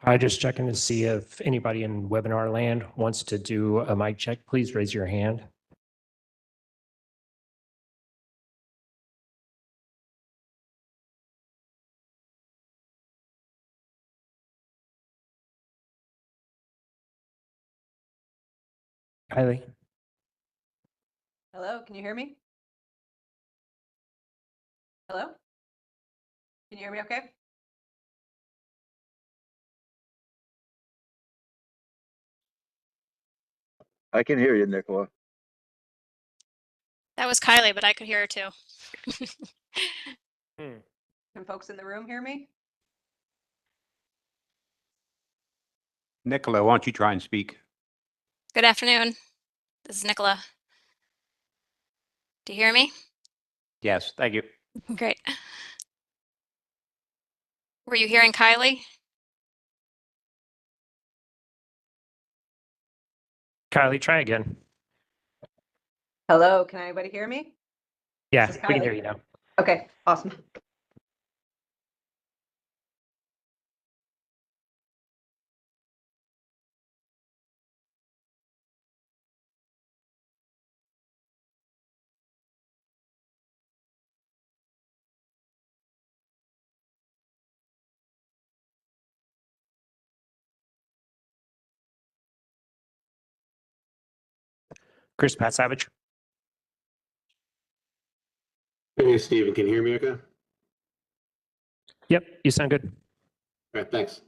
Hi, just checking to see if anybody in webinar land wants to do a mic check. Please raise your hand. Kylie? Hello, can you hear me? Hello? Can you hear me okay? I can hear you, Nicola. That was Kylie, but I could hear her too. Can folks in the room hear me? Nicola, why don't you try and speak? Good afternoon. This is Nicola. Do you hear me? Yes, thank you. Great. Were you hearing Kylie? Kylie, try again. Hello, can anybody hear me? Yeah, This is we can Kylie. hear you now. Okay, awesome. Chris Pat Savage. Hey, Steven, can you hear me okay? All Yep, you sound good. right, thanks.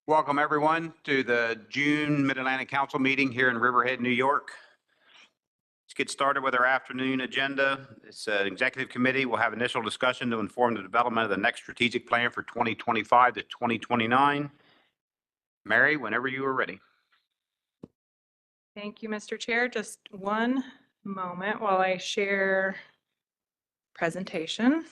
Welcome, everyone, to the June Mid-Atlantic Council meeting here in Riverhead, New York. Let's get started with our afternoon agenda. It's an executive committee. We'll have initial discussion to inform the development of the next strategic plan for 2025 to 2029. Mary, whenever you are ready. Thank you, Mr. Chair. Just one moment while I share presentation.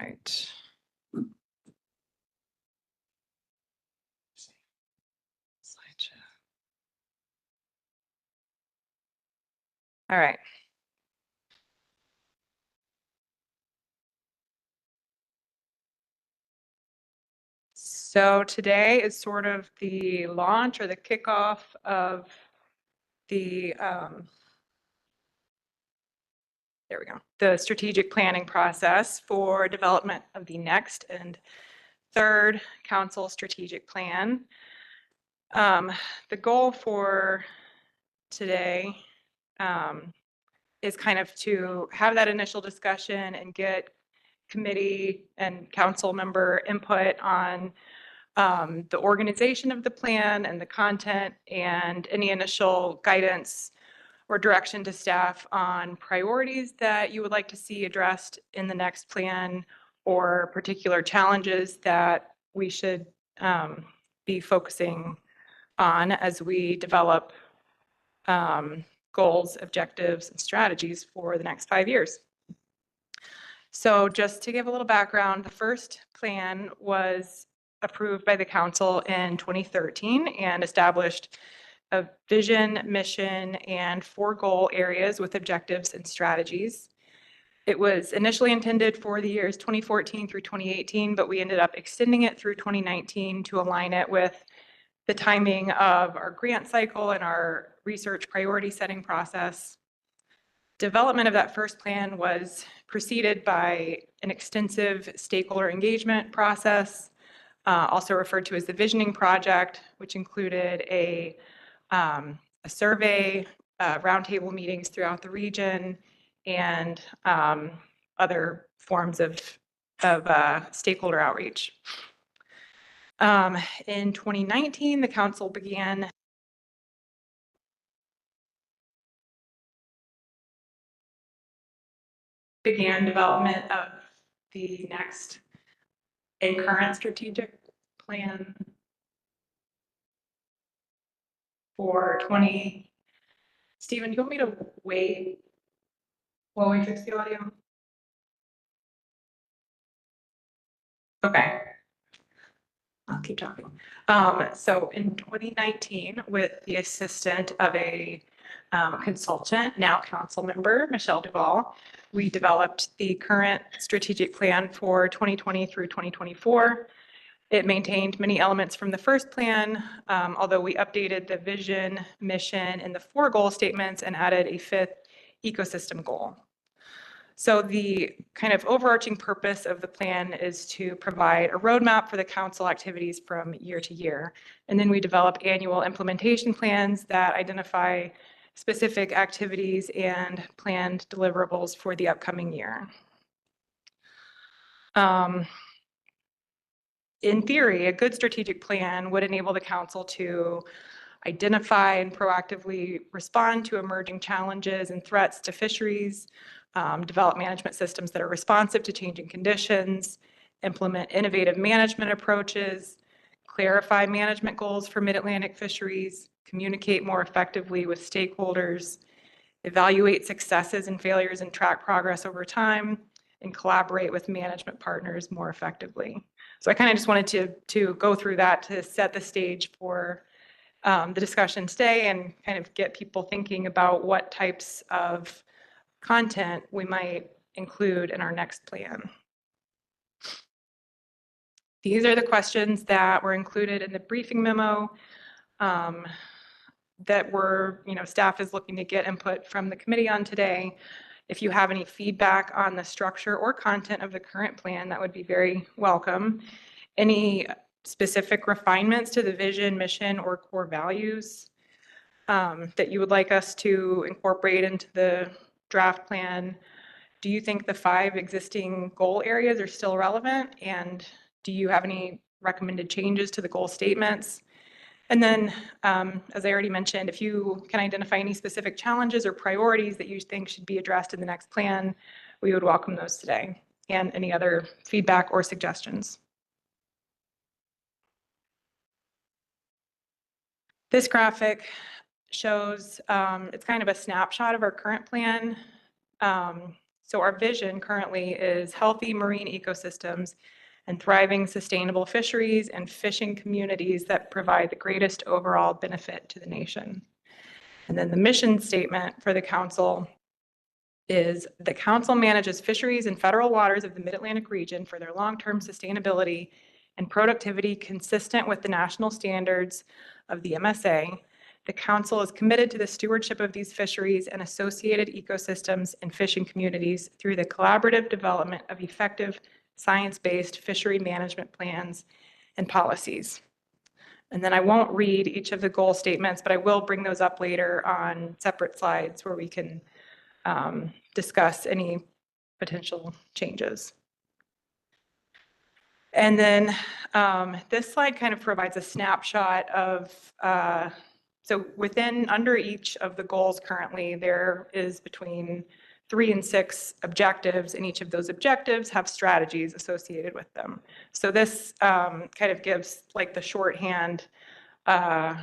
Right. Slideshow. All right. So today is sort of the launch or the kickoff of the, there we go, the strategic planning process for development of the next and third council strategic plan. The goal for today is kind of to have that initial discussion and get committee and council member input on the organization of the plan and the content and any initial guidance or direction to staff on priorities that you would like to see addressed in the next plan or particular challenges that we should be focusing on as we develop goals, objectives, and strategies for the next 5 years. So just to give a little background, the first plan was approved by the council in 2013 and established a vision, mission, and 4 goal areas with objectives and strategies. It was initially intended for the years 2014 through 2018, but we ended up extending it through 2019 to align it with the timing of our grant cycle and our research priority setting process. Development of that first plan was preceded by an extensive stakeholder engagement process, also referred to as the visioning project, which included a survey, roundtable meetings throughout the region, and other forms of stakeholder outreach. In 2019, the council began development of the next and current strategic plan for 20. Stephen, do you want me to wait while we fix the audio? Okay. I'll keep talking. So in 2019, with the assistance of a consultant, now council member, Michelle Duvall, we developed the current strategic plan for 2020 through 2024. It maintained many elements from the first plan, although we updated the vision, mission, and the 4 goal statements and added a 5th ecosystem goal. So the kind of overarching purpose of the plan is to provide a roadmap for the council activities from year to year. And then we develop annual implementation plans that identify specific activities and planned deliverables for the upcoming year. In theory, a good strategic plan would enable the council to identify and proactively respond to emerging challenges and threats to fisheries, develop management systems that are responsive to changing conditions, implement innovative management approaches, clarify management goals for mid-Atlantic fisheries, communicate more effectively with stakeholders, evaluate successes and failures and track progress over time, and collaborate with management partners more effectively. So I kind of just wanted to go through that to set the stage for the discussion today and kind of get people thinking about what types of content we might include in our next plan. These are the questions that were included in the briefing memo that staff is looking to get input from the committee on today. If you have any feedback on the structure or content of the current plan, that would be very welcome. Any specific refinements to the vision, mission, or core values, that you would like us to incorporate into the draft plan. Do you think the 5 existing goal areas are still relevant? And do you have any recommended changes to the goal statements? And then, as I already mentioned, if you can identify any specific challenges or priorities that you think should be addressed in the next plan, we would welcome those today, and any other feedback or suggestions. This graphic shows, it's kind of a snapshot of our current plan. So our vision currently is healthy marine ecosystems and thriving sustainable fisheries and fishing communities that provide the greatest overall benefit to the nation. And then the mission statement for the council is the council manages fisheries in federal waters of the Mid-Atlantic region for their long-term sustainability and productivity consistent with the national standards of the MSA. The council is committed to the stewardship of these fisheries and associated ecosystems and fishing communities through the collaborative development of effective science-based fishery management plans and policies. And then I won't read each of the goal statements, but I will bring those up later on separate slides where we can discuss any potential changes. And then this slide kind of provides a snapshot of, so under each of the goals currently, there is between 3 and 6 objectives, and each of those objectives have strategies associated with them. So this kind of gives like the shorthand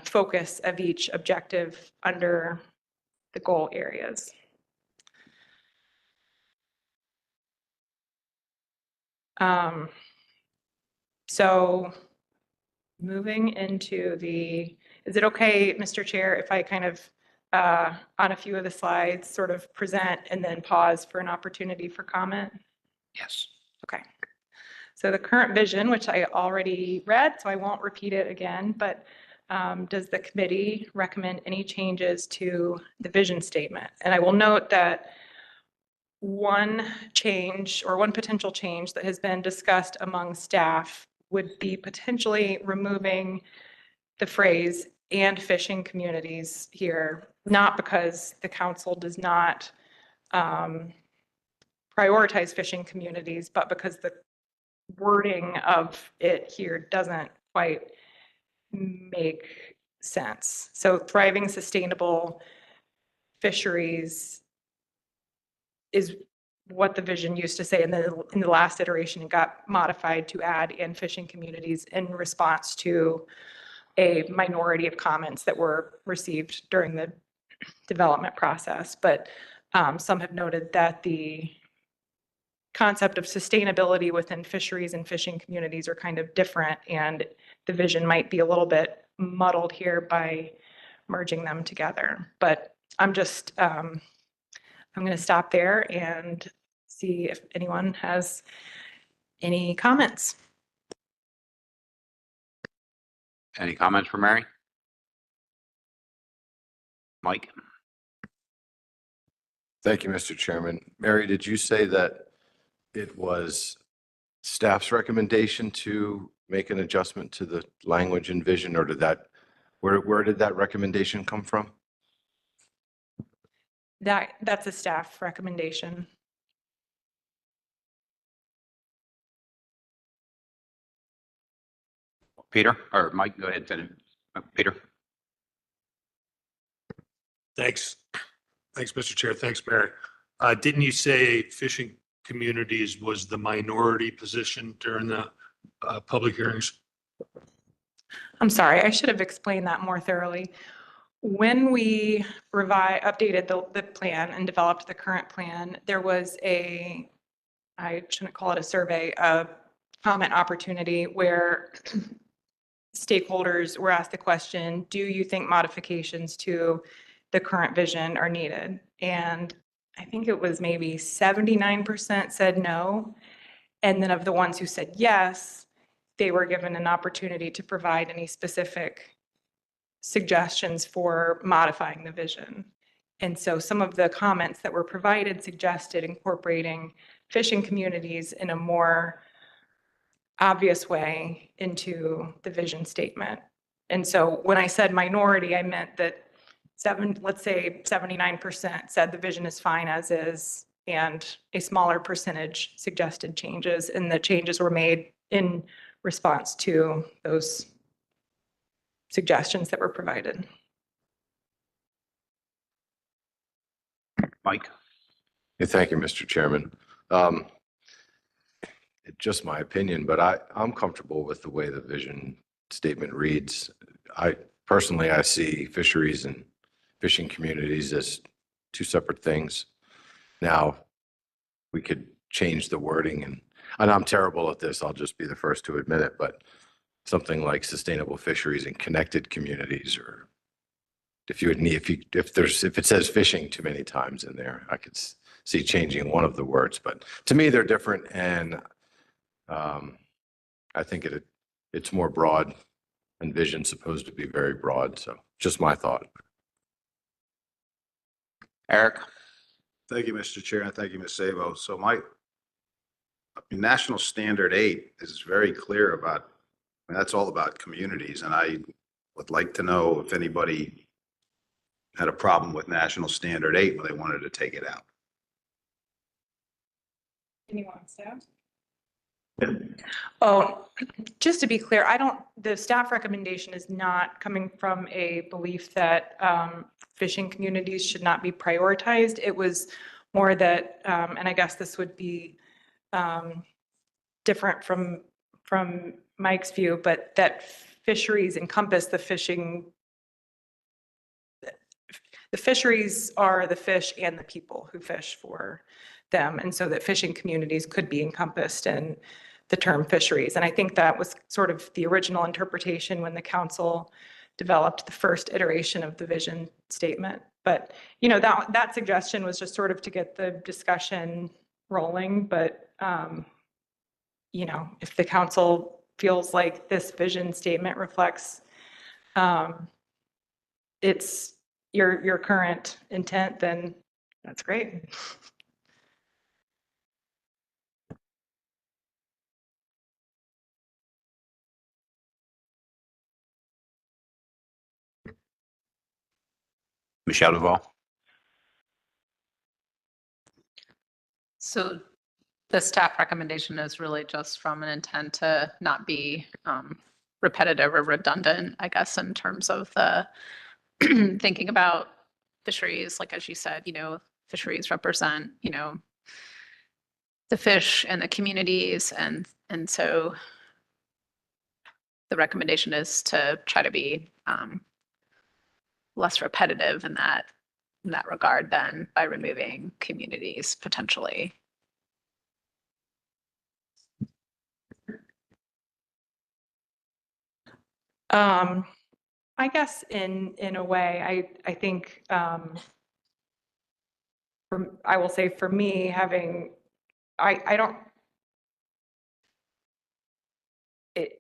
focus of each objective under the goal areas. So moving into is it okay, Mr. Chair, if I kind of, on a few of the slides, sort of present and then pause for an opportunity for comment? Yes. Okay. So the current vision, which I already read, so I won't repeat it again, but does the committee recommend any changes to the vision statement? And I will note that one change or one potential change that has been discussed among staff would be potentially removing the phrase "and fishing communities" here, not because the council does not prioritize fishing communities, but because the wording of it here doesn't quite make sense. So thriving sustainable fisheries is what the vision used to say, and then in the last iteration it got modified to add "and fishing communities" in response to a minority of comments that were received during the development process. But some have noted that the concept of sustainability within fisheries and fishing communities are kind of different, and the vision might be a little bit muddled here by merging them together. But I'm just, I'm going to stop there and see if anyone has any comments. Any comments for Mary? Mike? Thank you, Mr. Chairman. Mary, did you say that it was staff's recommendation to make an adjustment to the language and vision, or where did that recommendation come from? That's a staff recommendation. Peter or Mike, go ahead. Peter. Thanks. Thanks, Mr. Chair. Thanks, Mary. Didn't you say fishing communities was the minority position during the public hearings? I'm sorry, I should have explained that more thoroughly. When we updated the plan and developed the current plan, there was I shouldn't call it a survey, a comment opportunity where stakeholders were asked the question, do you think modifications to the current vision are needed? And I think it was maybe 79% said no. And then of the ones who said yes, they were given an opportunity to provide any specific suggestions for modifying the vision. And so some of the comments that were provided suggested incorporating fishing communities in a more obvious way into the vision statement. And so when I said minority, I meant that let's say 79% said the vision is fine as is, and a smaller percentage suggested changes, and the changes were made in response to those suggestions that were provided. Mike? Yeah, thank you, Mr. Chairman. It's just my opinion, but I'm comfortable with the way the vision statement reads. Personally, I see fisheries and fishing communities as two separate things. Now, we could change the wording, and I'm terrible at this, I'll just be the first to admit it, but something like sustainable fisheries and connected communities, or if it says fishing too many times in there, I could see changing one of the words, but to me, they're different, and I think it's more broad, and vision's supposed to be very broad, so just my thought. Eric? Thank you, Mr. Chair, and thank you, Ms. Sabo. So National Standard 8 is very clear about, that's all about communities, and I would like to know if anybody had a problem with National Standard 8 when they wanted to take it out. Anyone on staff? Oh, just to be clear, the staff recommendation is not coming from a belief that fishing communities should not be prioritized. It was more that, and I guess this would be different from Mike's view, but that fisheries encompass the fishing. The fisheries are the fish and the people who fish for them, and so that fishing communities could be encompassed in the term fisheries. And I think that was sort of the original interpretation when the council developed the first iteration of the vision statement. But, that suggestion was just sort of to get the discussion rolling. But, if the council feels like this vision statement reflects it's your current intent, then that's great. Michelle Duval? So the staff recommendation is really just from an intent to not be repetitive or redundant, I guess, in terms of the thinking about fisheries. Like, as you said, fisheries represent, the fish and the communities. And so the recommendation is to try to be less repetitive in that regard than by removing communities potentially. I guess in a way, I think I will say for me,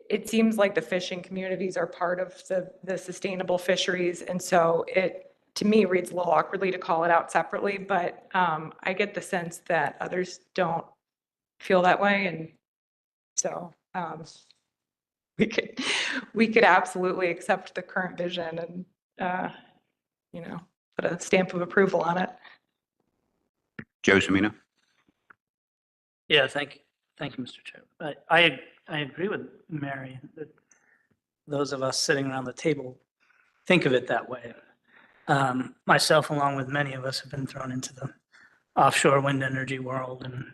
it seems like the fishing communities are part of the sustainable fisheries, and so it to me reads a little awkwardly to call it out separately, but I get the sense that others don't feel that way, and so we could absolutely accept the current vision and put a stamp of approval on it. Joe Semino? Yeah, thank you, Mr. Chair. I agree with Mary that those of us sitting around the table think of it that way. Myself, along with many of us, have been thrown into the offshore wind energy world, and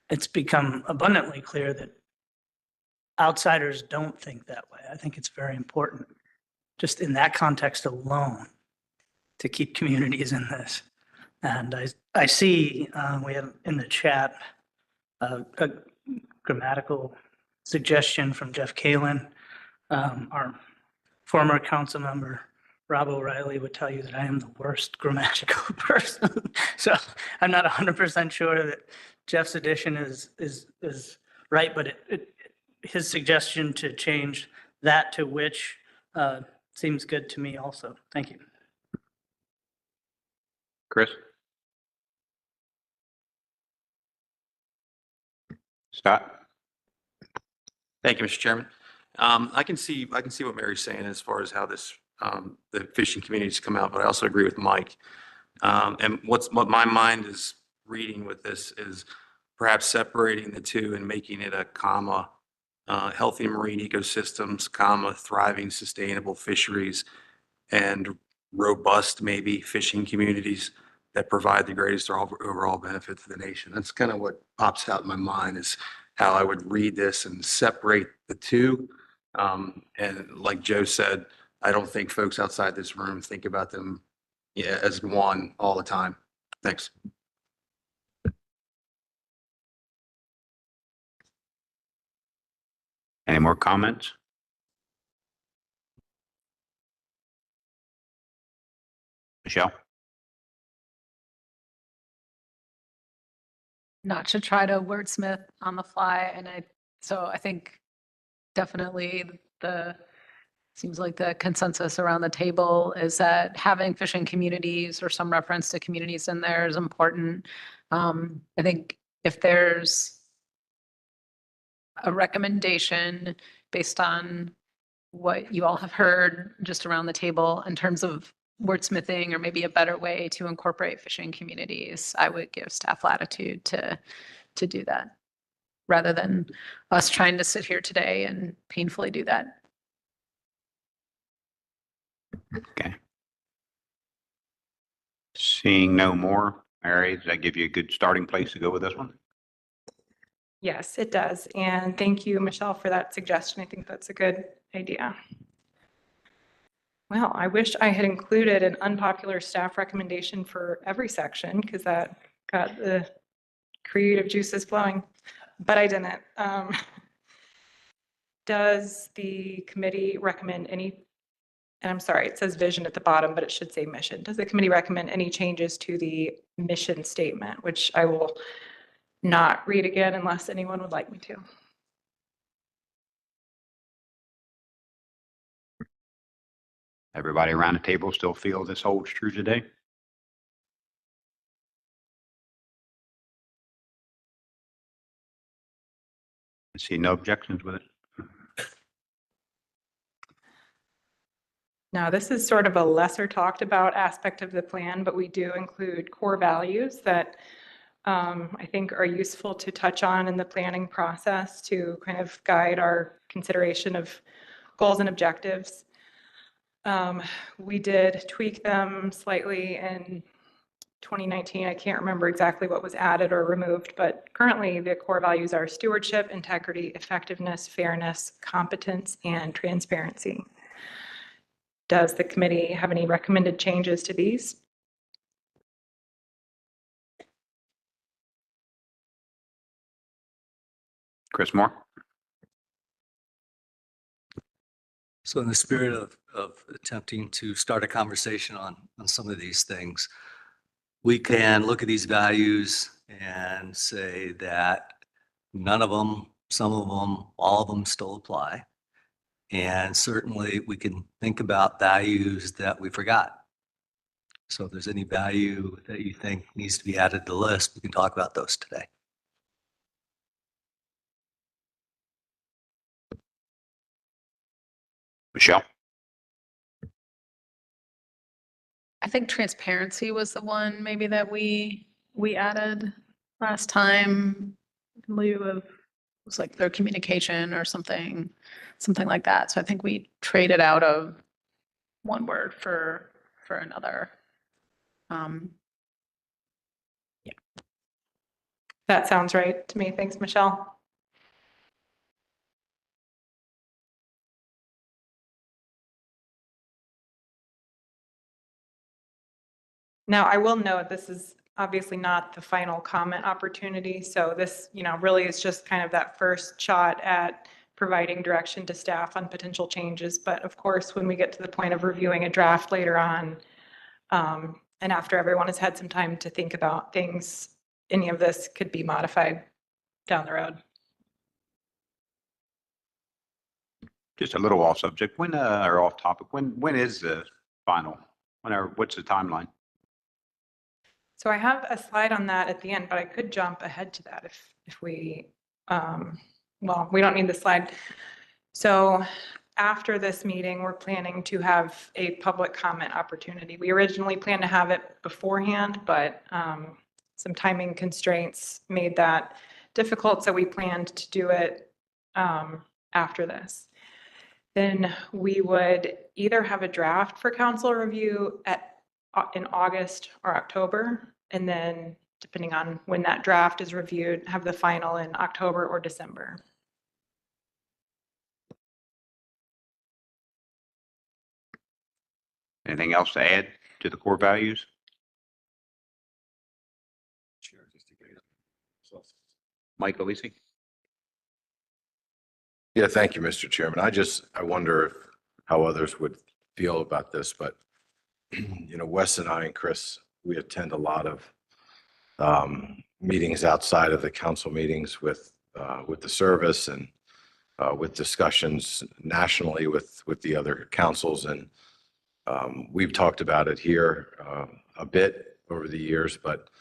it's become abundantly clear that outsiders don't think that way. I think it's very important, just in that context alone, to keep communities in this. And I see we have in the chat a grammatical suggestion from Jeff Kalin. Our former council member, Rob O'Reilly, would tell you that I am the worst grammatical person. So I'm not 100% sure that Jeff's addition is right, but his suggestion to change that to which seems good to me also. Thank you. Chris? Scott? Thank you, Mr. Chairman. I can see what Mary's saying as far as how this the fishing communities come out, but I also agree with Mike. And what my mind is reading with this is perhaps separating the two and making it a comma, healthy marine ecosystems, comma, thriving, sustainable fisheries, and robust, maybe fishing communities that provide the greatest overall benefit to the nation. That's kind of what pops out in my mind is how I would read this and separate the two. And like Joe said, I don't think folks outside this room think about them as one all the time. Thanks. Any more comments? Michelle? Not to try to wordsmith on the fly, and so I think definitely seems like the consensus around the table is that having fishing communities or some reference to communities in there is important. I think if there's a recommendation based on what you all have heard just around the table in terms of wordsmithing or maybe a better way to incorporate fishing communities, I would give staff latitude to do that rather than us trying to sit here today and painfully do that. Okay. Seeing no more, Mary, does that give you a good starting place to go with this one? Yes, it does. And thank you, Michelle, for that suggestion. I think that's a good idea. Well, I wish I had included an unpopular staff recommendation for every section because that got the creative juices flowing, but I didn't. Does the committee recommend any, and I'm sorry, it says vision at the bottom, but it should say mission. Does the committee recommend any changes to the mission statement, which I will not read again unless anyone would like me to? Everybody around the table still feel this holds true today? I see no objections with it. Now, this is sort of a lesser talked about aspect of the plan, but we do include core values that I think are useful to touch on in the planning process to kind of guide our consideration of goals and objectives. We did tweak them slightly in 2019. I can't remember exactly what was added or removed, but currently the core values are stewardship, integrity, effectiveness, fairness, competence, and transparency. Does the committee have any recommended changes to these? Chris Moore? So in the spirit of attempting to start a conversation on some of these things, we can look at these values and say that none of them, some of them, all of them still apply. And certainly we can think about values that we forgot. So if there's any value that you think needs to be added to the list, we can talk about those today. Michelle? I think transparency was the one maybe that we added last time in lieu of, it was like their communication or something like that. So I think we traded out of one word for another. Yeah. That sounds right to me. Thanks, Michelle. Now, I will note this is obviously not the final comment opportunity. So this, really is just kind of that first shot at providing direction to staff on potential changes. But of course, when we get to the point of reviewing a draft later on, and after everyone has had some time to think about things, any of this could be modified down the road. Just a little off subject, when, or off topic, when is the final? What's the timeline? So I have a slide on that at the end, but I could jump ahead to that if we, well, we don't need the slide. So after this meeting, we're planning to have a public comment opportunity. We originally planned to have it beforehand, but some timing constraints made that difficult, so we planned to do it after this. Then we would either have a draft for council review in August or October, and then depending on when that draft is reviewed, have the final in October or December. Anything else to add to the core values? Mike Alisi? Yeah, thank you, Mr. Chairman. I wonder how others would feel about this, but Wes and I and Chris, we attend a lot of meetings outside of the council meetings with the service and with discussions nationally with the other councils. And we've talked about it here a bit over the years, but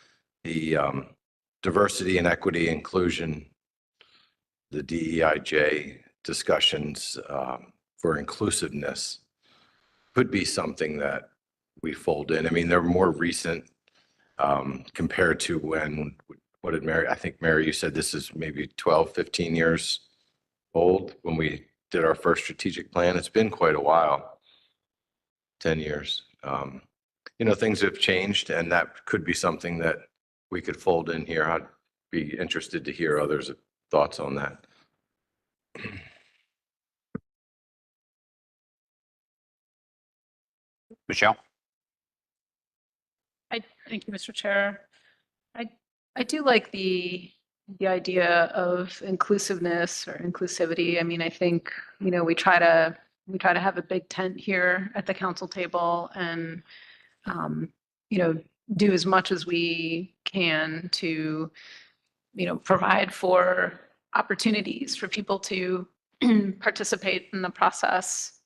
the diversity and equity inclusion, the DEIJ discussions for inclusiveness could be something that we fold in. I mean, they're more recent compared to what did Mary, I think Mary, you said this is maybe 12, 15 years old when we did our first strategic plan. It's been quite a while, 10 years. Things have changed, and that could be something that we could fold in here. I'd be interested to hear others' thoughts on that. Michelle? Thank you, Mr. Chair. I do like the idea of inclusiveness or inclusivity. I mean, I think, we try to have a big tent here at the council table and, do as much as we can to, provide for opportunities for people to participate in the process,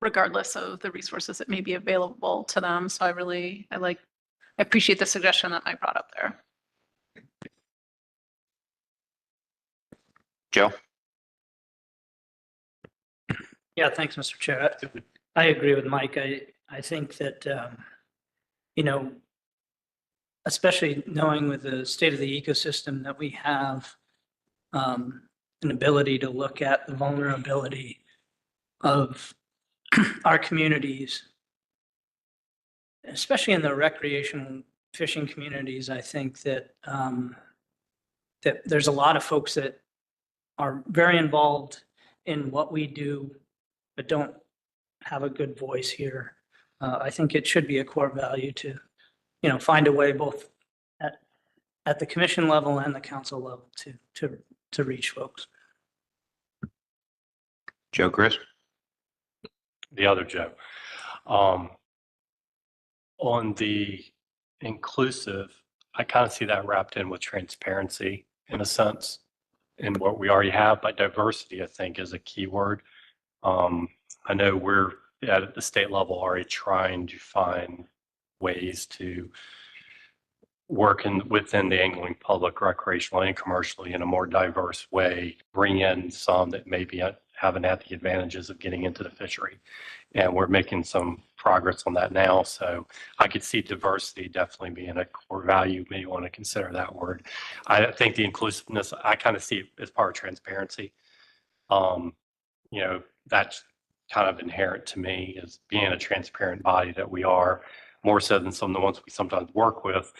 regardless of the resources that may be available to them. So I appreciate the suggestion that Mike brought up there. Joe? Yeah, thanks, Mr. Chair. I agree with Mike. I think that, especially knowing with the state of the ecosystem that we have, an ability to look at the vulnerability of our communities, especially in the recreational fishing communities. I think that that there's a lot of folks that are very involved in what we do, but don't have a good voice here. I think it should be a core value to, find a way both at the commission level and the council level to reach folks. Joe, Chris? The other Joe. On the inclusive, I kind of see that wrapped in with transparency in a sense in what we already have, but diversity, I think, is a key word. I know we're at the state level already trying to find ways to work within the angling public, recreational and commercially in a more diverse way, bring in some that maybe haven't had the advantages of getting into the fishery. And we're making some progress on that now. So I could see diversity definitely being a core value. Maybe want to consider that word. I think the inclusiveness, I kind of see it as part of transparency. That's kind of inherent to me as being a transparent body that we are, more so than some of the ones we sometimes work with.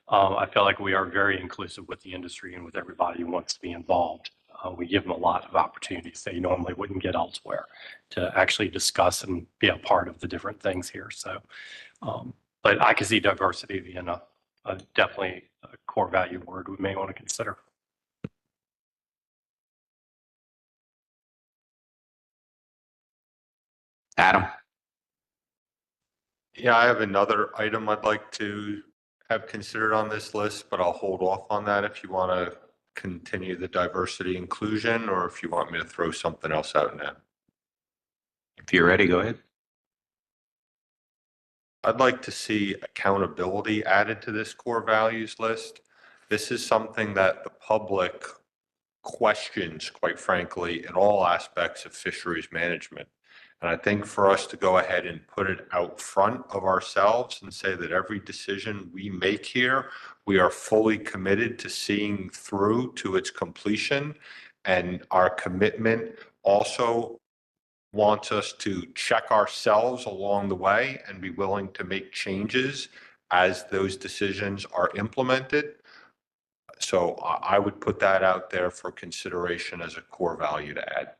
I feel like we are very inclusive with the industry and with everybody who wants to be involved. We give them a lot of opportunities they normally wouldn't get elsewhere to actually discuss and be a part of the different things here. So, but I can see diversity being a definitely a core value word we may want to consider. Adam? Yeah, I have another item I'd like to have considered on this list, but I'll hold off on that if you want to continue the diversity inclusion, or if you want me to throw something else out now. If you're ready, go ahead. I'd like to see accountability added to this core values list. This is something that the public questions, quite frankly, in all aspects of fisheries management. And I think for us to go ahead and put it out front of ourselves and say that every decision we make here, we are fully committed to seeing through to its completion. And our commitment also wants us to check ourselves along the way and be willing to make changes as those decisions are implemented. So I would put that out there for consideration as a core value to add.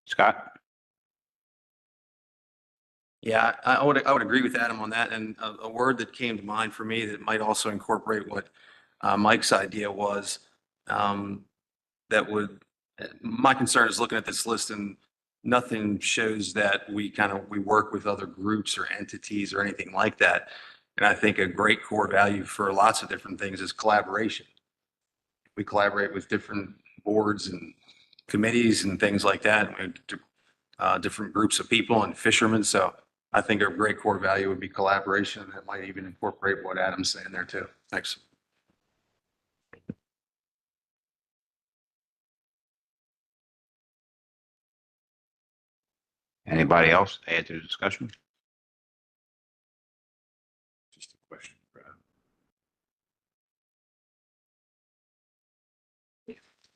Scott? Yeah, I would agree with Adam on that. And a word that came to mind for me that might also incorporate what Mike's idea was, my concern is looking at this list and nothing shows that we work with other groups or entities or anything like that. And I think a great core value for lots of different things is collaboration. We collaborate with different boards and committees and things like that, different groups of people and fishermen. So I think a great core value would be collaboration. That might even incorporate what Adam's saying there too. Thanks. Anybody else add to the discussion? Just a question, Brad.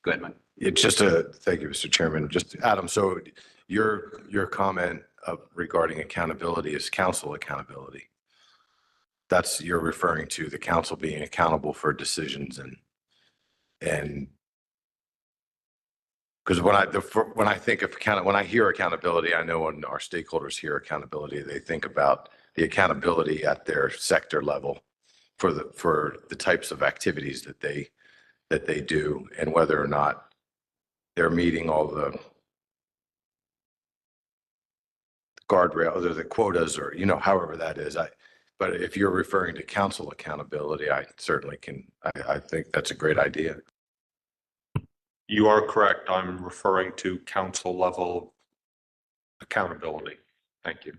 Go ahead, Mike. It's just thank you, Mr. Chairman. Just Adam, so your comment regarding accountability is council accountability. You're referring to the council being accountable for decisions and because when I think of when I hear accountability, I know when our stakeholders hear accountability, they think about the accountability at their sector level for the types of activities that they do and whether or not they're meeting all the guardrails or the quotas or, however that is. But if you're referring to council accountability, I certainly can, I think that's a great idea. You are correct. I'm referring to council level accountability. Thank you.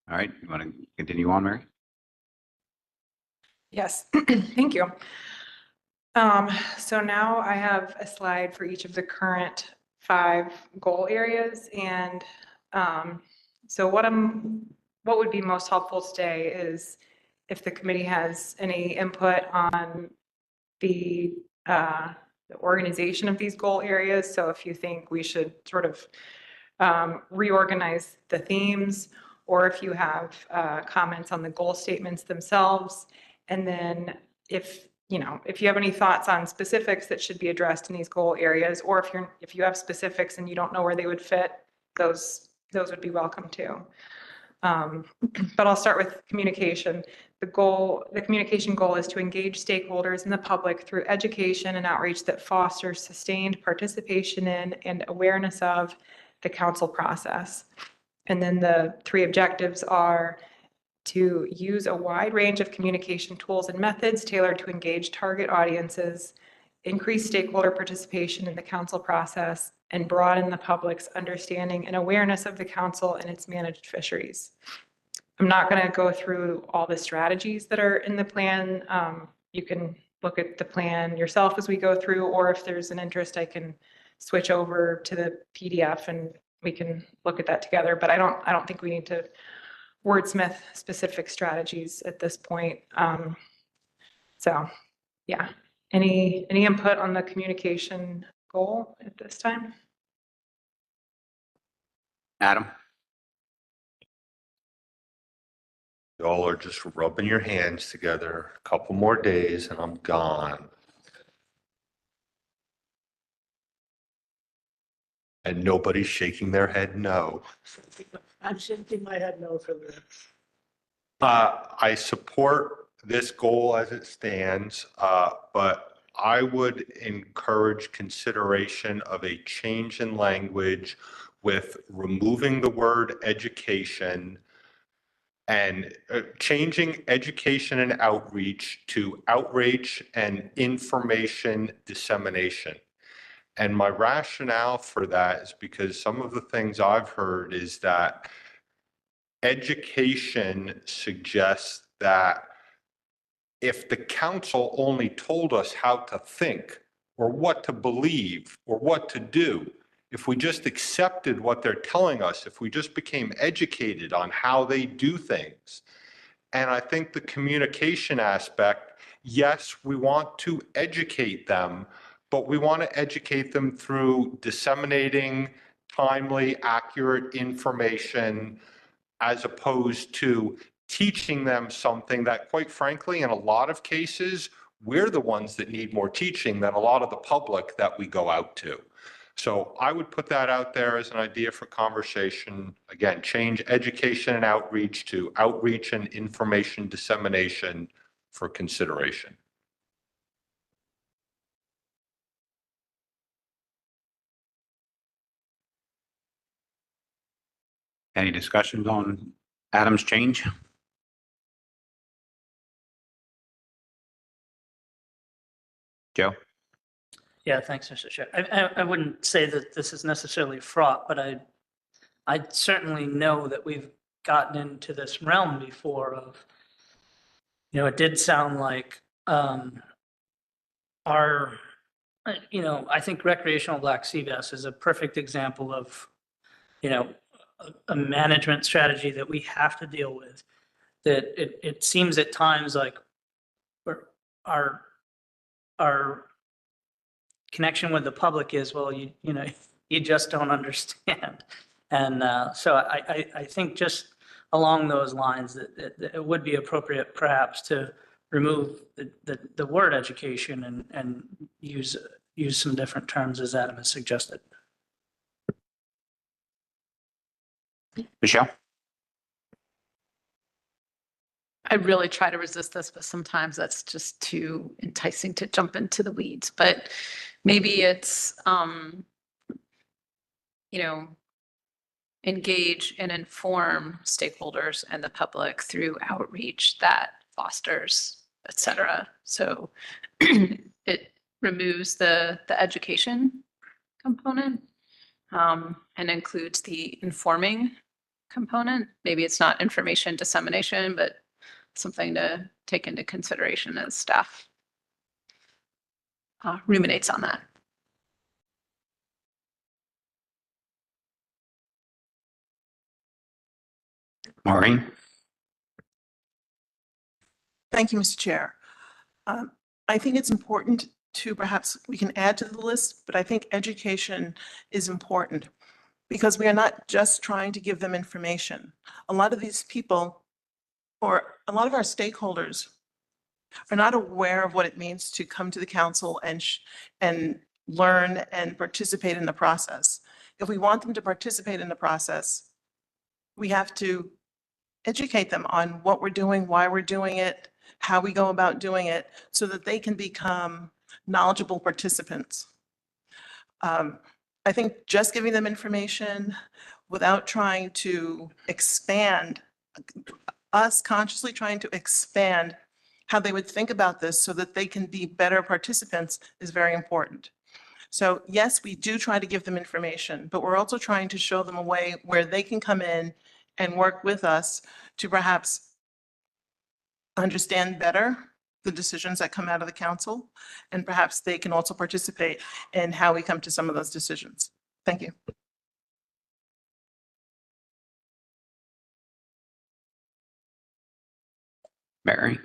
All right, you want to continue on, Mary? Yes, thank you. So now I have a slide for each of the current 5 goal areas. And so what would be most helpful today is if the committee has any input on the organization of these goal areas. So if you think we should sort of reorganize the themes, or if you have comments on the goal statements themselves. And then if you have any thoughts on specifics that should be addressed in these goal areas, or if you have specifics and you don't know where they would fit, those would be welcome too. But I'll start with communication. The communication goal is to engage stakeholders and the public through education and outreach that fosters sustained participation in and awareness of the council process. And then the 3 objectives are to use a wide range of communication tools and methods tailored to engage target audiences, increase stakeholder participation in the council process, and broaden the public's understanding and awareness of the council and its managed fisheries. I'm not going to go through all the strategies that are in the plan. You can look at the plan yourself as we go through, or if there's an interest, I can switch over to the PDF and we can look at that together. But I don't think we need to wordsmith specific strategies at this point. So yeah, any input on the communication goal at this time? Adam? Y'all are just rubbing your hands together. A couple more days and I'm gone. And nobody's shaking their head no. I'm shaking my head no for this. I support this goal as it stands, but I would encourage consideration of a change in language with removing the word education and changing education and outreach to outreach and information dissemination. And my rationale for that is because some of the things I've heard is that education suggests that if the council only told us how to think or what to believe or what to do, if we just accepted what they're telling us, if we just became educated on how they do things. And I think the communication aspect, yes, we want to educate them, but we want to educate them through disseminating timely, accurate information as opposed to teaching them something that, quite frankly, in a lot of cases, we're the ones that need more teaching than a lot of the public that we go out to. So I would put that out there as an idea for conversation. Again, change education and outreach to outreach and information dissemination for consideration. Any discussions on Adam's change? Joe? Yeah, thanks, Mr. Chair. I wouldn't say that this is necessarily fraught, but I certainly know that we've gotten into this realm before of, it did sound like I think recreational black sea bass is a perfect example of, a management strategy that we have to deal with. That it seems at times like our connection with the public is, well, you just don't understand. And so I think just along those lines that it would be appropriate perhaps to remove the word education and use some different terms as Adam has suggested. Michelle? I really try to resist this, but sometimes that's just too enticing to jump into the weeds. But maybe it's, engage and inform stakeholders and the public through outreach that fosters, et cetera. So it removes the education component and includes the informing component. Maybe it's not information dissemination, but something to take into consideration as staff ruminates on that. Maureen? Thank you, Mr. Chair. I think it's important to perhaps we can add to the list, but I think education is important because we are not just trying to give them information. A lot of these people or a lot of our stakeholders are not aware of what it means to come to the council and learn and participate in the process. If we want them to participate in the process, we have to educate them on what we're doing, why we're doing it, how we go about doing it, so that they can become knowledgeable participants. I think just giving them information without trying to expand, us consciously trying to expand how they would think about this so that they can be better participants is very important. So yes, we do try to give them information, but we're also trying to show them a way where they can come in and work with us to perhaps understand better the decisions that come out of the council, and perhaps they can also participate in how we come to some of those decisions. Thank you. Mary?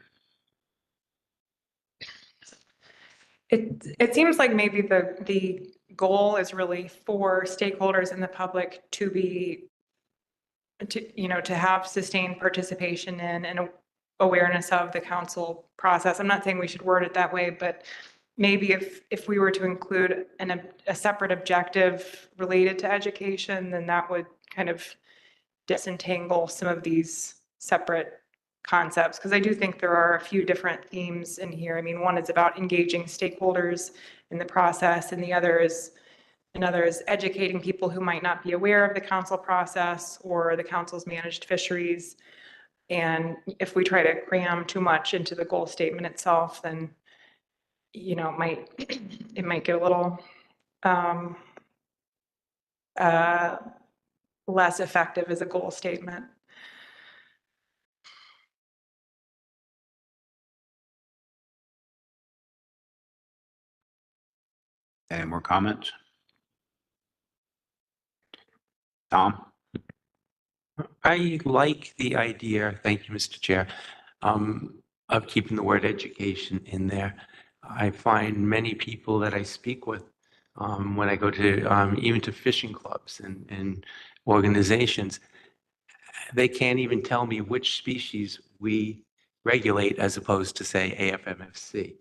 It seems like maybe the goal is really for stakeholders in the public to have sustained participation in and awareness of the council process. I'm not saying we should word it that way, but maybe if we were to include a separate objective related to education, then that would kind of disentangle some of these separate concepts, because I do think there are a few different themes in here. I mean, one is about engaging stakeholders in the process, and another is educating people who might not be aware of the council process or the council's managed fisheries. And if we try to cram too much into the goal statement itself, then it might get a little um, uh, less effective as a goal statement. Any more comments? Tom? I like the idea, thank you, Mr. Chair, of keeping the word education in there. I find many people that I speak with, when I go to, even to fishing clubs and organizations, they can't even tell me which species we regulate as opposed to, say, AFMFC.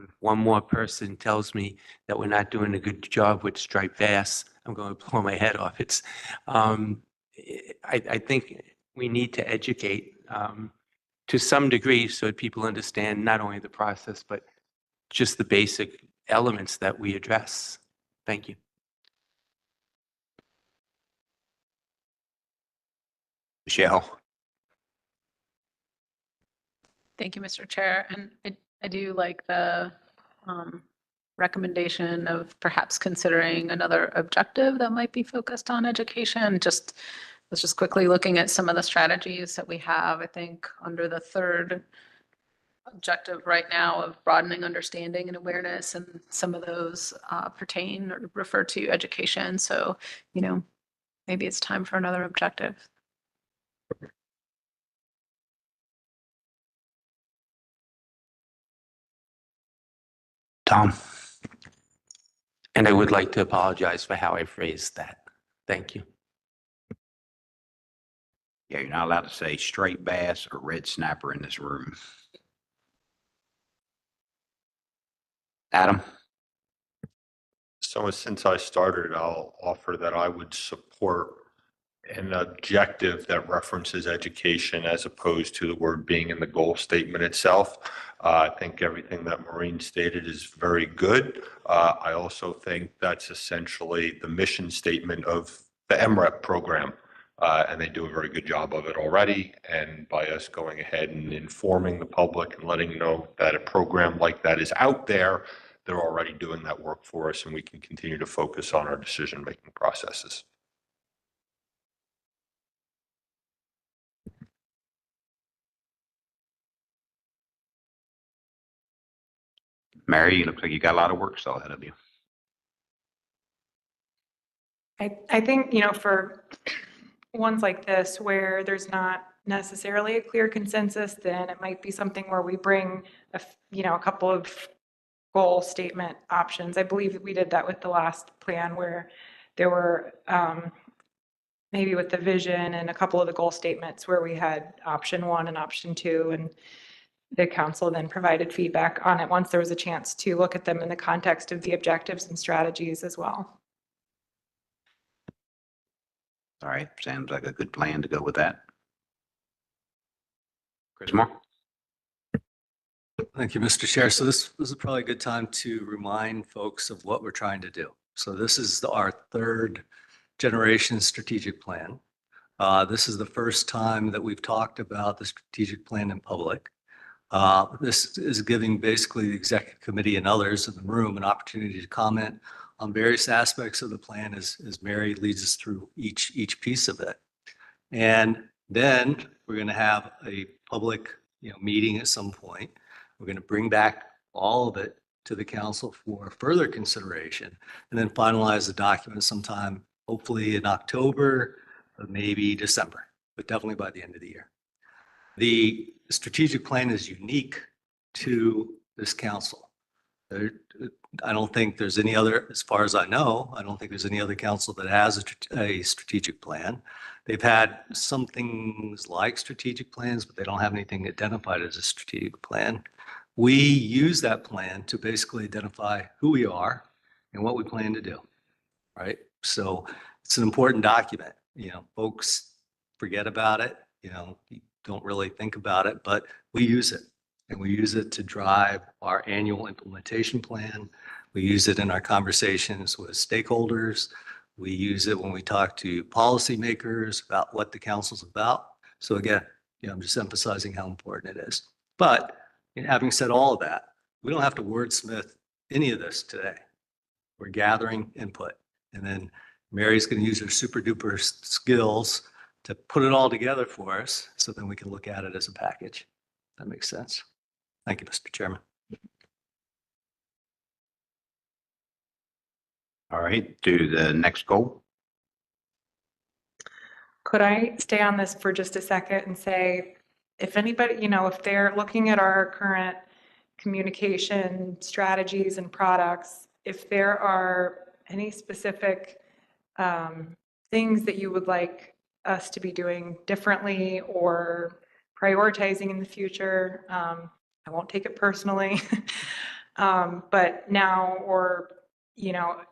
If one more person tells me that we're not doing a good job with striped bass, I'm going to blow my head off. It's, I think we need to educate to some degree so that people understand not only the process, but just the basic elements that we address. Thank you. Michelle? Thank you, Mr. Chair. And I do like the recommendation of perhaps considering another objective that might be focused on education. Let's just quickly looking at some of the strategies that we have. I think under the third objective right now of broadening understanding and awareness, and some of those pertain or refer to education. So, maybe it's time for another objective. Tom? And I would like to apologize for how I phrased that. Thank you. Yeah, you're not allowed to say straight bass or red snapper in this room. Adam? So since I started, I'll offer that I would support an objective that references education as opposed to the word being in the goal statement itself. I think everything that Maureen stated is very good. I also think that's essentially the mission statement of the MREP program. And they do a very good job of it already. And by us going ahead and informing the public and letting them know that a program like that is out there, they're already doing that work for us, and we can continue to focus on our decision-making processes. Mary, you look like you got a lot of work still ahead of you. I think, for ones like this where there's not necessarily a clear consensus, then it might be something where we bring a couple of goal statement options. I believe that we did that with the last plan where there were maybe with the vision and a couple of the goal statements where we had option 1 and option 2, and the council then provided feedback on it once there was a chance to look at them in the context of the objectives and strategies as well. All right, sounds like a good plan to go with that. Chris Moore? Thank you, Mr. Chair. So this is probably a good time to remind folks of what we're trying to do. So this is our third generation strategic plan. This is the first time that we've talked about the strategic plan in public. This is giving basically the executive committee and others in the room an opportunity to comment on various aspects of the plan as Mary leads us through each piece of it. And then we're going to have a public meeting at some point. We're going to bring back all of it to the council for further consideration, and then finalize the document sometime, hopefully in October, or maybe December, but definitely by the end of the year. The strategic plan is unique to this council. I don't think there's any other, as far as I know, I don't think there's any other council that has a strategic plan. They've had some things like strategic plans, but they don't have anything identified as a strategic plan. We use that plan to basically identify who we are and what we plan to do, right? So it's an important document. Folks forget about it, don't really think about it, but we use it. And we use it to drive our annual implementation plan. We use it in our conversations with stakeholders. We use it when we talk to policymakers about what the council's about. So again, I'm just emphasizing how important it is. But having said all of that, we don't have to wordsmith any of this today. We're gathering input. And then Mary's going to use her super duper skills to put it all together for us, so then we can look at it as a package. That makes sense. Thank you, Mr. Chairman. All right, to the next goal. Could I stay on this for just a second and say, if anybody, if they're looking at our current communication strategies and products, if there are any specific things that you would like us to be doing differently or prioritizing in the future, I won't take it personally, but now or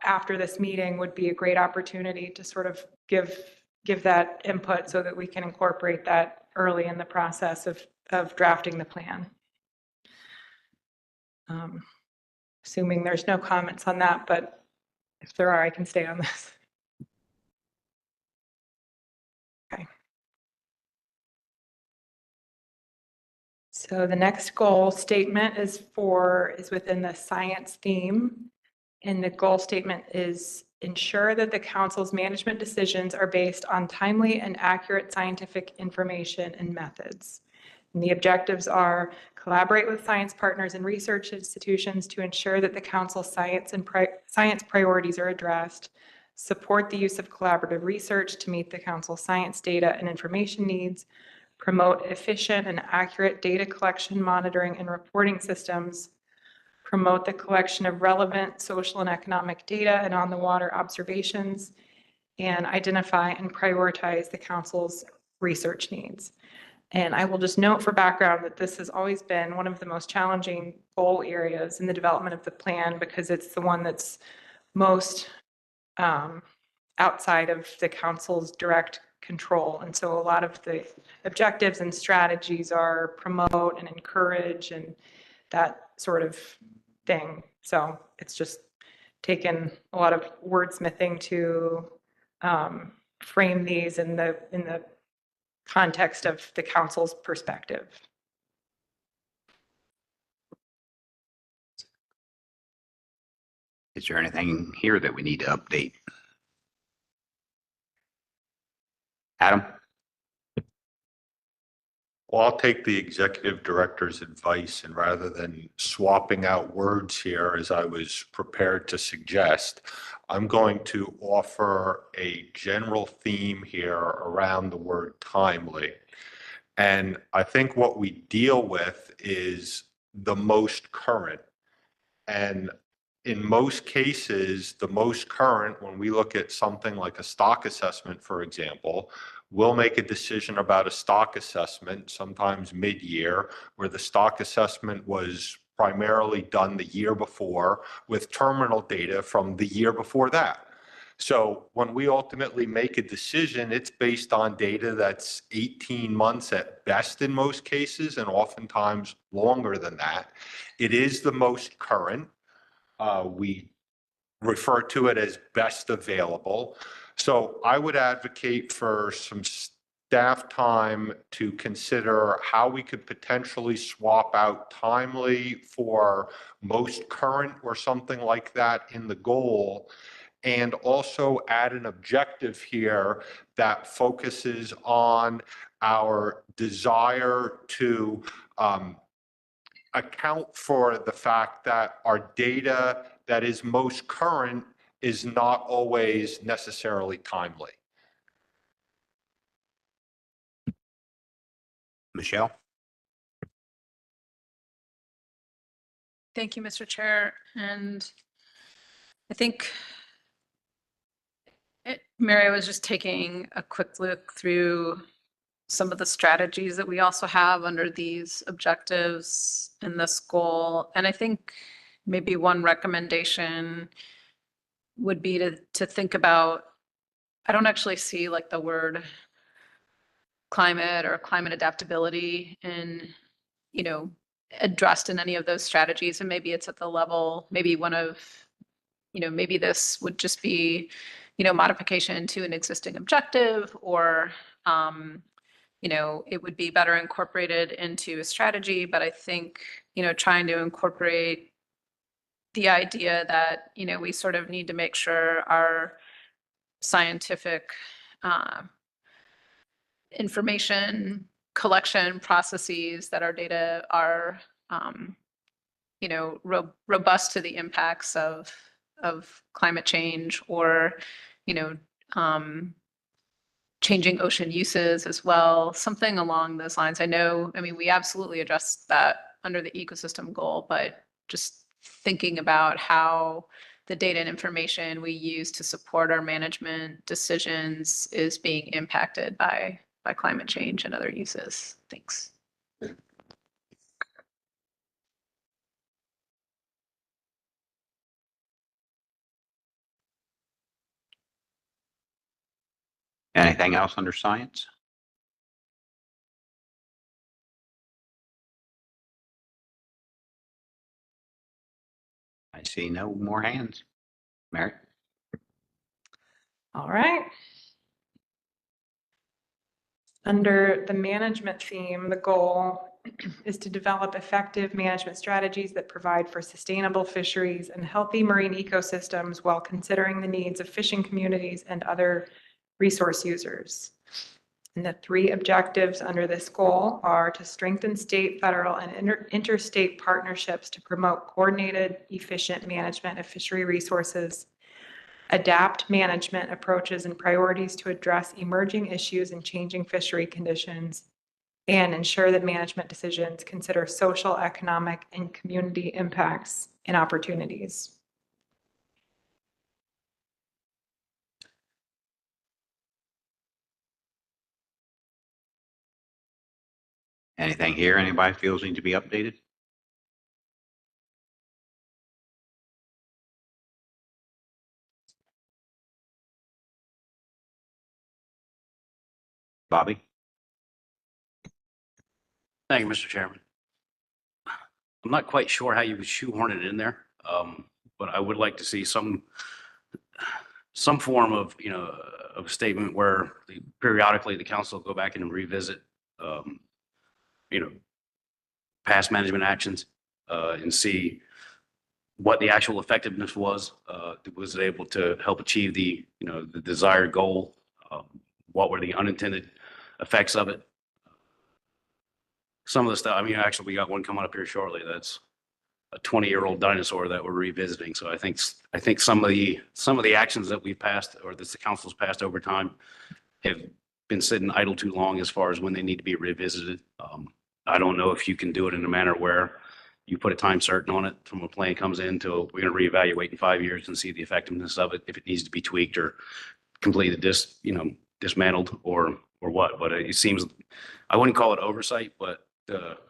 after this meeting would be a great opportunity to sort of give that input so that we can incorporate that early in the process of drafting the plan. Assuming there's no comments on that, but if there are, I can stay on this. Okay. So the next goal statement is within the science theme. And the goal statement is ensure that the council's management decisions are based on timely and accurate scientific information and methods. And the objectives are collaborate with science partners and research institutions to ensure that the council's science priorities are addressed, support the use of collaborative research to meet the council's science data and information needs, promote efficient and accurate data collection, monitoring, and reporting systems, promote the collection of relevant social and economic data and on-the-water observations, and identify and prioritize the council's research needs. And I will just note for background that this has always been one of the most challenging goal areas in the development of the plan because it's the one that's most outside of the council's direct control. And so a lot of the objectives and strategies are promote and encourage and that sort of thing. So it's just taken a lot of wordsmithing to frame these in the context of the council's perspective. Is there anything here that we need to update? Adam? Well, I'll take the executive director's advice, and rather than swapping out words here as I was prepared to suggest, I'm going to offer a general theme here around the word timely. And I think what we deal with is the most current. And in most cases, the most current, when we look at something like a stock assessment, for example, we'll make a decision about a stock assessment sometimes mid-year where the stock assessment was primarily done the year before with terminal data from the year before that. So when we ultimately make a decision, it's based on data that's 18 months at best in most cases, and oftentimes longer than that. It is the most current. We refer to it as best available. So I would advocate for some staff time to consider how we could potentially swap out timely for most current or something like that in the goal, and also add an objective here that focuses on our desire to account for the fact that our data that is most current is not always necessarily timely. Michelle? Thank you, Mr. Chair. And I think Mary was just taking a quick look through some of the strategies that we also have under these objectives in this goal. And I think maybe one recommendation would be to think about, I don't actually see like the word climate or climate adaptability in, addressed in any of those strategies. And maybe it's at the level, maybe one of, maybe this would just be, modification to an existing objective, or, it would be better incorporated into a strategy. But I think, trying to incorporate the idea that, we sort of need to make sure our scientific information collection processes, that our data are, robust to the impacts of climate change, or, changing ocean uses as well, something along those lines. I mean, we absolutely address that under the ecosystem goal, but just thinking about how the data and information we use to support our management decisions is being impacted by climate change and other uses. Thanks. Anything else under science? I see no more hands. Mary? All right. Under the management theme, the goal is to develop effective management strategies that provide for sustainable fisheries and healthy marine ecosystems while considering the needs of fishing communities and other resource users. And the 3 objectives under this goal are to strengthen state, federal, and interstate partnerships to promote coordinated, efficient management of fishery resources, adapt management approaches and priorities to address emerging issues and changing fishery conditions, and ensure that management decisions consider social, economic, and community impacts and opportunities. Anything here anybody feels need to be updated? Bobby? Thank you, Mr. Chairman. I'm not quite sure how you would shoehorn it in there, but I would like to see some form of, of a statement where periodically the council go back and revisit, past management actions, and see what the actual effectiveness was. Was it able to help achieve the, the desired goal? What were the unintended effects of it? Some of the stuff, I mean, actually, we got one coming up here shortly. That's a 20-year-old dinosaur that we're revisiting. So I think some of the actions that we've passed, or that the council's passed over time, have been sitting idle too long as far as when they need to be revisited. I don't know if you can do it in a manner where you put a time certain on it from a plan comes in till we're going to reevaluate in 5 years and see the effectiveness of it, if it needs to be tweaked or completely dismantled or what. But it seems, I wouldn't call it oversight, but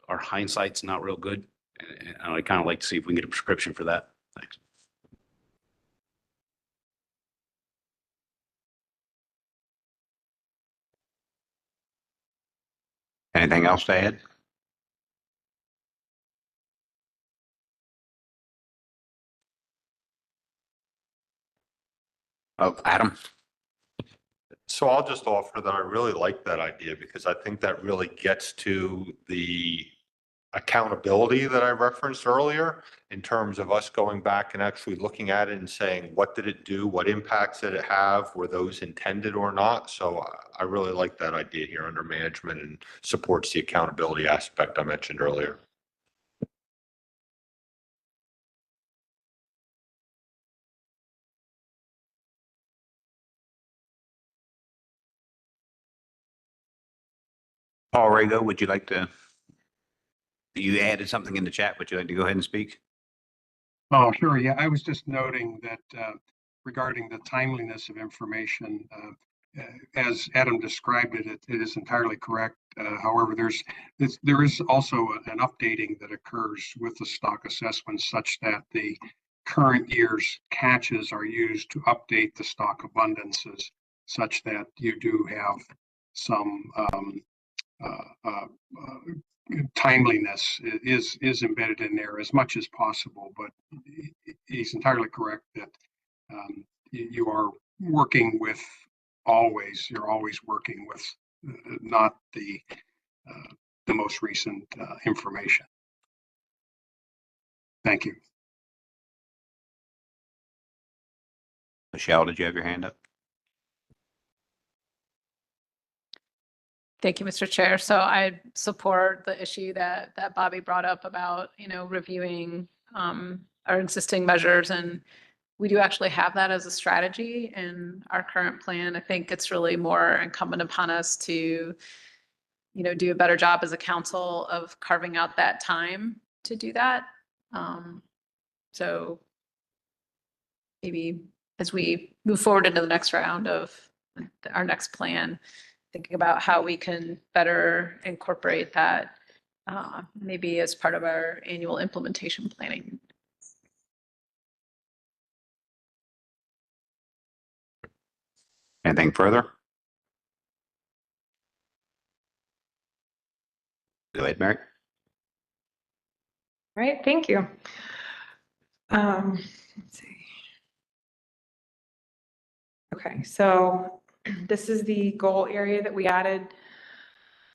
our hindsight's not real good. And I'd kind of like to see if we can get a prescription for that. Thanks. Anything else to add? Oh, Adam? So I'll just offer that I really like that idea because I think that really gets to the accountability that I referenced earlier in terms of us going back and actually looking at it and saying, what did it do? What impacts did it have? Were those intended or not? So I really like that idea here under management and supports the accountability aspect I mentioned earlier. Paul Rago, would you like to, you added something in the chat. Would you like to go ahead and speak? Oh, sure. Yeah, I was just noting that regarding the timeliness of information, as Adam described it, it is entirely correct. However, there is also an updating that occurs with the stock assessments such that the current year's catches are used to update the stock abundances such that you do have some timeliness is embedded in there as much as possible, but he's entirely correct that you are working with you're always working with not the most recent information. Thank you. Michelle, did you have your hand up? Thank you, Mr. Chair. So I support the issue that Bobby brought up about, reviewing our existing measures. And we do actually have that as a strategy in our current plan. I think it's really more incumbent upon us to, do a better job as a council of carving out that time to do that. So maybe as we move forward into the next round of our next plan, thinking about how we can better incorporate that, maybe as part of our annual implementation planning. Anything further? Go ahead, Mary. All right, thank you. Let's see. Okay, so this is the goal area that we added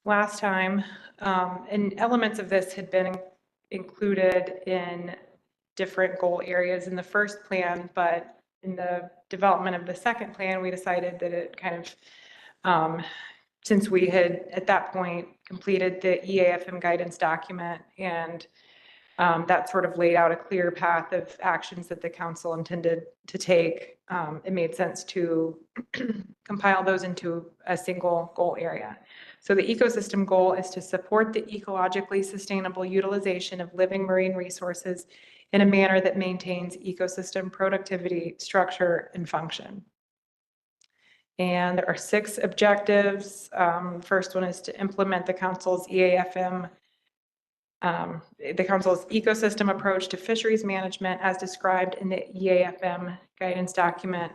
last time. And elements of this had been included in different goal areas in the first plan, but in the development of the second plan, we decided that it kind of, since we had at that point completed the EAFM guidance document and that sort of laid out a clear path of actions that the council intended to take, it made sense to compile those into a single goal area. So the ecosystem goal is to support the ecologically sustainable utilization of living marine resources in a manner that maintains ecosystem productivity, structure, and function. And there are 6 objectives. First one is to implement the council's EAFM, the council's ecosystem approach to fisheries management as described in the EAFM guidance document,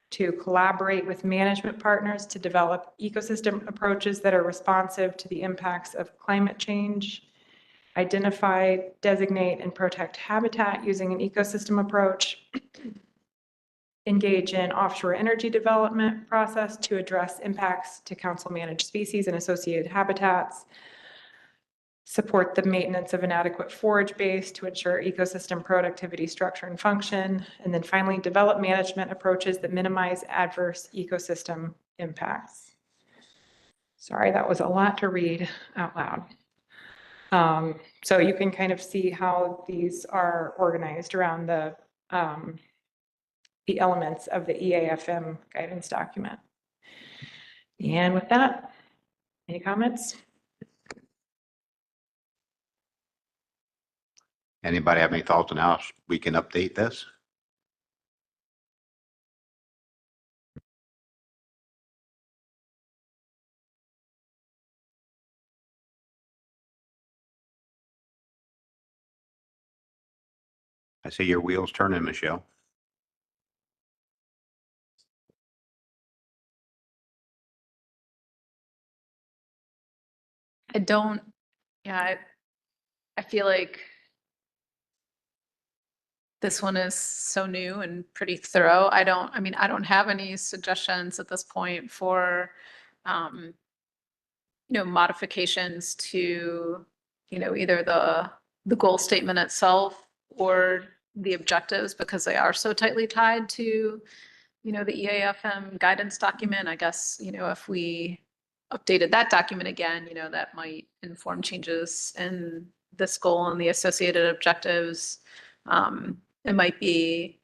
to collaborate with management partners to develop ecosystem approaches that are responsive to the impacts of climate change, identify, designate, and protect habitat using an ecosystem approach, engage in offshore energy development process to address impacts to council-managed species and associated habitats, support the maintenance of an adequate forage base to ensure ecosystem productivity, structure, and function, and then finally develop management approaches that minimize adverse ecosystem impacts. Sorry, that was a lot to read out loud. So you can kind of see how these are organized around the elements of the EAFM guidance document. And with that, any comments? Anybody have any thoughts on how we can update this? I see your wheels turning, Michelle. I feel like this one is so new and pretty thorough. I don't have any suggestions at this point for, modifications to, either the goal statement itself or the objectives, because they are so tightly tied to, the EAFM guidance document. I guess, if we updated that document again, that might inform changes in this goal and the associated objectives. It might be,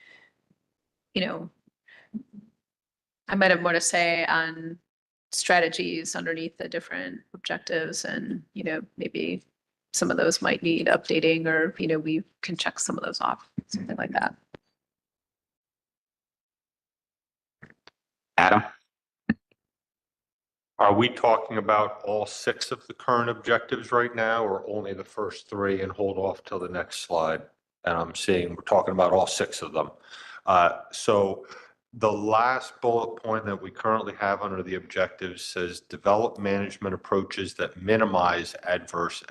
I might have more to say on strategies underneath the different objectives, and, maybe some of those might need updating, or, we can check some of those off, something like that. Adam? Are we talking about all 6 of the current objectives right now, or only the first 3 and hold off till the next slide? And I'm seeing we're talking about all 6 of them. So the last bullet point that we currently have under the objectives says develop management approaches that minimize adverse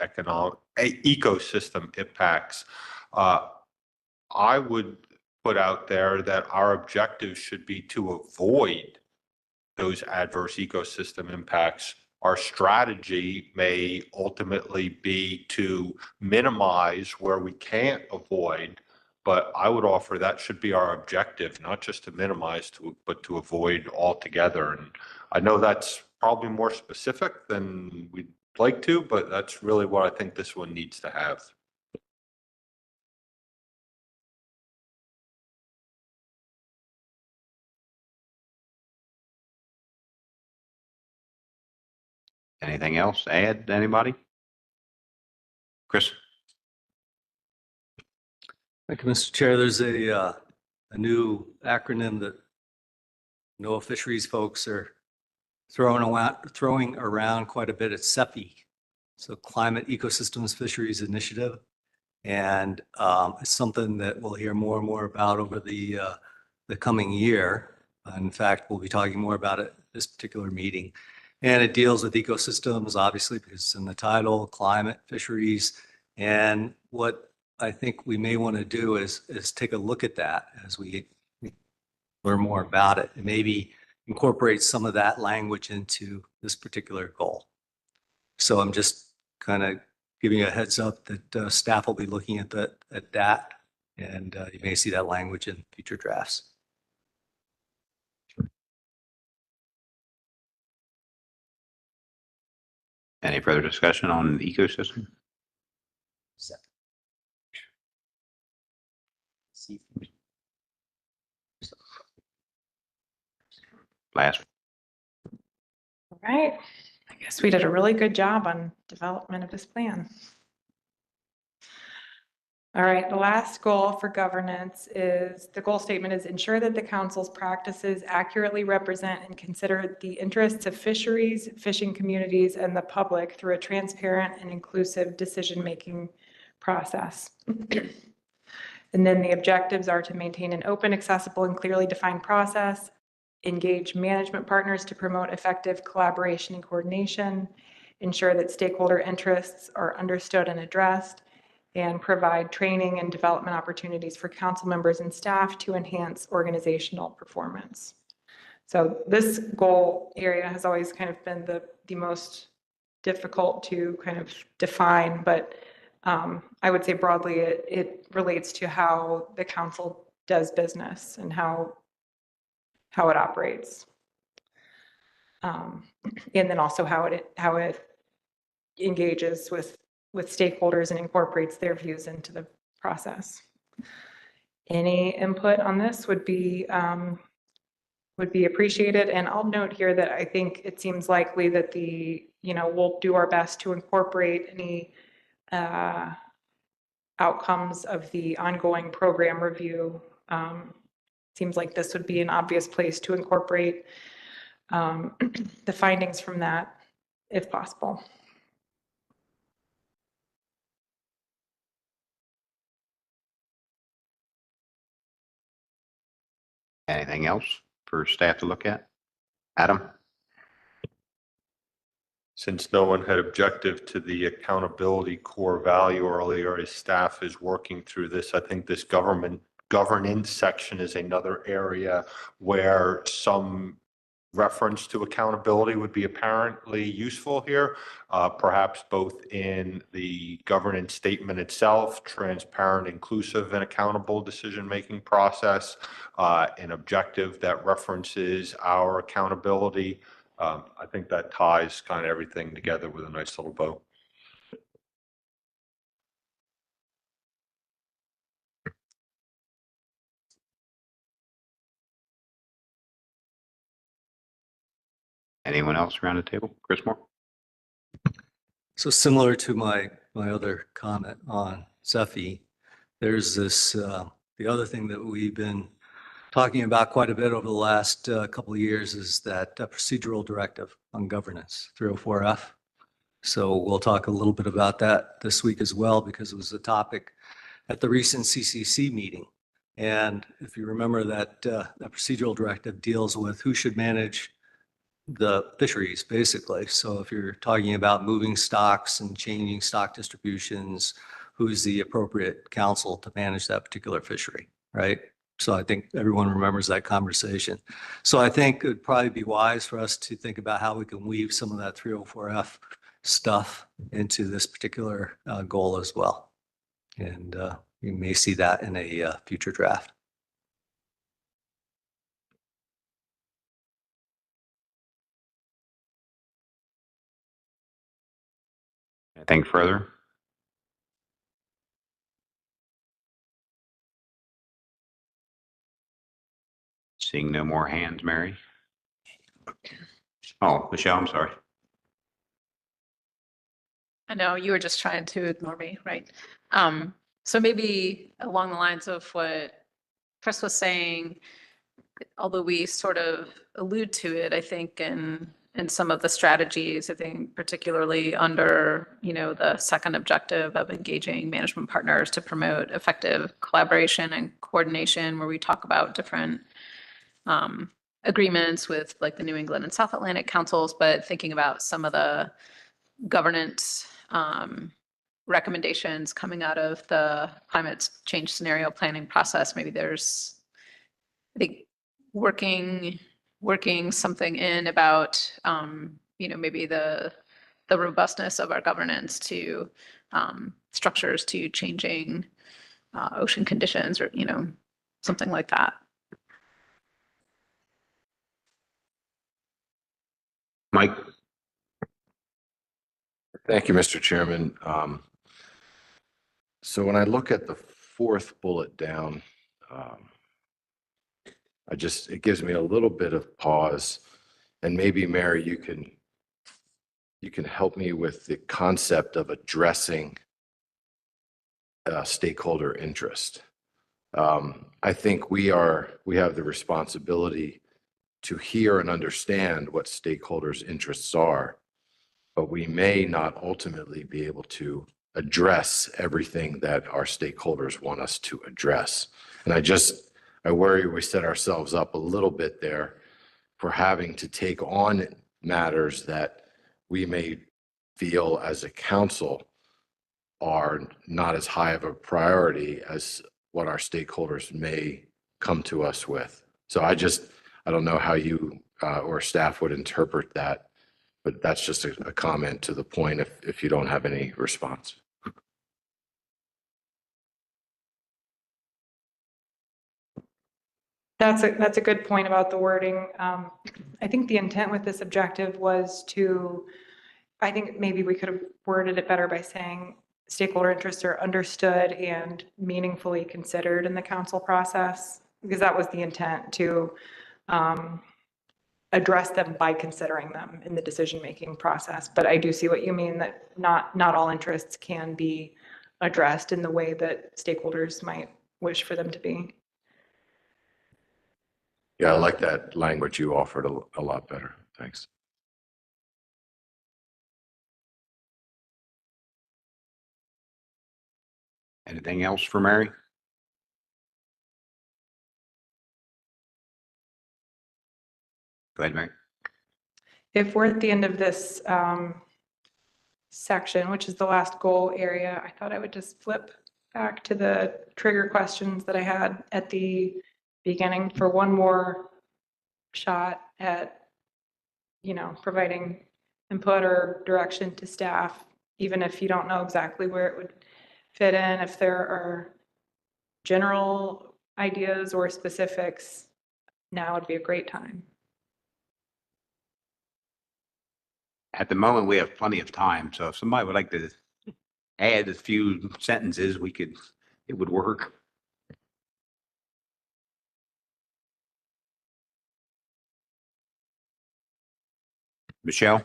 ecosystem impacts. I would put out there that our objectives should be to avoid those adverse ecosystem impacts. Our strategy may ultimately be to minimize where we can't avoid But I would offer that should be our objective, not just to minimize, but to avoid altogether. And I know that's probably more specific than we'd like to, but that's really what I think this one needs to have. Anything else to add, anybody? Chris? Thank you, Mr. Chair. There's a new acronym that NOAA fisheries folks are throwing around quite a bit. It's CEFI, so Climate Ecosystems Fisheries Initiative. And it's something that we'll hear more and more about over the coming year. In fact, we'll be talking more about it this particular meeting. And it deals with ecosystems, obviously, because it's in the title, climate, fisheries. And what I think we may want to do is take a look at that as we learn more about it and maybe incorporate some of that language into this particular goal. So I'm just kind of giving you a heads up that staff will be looking at that, and you may see that language in future drafts. Any further discussion on the ecosystem? Last. All right. I guess we did a really good job on development of this plan. All right, the last goal for governance is, the goal statement is ensure that the council's practices accurately represent and consider the interests of fisheries, fishing communities, and the public through a transparent and inclusive decision-making process. And then the objectives are to maintain an open, accessible, and clearly defined process, engage management partners to promote effective collaboration and coordination, ensure that stakeholder interests are understood and addressed, and provide training and development opportunities for council members and staff to enhance organizational performance. So this goal area has always kind of been the most difficult to kind of define, but I would say broadly it relates to how the council does business and how it operates. And then also how it engages with stakeholders and incorporates their views into the process. Any input on this would be appreciated. And I'll note here that I think it seems likely that we'll do our best to incorporate any outcomes of the ongoing program review. Seems like this would be an obvious place to incorporate the findings from that, if possible. Anything else for staff to look at? Adam? Since no one had objective to the accountability core value earlier, as staff is working through this, I think this governance section is another area where some reference to accountability would be apparently useful here, perhaps both in the governance statement itself, transparent, inclusive, and accountable decision-making process, an objective that references our accountability. I think that ties kind of everything together with a nice little bow. Anyone else around the table? Chris Moore? So similar to my other comment on CEFI, there's this, the other thing that we've been talking about quite a bit over the last couple of years is that procedural directive on governance, 304F. So we'll talk a little bit about that this week as well, because it was a topic at the recent CCC meeting. And if you remember that, that procedural directive deals with who should manage the fisheries, basically. So if you're talking about moving stocks and changing stock distributions, who's the appropriate counsel to manage that particular fishery, right? So I think everyone remembers that conversation. So I think it would probably be wise for us to think about how we can weave some of that 304F stuff into this particular goal as well. And You may see that in a future draft. Anything further? Seeing no more hands, Mary? Oh, Michelle, I'm sorry. I know you were just trying to ignore me, right? So maybe along the lines of what Chris was saying, although we sort of allude to it, I think in some of the strategies, I think particularly under, the second objective of engaging management partners to promote effective collaboration and coordination, where we talk about different agreements with like the New England and South Atlantic councils, but thinking about some of the governance recommendations coming out of the climate change scenario planning process. Maybe there's, I think, working something in about, maybe the robustness of our governance to structures to changing ocean conditions, or, something like that. Mike? Thank you, Mr. Chairman. So when I look at the fourth bullet down, it gives me a little bit of pause, and maybe Mary, you can help me with the concept of addressing stakeholder interest. I think we have the responsibility to hear and understand what stakeholders' interests are, but we may not ultimately be able to address everything that our stakeholders want us to address. And I worry we set ourselves up a little bit there for having to take on matters that we may feel as a council are not as high of a priority as what our stakeholders may come to us with. So I don't know how you or staff would interpret that, but that's just a comment to the point if you don't have any response. That's a good point about the wording. I think the intent with this objective was I think maybe we could have worded it better by saying stakeholder interests are understood and meaningfully considered in the council process, because that was the intent, to address them by considering them in the decision-making process. But I do see what you mean, that not all interests can be addressed in the way that stakeholders might wish for them to be. Yeah, I like that language you offered a lot better. Thanks. Anything else for Mary? Go ahead, Mary. If we're at the end of this section, which is the last goal area, I thought I would just flip back to the trigger questions that I had at the beginning for one more shot at, providing input or direction to staff, even if you don't know exactly where it would fit in. If there are general ideas or specifics, now would be a great time. At the moment, we have plenty of time, so if somebody would like to add a few sentences, it would work. Michelle?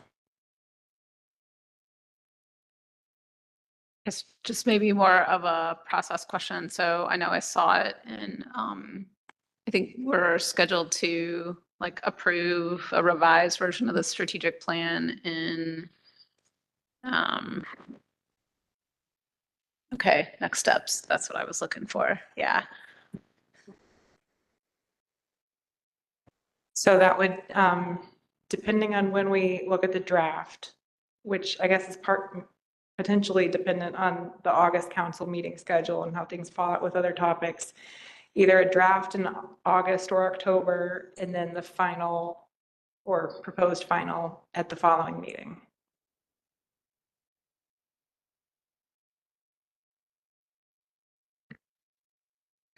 It's just maybe more of a process question. So I know I saw it, and I think we're scheduled to approve a revised version of the strategic plan in okay, next steps. That's what I was looking for. Yeah. So that would, depending on when we look at the draft, which I guess is potentially dependent on the August council meeting schedule and how things fall out with other topics, either a draft in August or October, and then the final or proposed final at the following meeting.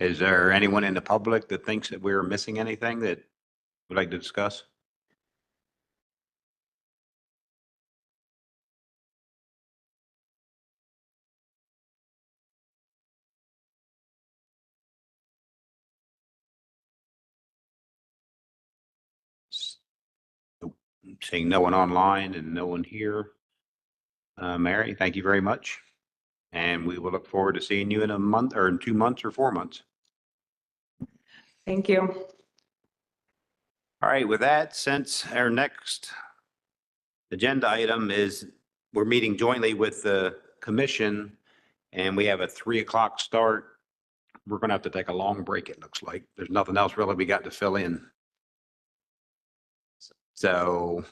Is there anyone in the public that thinks that we're missing anything that would like to discuss? Nope. Seeing no one online and no one here. Mary, thank you very much. And we will look forward to seeing you in a month or in 2 months or 4 months. Thank you. All right, with that, since our next agenda item is, we're meeting jointly with the commission and we have a 3 o'clock start. We're going to have to take a long break, it looks like. There's nothing else really we got to fill in. So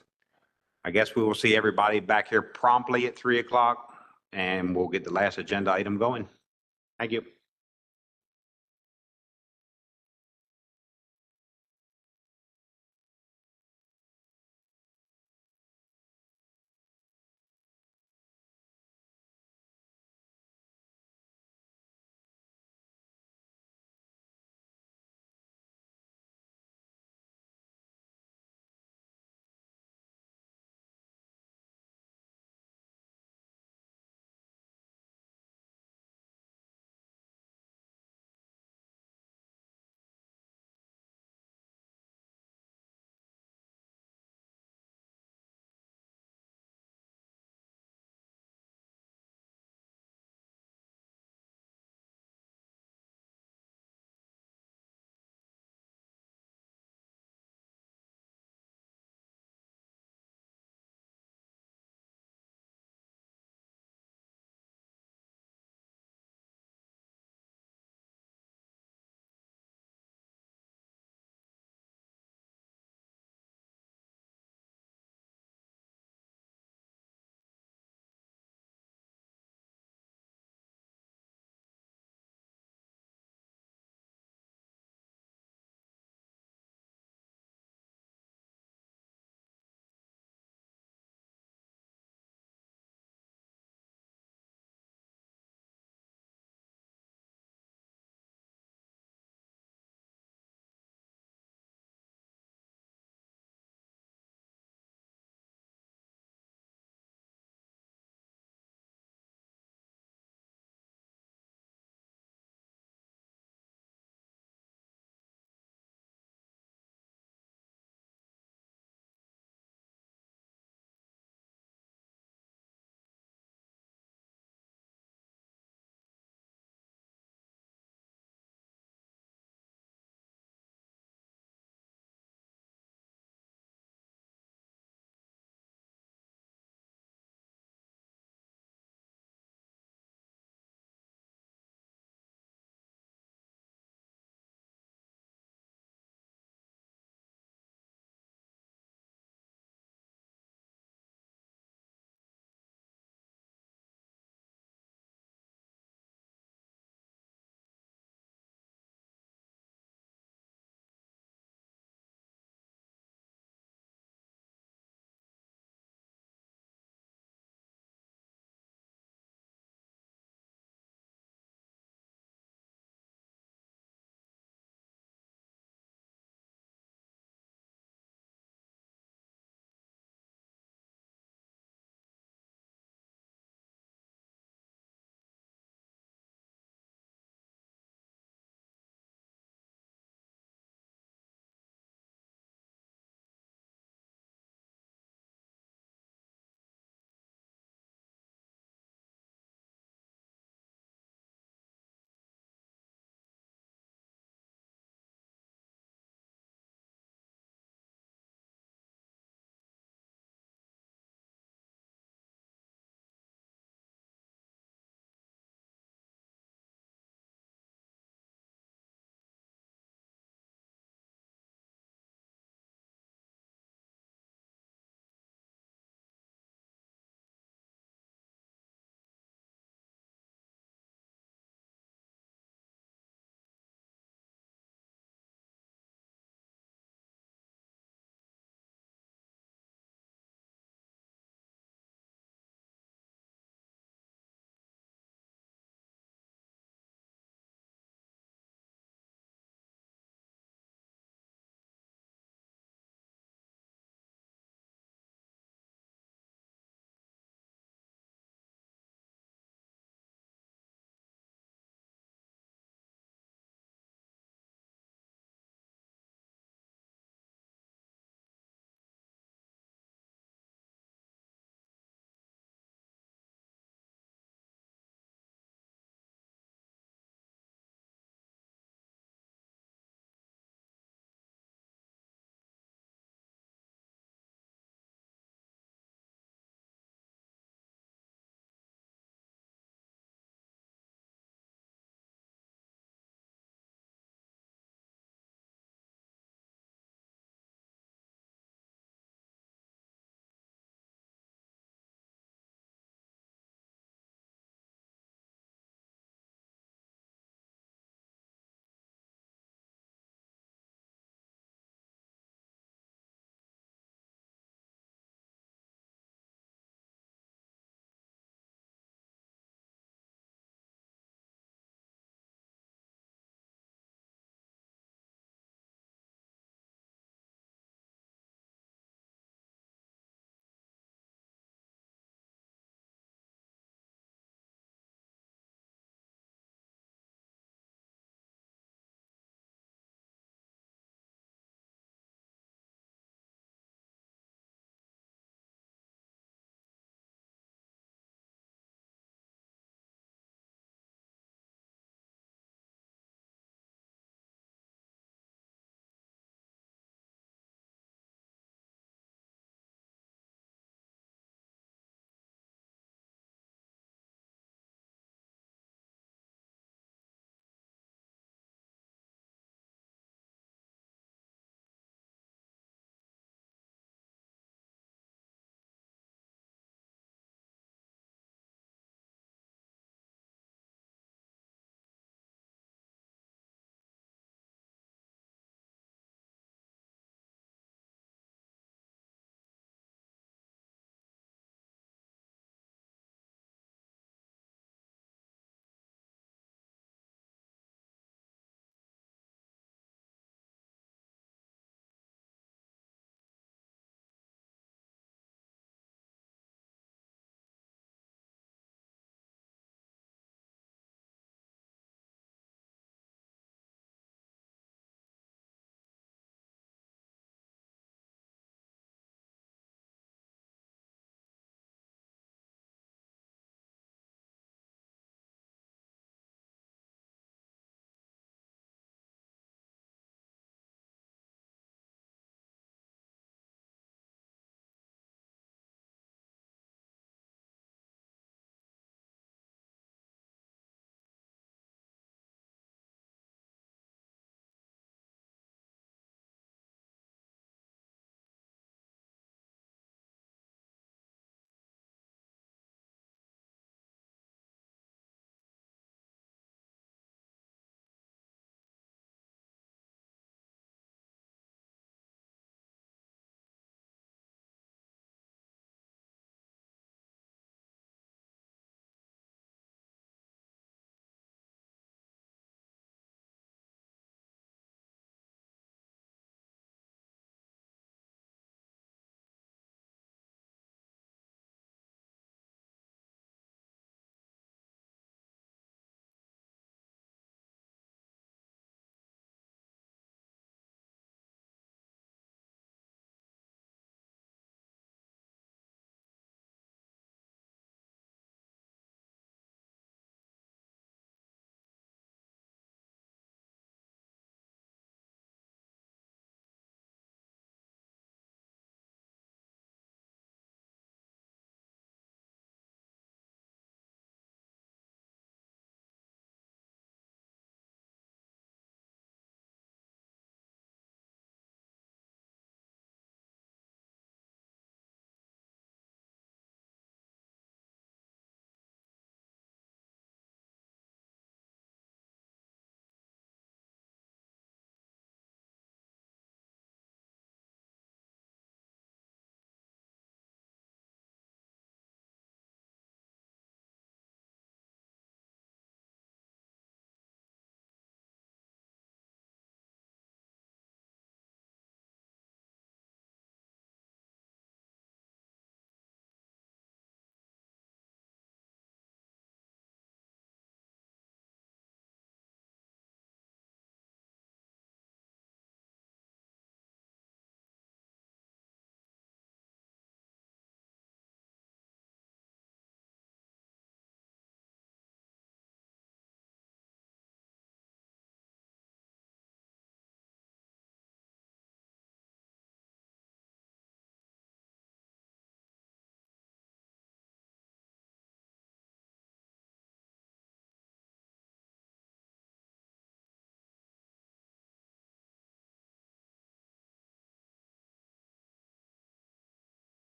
I guess we will see everybody back here promptly at 3 o'clock and we'll get the last agenda item going. Thank you.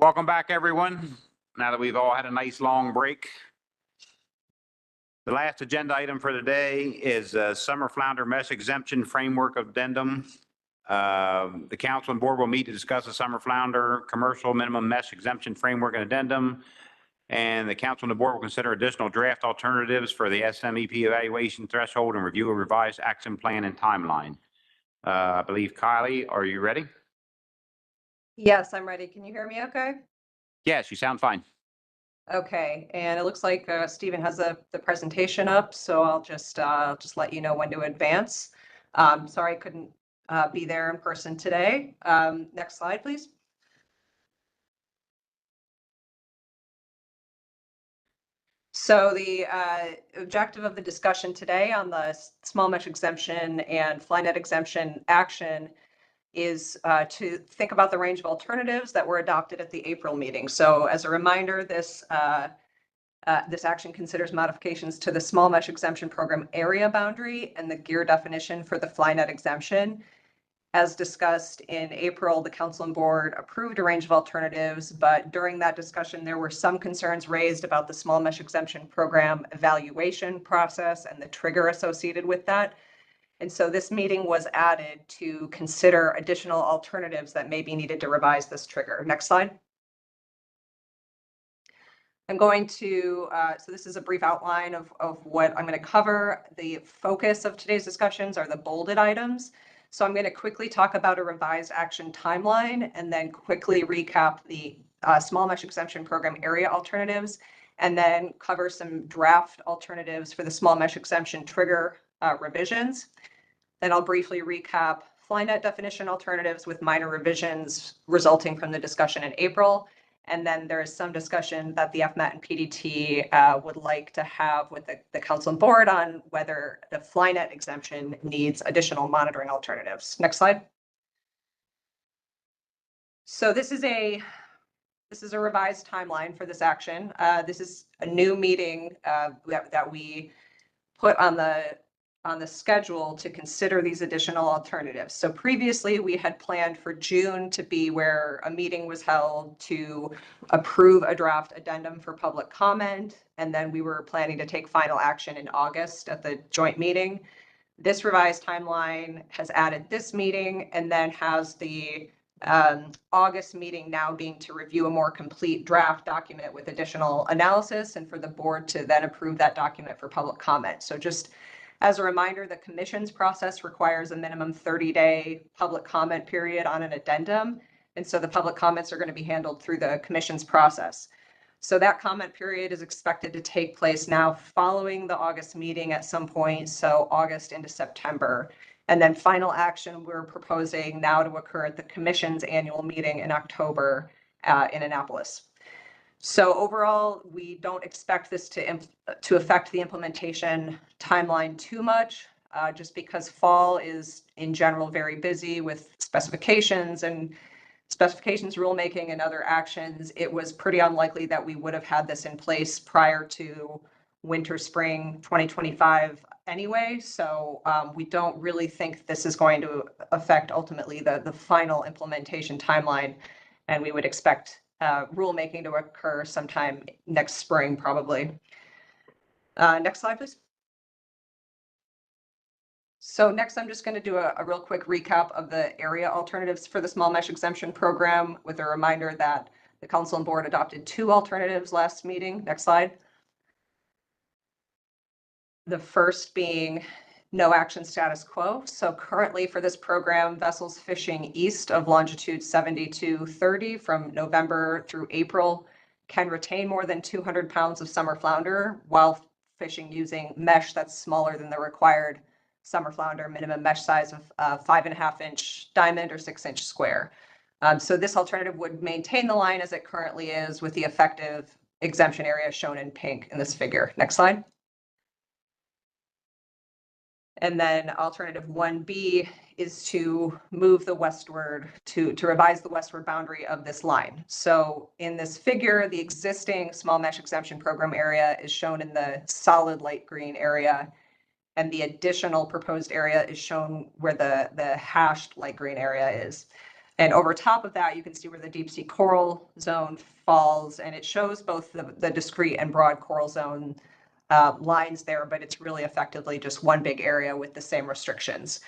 Welcome back, everyone. Now that we've all had a nice long break. The last agenda item for the day is Summer Flounder Mesh Exemption Framework Addendum. The council and board will meet to discuss the Summer Flounder Commercial Minimum Mesh Exemption Framework and Addendum. And the council and the board will consider additional draft alternatives for the SMEP evaluation threshold and review a revised action plan and timeline. I believe Kylie, are you ready? Yes, I'm ready. Can you hear me okay? Yes, you sound fine. Okay, and it looks like Stephen has the presentation up, so I'll just let you know when to advance. Sorry I couldn't be there in person today. Next slide, please. So the objective of the discussion today on the small mesh exemption and flynet exemption action is to think about the range of alternatives that were adopted at the April meeting. So as a reminder, this action considers modifications to the small mesh exemption program area boundary and the gear definition for the flynet exemption. As discussed in April, the council and board approved a range of alternatives, but during that discussion, there were some concerns raised about the small mesh exemption program evaluation process and the trigger associated with that. And so this meeting was added to consider additional alternatives that may be needed to revise this trigger. Next slide. I'm going to, so this is a brief outline of what I'm going to cover. The focus of today's discussions are the bolded items. So I'm going to quickly talk about a revised action timeline and then quickly recap the small mesh exemption program area alternatives, and then cover some draft alternatives for the small mesh exemption trigger revisions. Then I'll briefly recap flynet definition alternatives with minor revisions resulting from the discussion in April. And then there is some discussion that the FMAT and PDT would like to have with the council and board on whether the flynet exemption needs additional monitoring alternatives. Next slide. So this is a revised timeline for this action. This is a new meeting that we put on the schedule to consider these additional alternatives. So previously we had planned for June to be where a meeting was held to approve a draft addendum for public comment. And then we were planning to take final action in August at the joint meeting. This revised timeline has added this meeting and then has the August meeting now being to review a more complete draft document with additional analysis and for the board to then approve that document for public comment. So just as a reminder, the commission's process requires a minimum 30-day public comment period on an addendum. And so the public comments are going to be handled through the commission's process. So that comment period is expected to take place now following the August meeting at some point, so August into September. And then final action we're proposing now to occur at the commission's annual meeting in October in Annapolis. So overall, we don't expect this to affect the implementation timeline too much, just because fall is in general very busy with specifications rulemaking and other actions. It was pretty unlikely that we would have had this in place prior to winter, spring 2025 anyway. So we don't really think this is going to affect ultimately the final implementation timeline. And we would expect rulemaking to occur sometime next spring, probably. Next slide, please. So next, I'm just going to do a real quick recap of the area alternatives for the small mesh exemption program with a reminder that the council and board adopted 2 alternatives last meeting. Next slide. The first being no action status quo. So currently for this program, vessels fishing east of longitude 7230 from November through April can retain more than 200 pounds of summer flounder while fishing using mesh that's smaller than the required summer flounder minimum mesh size of 5.5-inch diamond or 6-inch square. So this alternative would maintain the line as it currently is with the effective exemption area shown in pink in this figure. Next slide. And then alternative 1B is to move the westward, to revise the westward boundary of this line. So in this figure, the existing small mesh exemption program area is shown in the solid light green area, and the additional proposed area is shown where the hashed light green area is. And over top of that, you can see where the deep sea coral zone falls, and it shows both the discrete and broad coral zone lines there, but it's really effectively just one big area with the same restrictions.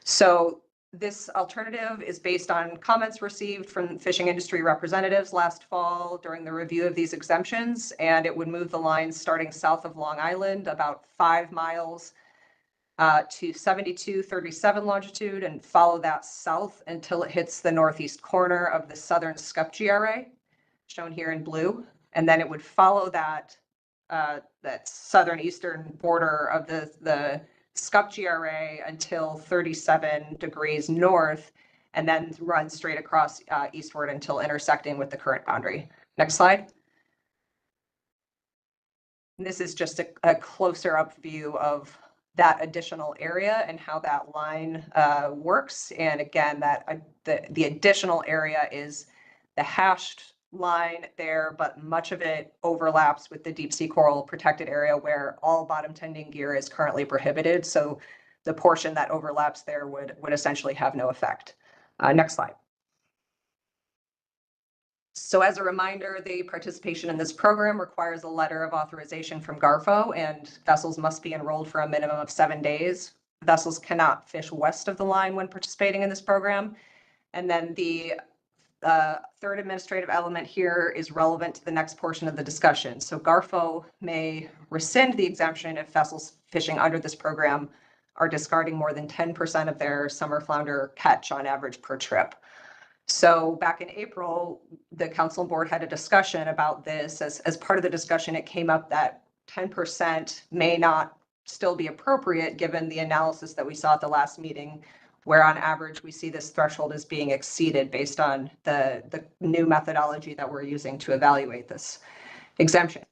So this alternative is based on comments received from fishing industry representatives last fall during the review of these exemptions, and it would move the lines starting south of Long Island about 5 miles to 7237 longitude and follow that south until it hits the northeast corner of the southern scup GRA, shown here in blue. And then it would follow that that southern eastern border of the scup GRA until 37 degrees north, and then run straight across eastward until intersecting with the current boundary. Next slide. And this is just a closer up view of that additional area and how that line works. And again, that the additional area is the hashed line there, but much of it overlaps with the deep sea coral protected area where all bottom tending gear is currently prohibited. So the portion that overlaps there would essentially have no effect. Next slide. So as a reminder, the participation in this program requires a letter of authorization from GARFO, and vessels must be enrolled for a minimum of 7 days. Vessels cannot fish west of the line when participating in this program. And then the third administrative element here is relevant to the next portion of the discussion. So GARFO may rescind the exemption if vessels fishing under this program are discarding more than 10% of their summer flounder catch on average per trip. So back in April, the council board had a discussion about this. As part of the discussion, it came up that 10% may not still be appropriate given the analysis that we saw at the last meeting, where on average we see this threshold as being exceeded based on the new methodology that we're using to evaluate this exemption.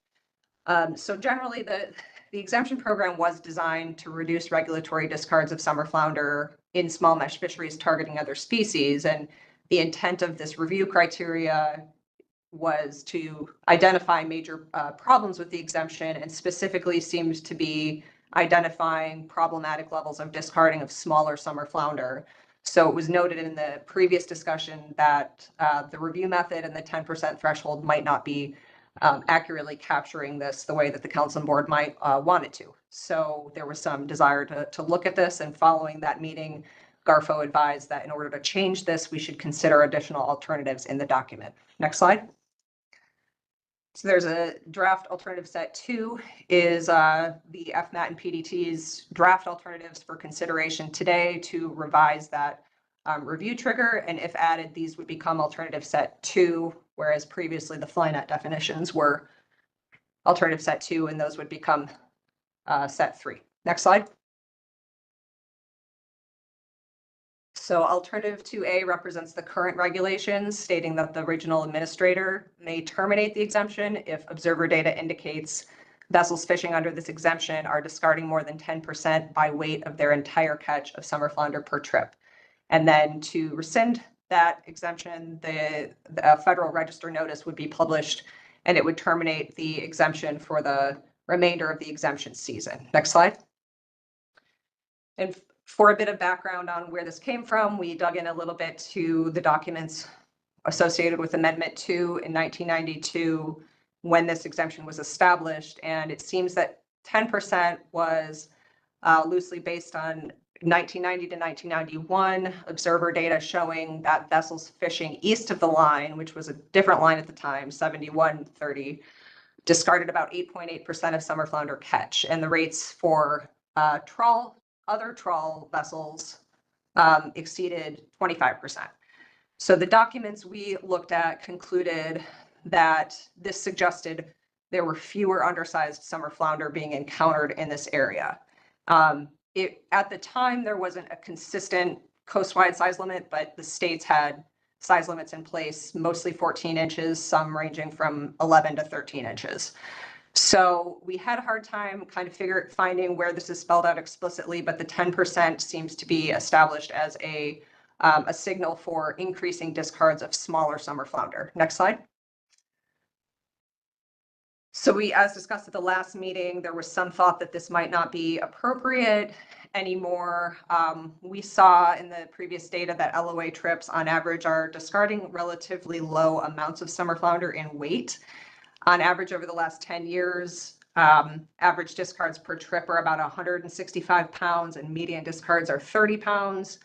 So generally, the exemption program was designed to reduce regulatory discards of summer flounder in small mesh fisheries targeting other species. And the intent of this review criteria was to identify major problems with the exemption, and specifically seemed to be identifying problematic levels of discarding of smaller summer flounder. So it was noted in the previous discussion that the review method and the 10% threshold might not be accurately capturing this the way that the council board might want it to. So there was some desire to look at this, and following that meeting, GARFO advised that in order to change this, we should consider additional alternatives in the document. Next slide. So there's a draft alternative set 2 is the FMAT and PDT's draft alternatives for consideration today to revise that review trigger. And if added, these would become alternative set 2, whereas previously the FlyNet definitions were alternative set 2, and those would become set 3. Next slide. So alternative 2A represents the current regulations, stating that the regional administrator may terminate the exemption if observer data indicates vessels fishing under this exemption are discarding more than 10% by weight of their entire catch of summer flounder per trip. And then to rescind that exemption, the Federal Register notice would be published, and it would terminate the exemption for the remainder of the exemption season. Next slide. And for a bit of background on where this came from, we dug in a little bit to the documents associated with Amendment 2 in 1992 when this exemption was established. And it seems that 10% was loosely based on 1990 to 1991 observer data showing that vessels fishing east of the line, which was a different line at the time, 7130, discarded about 8.8% of summer flounder catch. And the rates for other trawl vessels exceeded 25%. So the documents we looked at concluded that this suggested there were fewer undersized summer flounder being encountered in this area. At the time, there wasn't a consistent coastwide size limit, but the states had size limits in place, mostly 14 inches, some ranging from 11 to 13 inches. So we had a hard time kind of finding where this is spelled out explicitly, but the 10% seems to be established as a signal for increasing discards of smaller summer flounder. Next slide. So as discussed at the last meeting, there was some thought that this might not be appropriate. anymore. We saw in the previous data that LOA trips on average are discarding relatively low amounts of summer flounder in weight. On average over the last 10 years, average discards per trip are about 165 pounds and median discards are 30 pounds.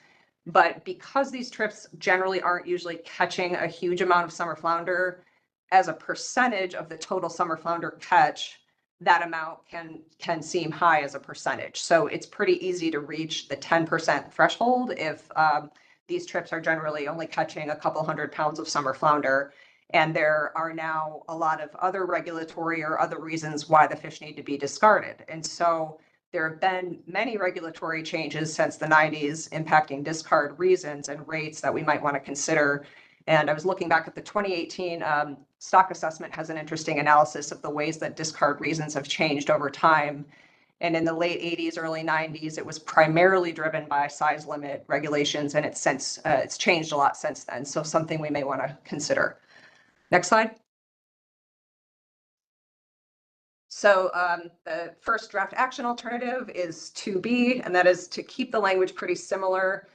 But because these trips generally aren't usually catching a huge amount of summer flounder, as a percentage of the total summer flounder catch, that amount can seem high as a percentage. So it's pretty easy to reach the 10% threshold if these trips are generally only catching a couple 100 pounds of summer flounder. And there are now a lot of other regulatory or other reasons why the fish need to be discarded. And so there have been many regulatory changes since the 90s impacting discard reasons and rates that we might want to consider. And I was looking back at the 2018 stock assessment has an interesting analysis of the ways that discard reasons have changed over time. And in the late 80s, early 90s, it was primarily driven by size limit regulations, and it's changed a lot since then. So something we may want to consider. Next slide. So the first draft action alternative is 2B, and that is to keep the language pretty similar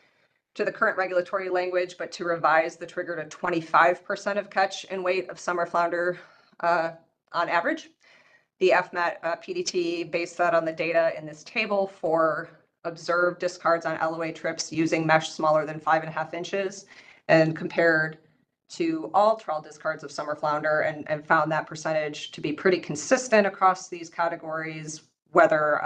to the current regulatory language, but to revise the trigger to 25% of catch and weight of summer flounder on average. The FMAT PDT based that on the data in this table for observed discards on LOA trips using mesh smaller than 5.5 inches and compared to all trawl discards of summer flounder and found that percentage to be pretty consistent across these categories, whether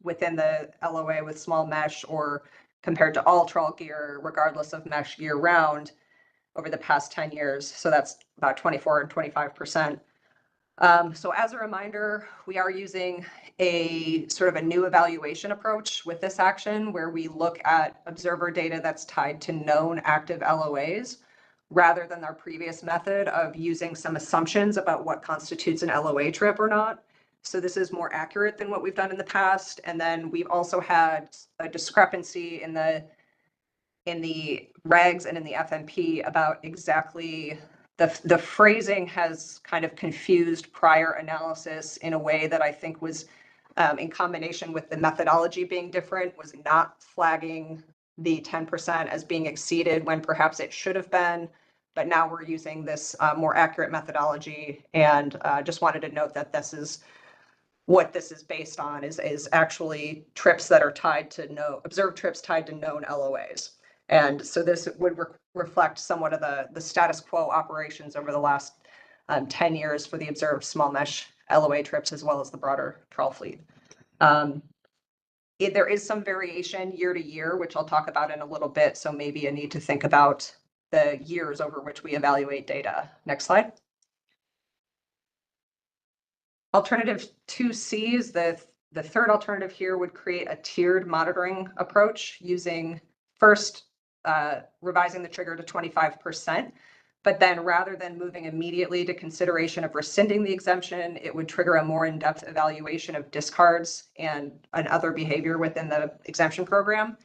within the LOA with small mesh or compared to all trawl gear, regardless of mesh year round over the past 10 years. So that's about 24 and 25%. So as a reminder, we are using a sort of a new evaluation approach with this action where we look at observer data that's tied to known active LOAs rather than our previous method of using some assumptions about what constitutes an LOA trip or not. So this is more accurate than what we've done in the past. And then we've also had a discrepancy in the regs and in the FMP about exactly the phrasing has kind of confused prior analysis in a way that I think was in combination with the methodology being different, was not flagging the 10% as being exceeded when perhaps it should have been. But now we're using this more accurate methodology, and just wanted to note that this is what this is based on is actually trips that are tied to observed trips tied to known LOAs. And so this would reflect somewhat of the status quo operations over the last 10 years for the observed small mesh LOA trips as well as the broader trawl fleet. There is some variation year to year, which I'll talk about in a little bit. So maybe a need to think about the years over which we evaluate data. Next slide. Alternative 2C is the third alternative here would create a tiered monitoring approach using first revising the trigger to 25%, but then rather than moving immediately to consideration of rescinding the exemption, it would trigger a more in-depth evaluation of discards and other behavior within the exemption program.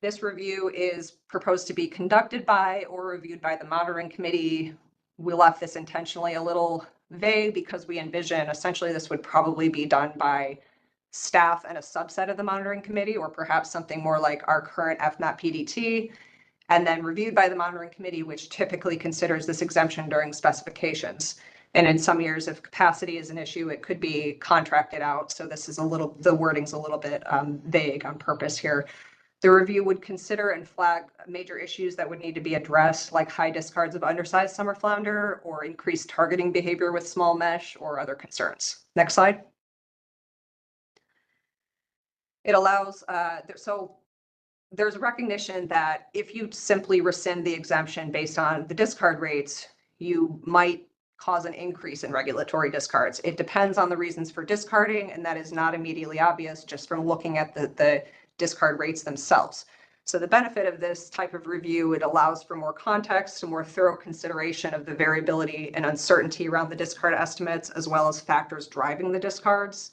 This review is proposed to be conducted by or reviewed by the monitoring committee. We left this intentionally a little vague because we envision essentially this would probably be done by staff and a subset of the monitoring committee, or perhaps something more like our current FMAP PDT, and then reviewed by the monitoring committee, which typically considers this exemption during specifications. And in some years, if capacity is an issue, it could be contracted out. So this is the wording's a little bit vague on purpose here. The review would consider and flag major issues that would need to be addressed, like high discards of undersized summer flounder or increased targeting behavior with small mesh or other concerns. Next slide. It allows, so there's recognition that if you simply rescind the exemption based on the discard rates, you might cause an increase in regulatory discards. It depends on the reasons for discarding, and that is not immediately obvious just from looking at the discard rates themselves. So the benefit of this type of review, it allows for more context and more thorough consideration of the variability and uncertainty around the discard estimates, as well as factors driving the discards,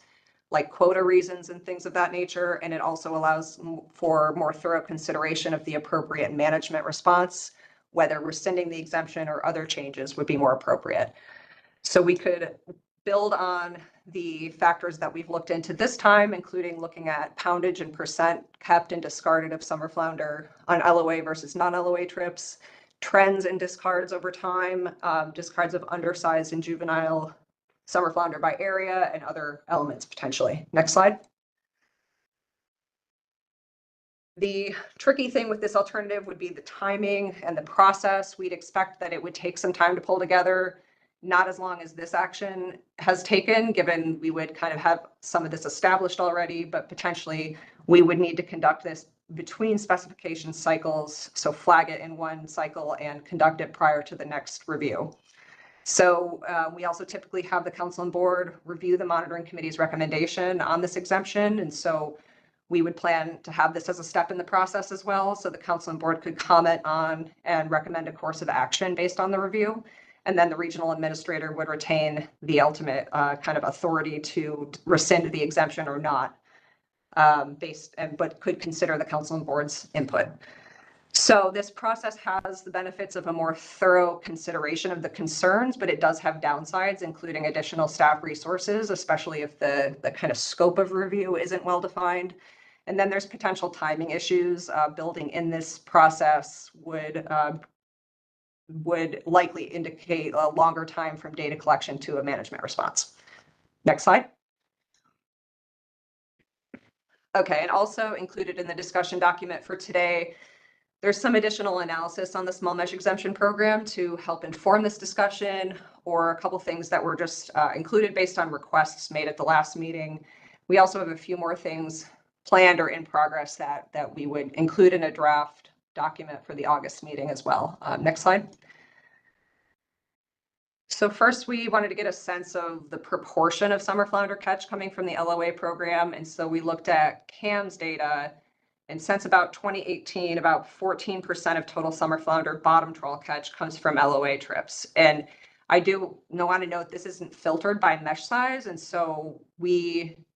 like quota reasons and things of that nature. And it also allows for more thorough consideration of the appropriate management response, whether rescinding the exemption or other changes would be more appropriate. So we could build on the factors that we've looked into this time, including looking at poundage and percent kept and discarded of summer flounder on LOA versus non-LOA trips, trends in discards over time, discards of undersized and juvenile summer flounder by area, and other elements potentially. Next slide. The tricky thing with this alternative would be the timing and the process. We'd expect that it would take some time to pull together, not as long as this action has taken, given we would kind of have some of this established already, but potentially we would need to conduct this between specification cycles. So flag it in one cycle and conduct it prior to the next review. So we also typically have the council and board review the monitoring committee's recommendation on this exemption. And so we would plan to have this as a step in the process as well. So the council and board could comment on and recommend a course of action based on the review. And then the regional administrator would retain the ultimate kind of authority to rescind the exemption or not, but could consider the council and board's input. So this process has the benefits of a more thorough consideration of the concerns, but it does have downsides, including additional staff resources, especially if the kind of scope of review isn't well defined. And then there's potential timing issues. Building in this process would likely indicate a longer time from data collection to a management response. Next slide. Okay, and also included in the discussion document for today, there's some additional analysis on the small mesh exemption program to help inform this discussion, or a couple things that were just included based on requests made at the last meeting. We also have a few more things planned or in progress that we would include in a draft document for the August meeting as well. Next slide. So first, we wanted to get a sense of the proportion of summer flounder catch coming from the LOA program. And so we looked at CAMS data, and since about 2018, about 14% of total summer flounder bottom trawl catch comes from LOA trips. And I do want to note this isn't filtered by mesh size. And so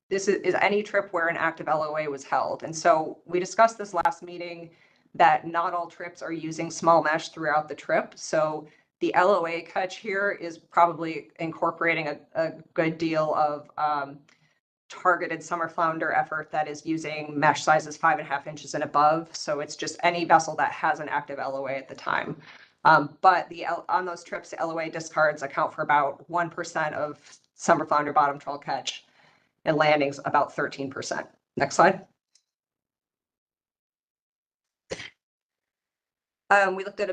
this is any trip where an active LOA was held. And so we discussed this last meeting that not all trips are using small mesh throughout the trip. So the LOA catch here is probably incorporating a good deal of targeted summer flounder effort that is using mesh sizes 5.5 inches and above. So it's just any vessel that has an active LOA at the time. But on those trips, the LOA discards account for about 1% of summer flounder bottom trawl catch, and landings about 13%. Next slide. We looked at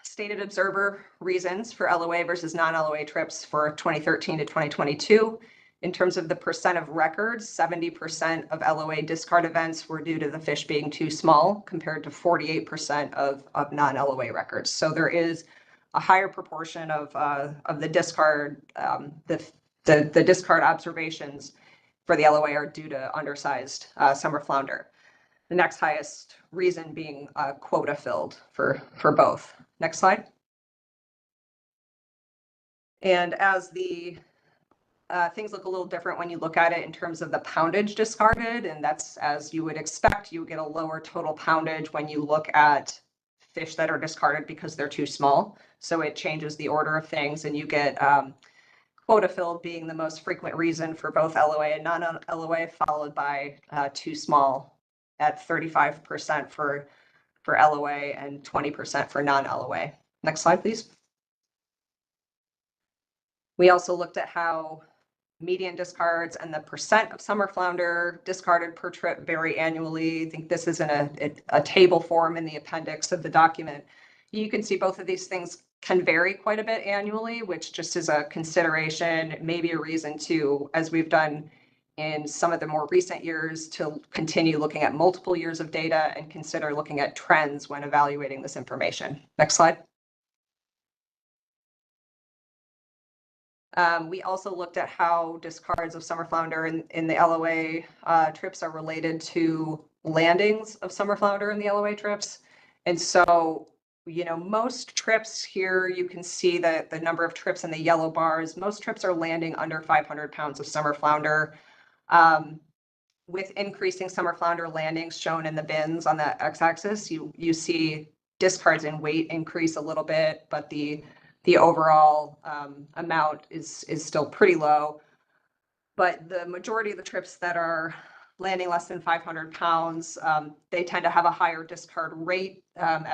stated observer reasons for LOA versus non-LOA trips for 2013 to 2022. In terms of the percent of records, 70% of LOA discard events were due to the fish being too small, compared to 48% of non-LOA records. So there is a higher proportion of the discard, the discard observations for the LOA are due to undersized summer flounder. The next highest reason being quota filled for both. Next slide. And as the things look a little different when you look at it in terms of the poundage discarded, and that's as you would expect, you get a lower total poundage when you look at fish that are discarded because they're too small. So it changes the order of things, and you get quota filled being the most frequent reason for both LOA and non-LOA, followed by too small at 35% for LOA and 20% for non-LOA. Next slide, please. We also looked at how median discards and the percent of summer flounder discarded per trip vary annually. I think this is in a table form in the appendix of the document. You can see both of these things can vary quite a bit annually, which just is a consideration, maybe a reason to, as we've done in some of the more recent years, to continue looking at multiple years of data and consider looking at trends when evaluating this information. Next slide. We also looked at how discards of summer flounder in the LOA trips are related to landings of summer flounder in the LOA trips. And so, most trips here, you can see that the number of trips in the yellow bars, most trips are landing under 500 pounds of summer flounder. With increasing summer flounder landings shown in the bins on the x-axis, you see discards in weight increase a little bit, but the overall amount is still pretty low. But the majority of the trips that are landing less than 500 pounds, they tend to have a higher discard rate.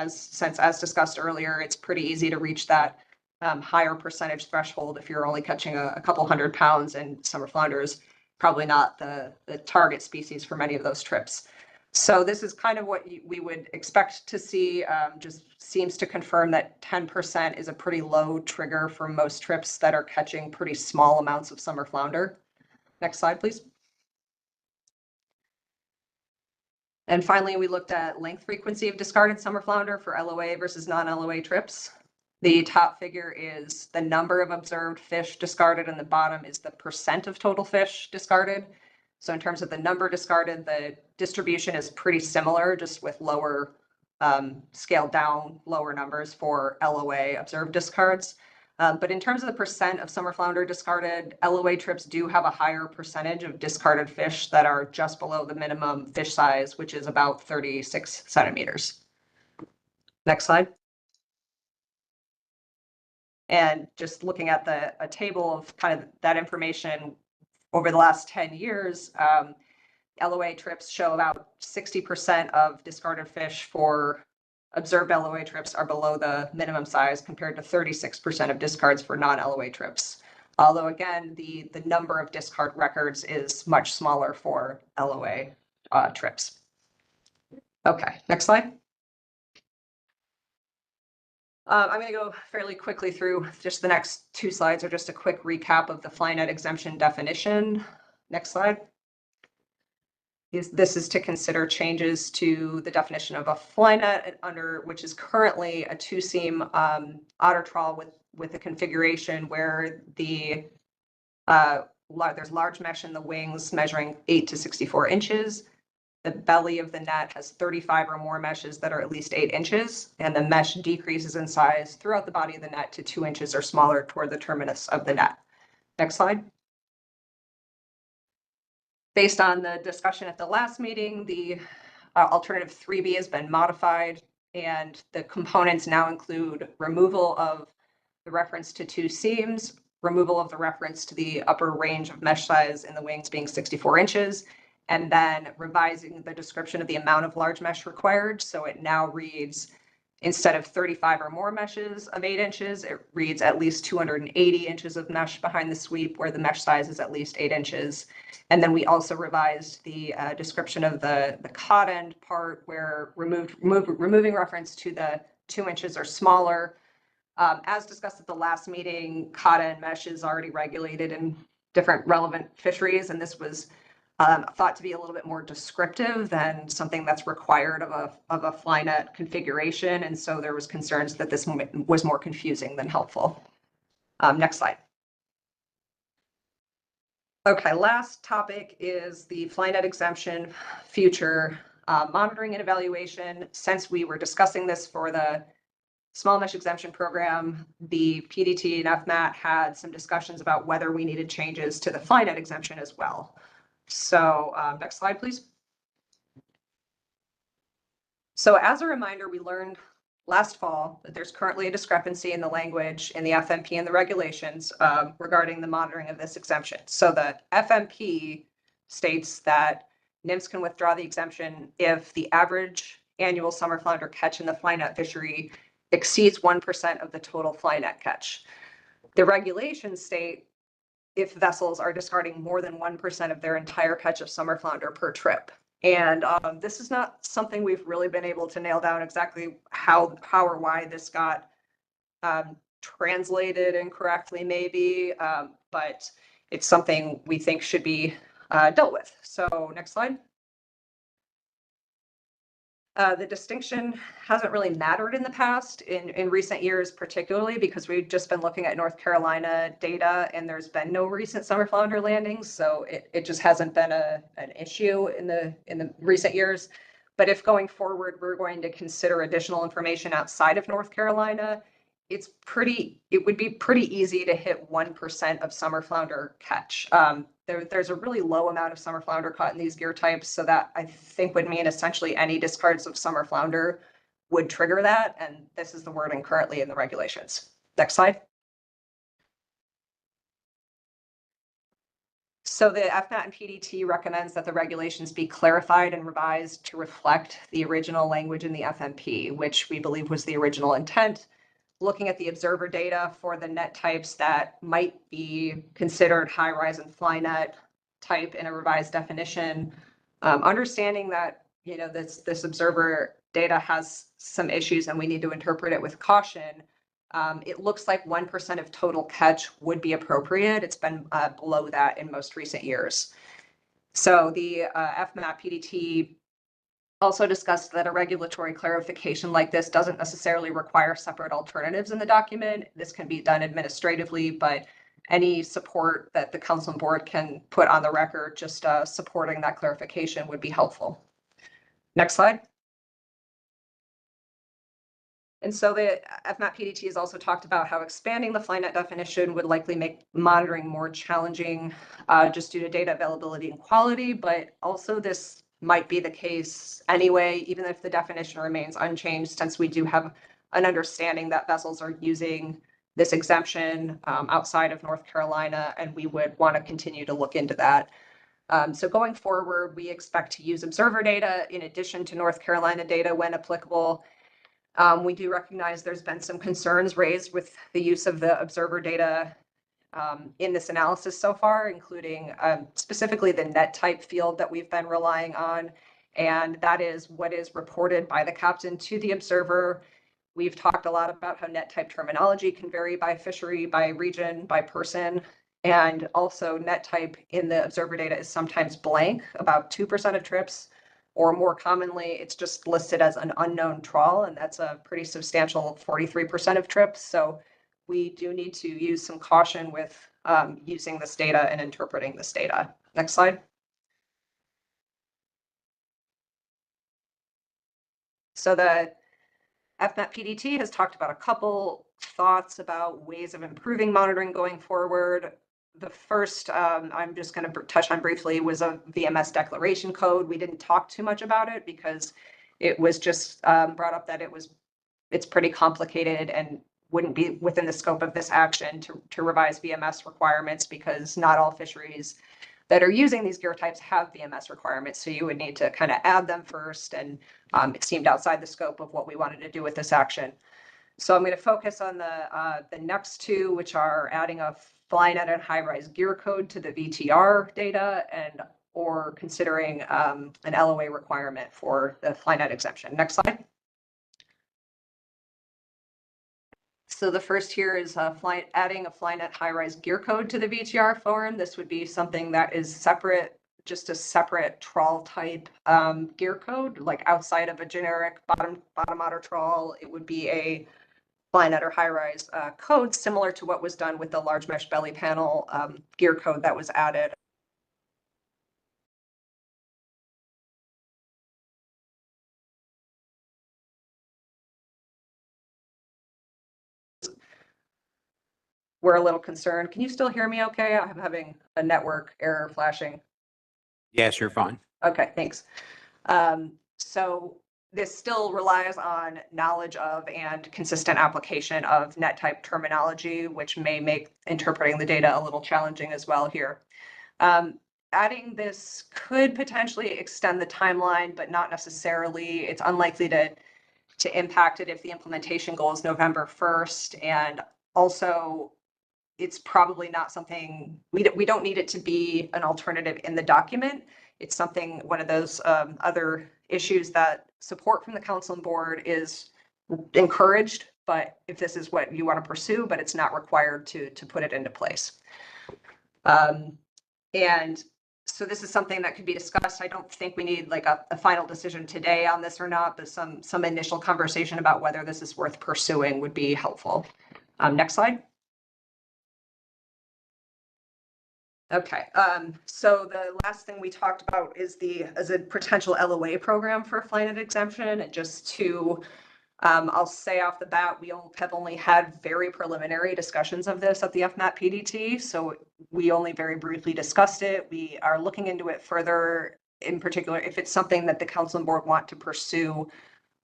Since as discussed earlier, it's pretty easy to reach that higher percentage threshold if you're only catching a couple 100 pounds, and summer flounder is probably not the target species for many of those trips. So this is kind of what we would expect to see. Just seems to confirm that 10% is a pretty low trigger for most trips that are catching pretty small amounts of summer flounder. Next slide, please. And finally, we looked at length frequency of discarded summer flounder for LOA versus non-LOA trips. The top figure is the number of observed fish discarded, and the bottom is the percent of total fish discarded. So in terms of the number discarded, the distribution is pretty similar, just with lower scaled down, lower numbers for LOA observed discards. But in terms of the percent of summer flounder discarded, LOA trips do have a higher percentage of discarded fish that are just below the minimum fish size, which is about 36 centimeters. Next slide. And just looking at a table of kind of that information over the last 10 years, LOA trips show about 60% of discarded fish for observed LOA trips are below the minimum size, compared to 36% of discards for non-LOA trips. Although again, the number of discard records is much smaller for LOA trips. Okay, next slide. I'm going to go fairly quickly through just the next 2 slides, are just a quick recap of the fly net exemption definition. Next slide. This is to consider changes to the definition of a fly net, under which is currently a 2-seam otter trawl with a configuration where there's large mesh in the wings measuring 8 to 64 inches. The belly of the net has 35 or more meshes that are at least 8 inches, and the mesh decreases in size throughout the body of the net to 2 inches or smaller toward the terminus of the net. Next slide. Based on the discussion at the last meeting, the alternative 3B has been modified, and the components now include removal of the reference to 2 seams, removal of the reference to the upper range of mesh size in the wings being 64 inches, and then revising the description of the amount of large mesh required. So it now reads, instead of 35 or more meshes of 8 inches, it reads at least 280 inches of mesh behind the sweep, where the mesh size is at least 8 inches. And then we also revised the description of the cod end part, where removing reference to the 2 inches or smaller. As discussed at the last meeting, cod end mesh is already regulated in different relevant fisheries, and this was thought to be a little bit more descriptive than something that's required of a fly net configuration. And so there was concerns that this was more confusing than helpful. Next slide. Okay, last topic is the fly net exemption future monitoring and evaluation. Since we were discussing this for the small mesh exemption program, the PDT and FMAT had some discussions about whether we needed changes to the fly net exemption as well. So next slide, please. So as a reminder, we learned last fall that there's currently a discrepancy in the language in the FMP and the regulations regarding the monitoring of this exemption. So the FMP states that NIMS can withdraw the exemption if the average annual summer flounder catch in the fly net fishery exceeds 1% of the total fly net catch. The regulations state if vessels are discarding more than 1% of their entire catch of summer flounder per trip. And this is not something we've really been able to nail down exactly how or why this got translated incorrectly, maybe, but it's something we think should be dealt with. So next slide. The distinction hasn't really mattered in the past, in recent years, particularly because we've just been looking at North Carolina data, and there's been no recent summer flounder landings, so it just hasn't been an issue in the recent years. But if going forward we're going to consider additional information outside of North Carolina, it would be pretty easy to hit 1% of summer flounder catch. There's a really low amount of summer flounder caught in these gear types, so that I think would mean essentially any discards of summer flounder would trigger that, and this is the wording currently in the regulations. Next slide. So the FMAT and PDT recommends that the regulations be clarified and revised to reflect the original language in the FMP, which we believe was the original intent. Looking at the observer data for the net types that might be considered high-rise and fly net type in a revised definition, understanding that, you know, this observer data has some issues and we need to interpret it with caution. It looks like 1% of total catch would be appropriate. It's been below that in most recent years. So the FMAP PDT also discussed that a regulatory clarification like this doesn't necessarily require separate alternatives in the document. This can be done administratively, but any support that the council and board can put on the record, just supporting that clarification would be helpful. Next slide. And so the FMAP PDT has also talked about how expanding the flynet definition would likely make monitoring more challenging just due to data availability and quality, but also this might be the case anyway, even if the definition remains unchanged, since we do have an understanding that vessels are using this exemption outside of North Carolina, and we would want to continue to look into that. So going forward, we expect to use observer data in addition to North Carolina data when applicable. We do recognize there's been some concerns raised with the use of the observer data in this analysis so far, including specifically the net type field that we've been relying on. And that is what is reported by the captain to the observer. We've talked a lot about how net type terminology can vary by fishery, by region, by person. And also net type in the observer data is sometimes blank, about 2% of trips, or more commonly, it's just listed as an unknown trawl, and that's a pretty substantial 43% of trips. So we do need to use some caution with using this data and interpreting this data. Next slide. So the FMAP PDT has talked about a couple thoughts about ways of improving monitoring going forward. The first I'm just going to touch on briefly was a VMS declaration code. We didn't talk too much about it because it was just brought up that it's pretty complicated and wouldn't be within the scope of this action to revise VMS requirements, because not all fisheries that are using these gear types have VMS requirements. So you would need to kind of add them first, and it seemed outside the scope of what we wanted to do with this action. So I'm going to focus on the next two, which are adding a flynet and high-rise gear code to the VTR data, and or considering an LOA requirement for the flynet exemption. Next slide. So the first here is adding a flynet high-rise gear code to the VTR form. This would be something that is separate, just a separate trawl type gear code, like outside of a generic bottom outer trawl. It would be a flynet or high-rise code similar to what was done with the large mesh belly panel gear code that was added. We're a little concerned. Can you still hear me okay? I'm having a network error flashing. Yes, you're fine. Okay, thanks. So this still relies on knowledge of and consistent application of net type terminology, which may make interpreting the data a little challenging as well here. Adding this could potentially extend the timeline, but not necessarily. It's unlikely to impact it if the implementation goal is November 1st. And also, it's probably not something, we don't need it to be an alternative in the document. It's something, one of those other issues that support from the council and board is encouraged, but if this is what you want to pursue, but it's not required to put it into place. And so this is something that could be discussed. I don't think we need like a final decision today on this or not, but some initial conversation about whether this is worth pursuing would be helpful. Next slide. Okay, so the last thing we talked about is a potential LOA program for flynet exemption. And just to, I'll say off the bat, we have only had very preliminary discussions of this at the FMAP PDT. So we only very briefly discussed it. We are looking into it further. In particular, if it's something that the council and board want to pursue,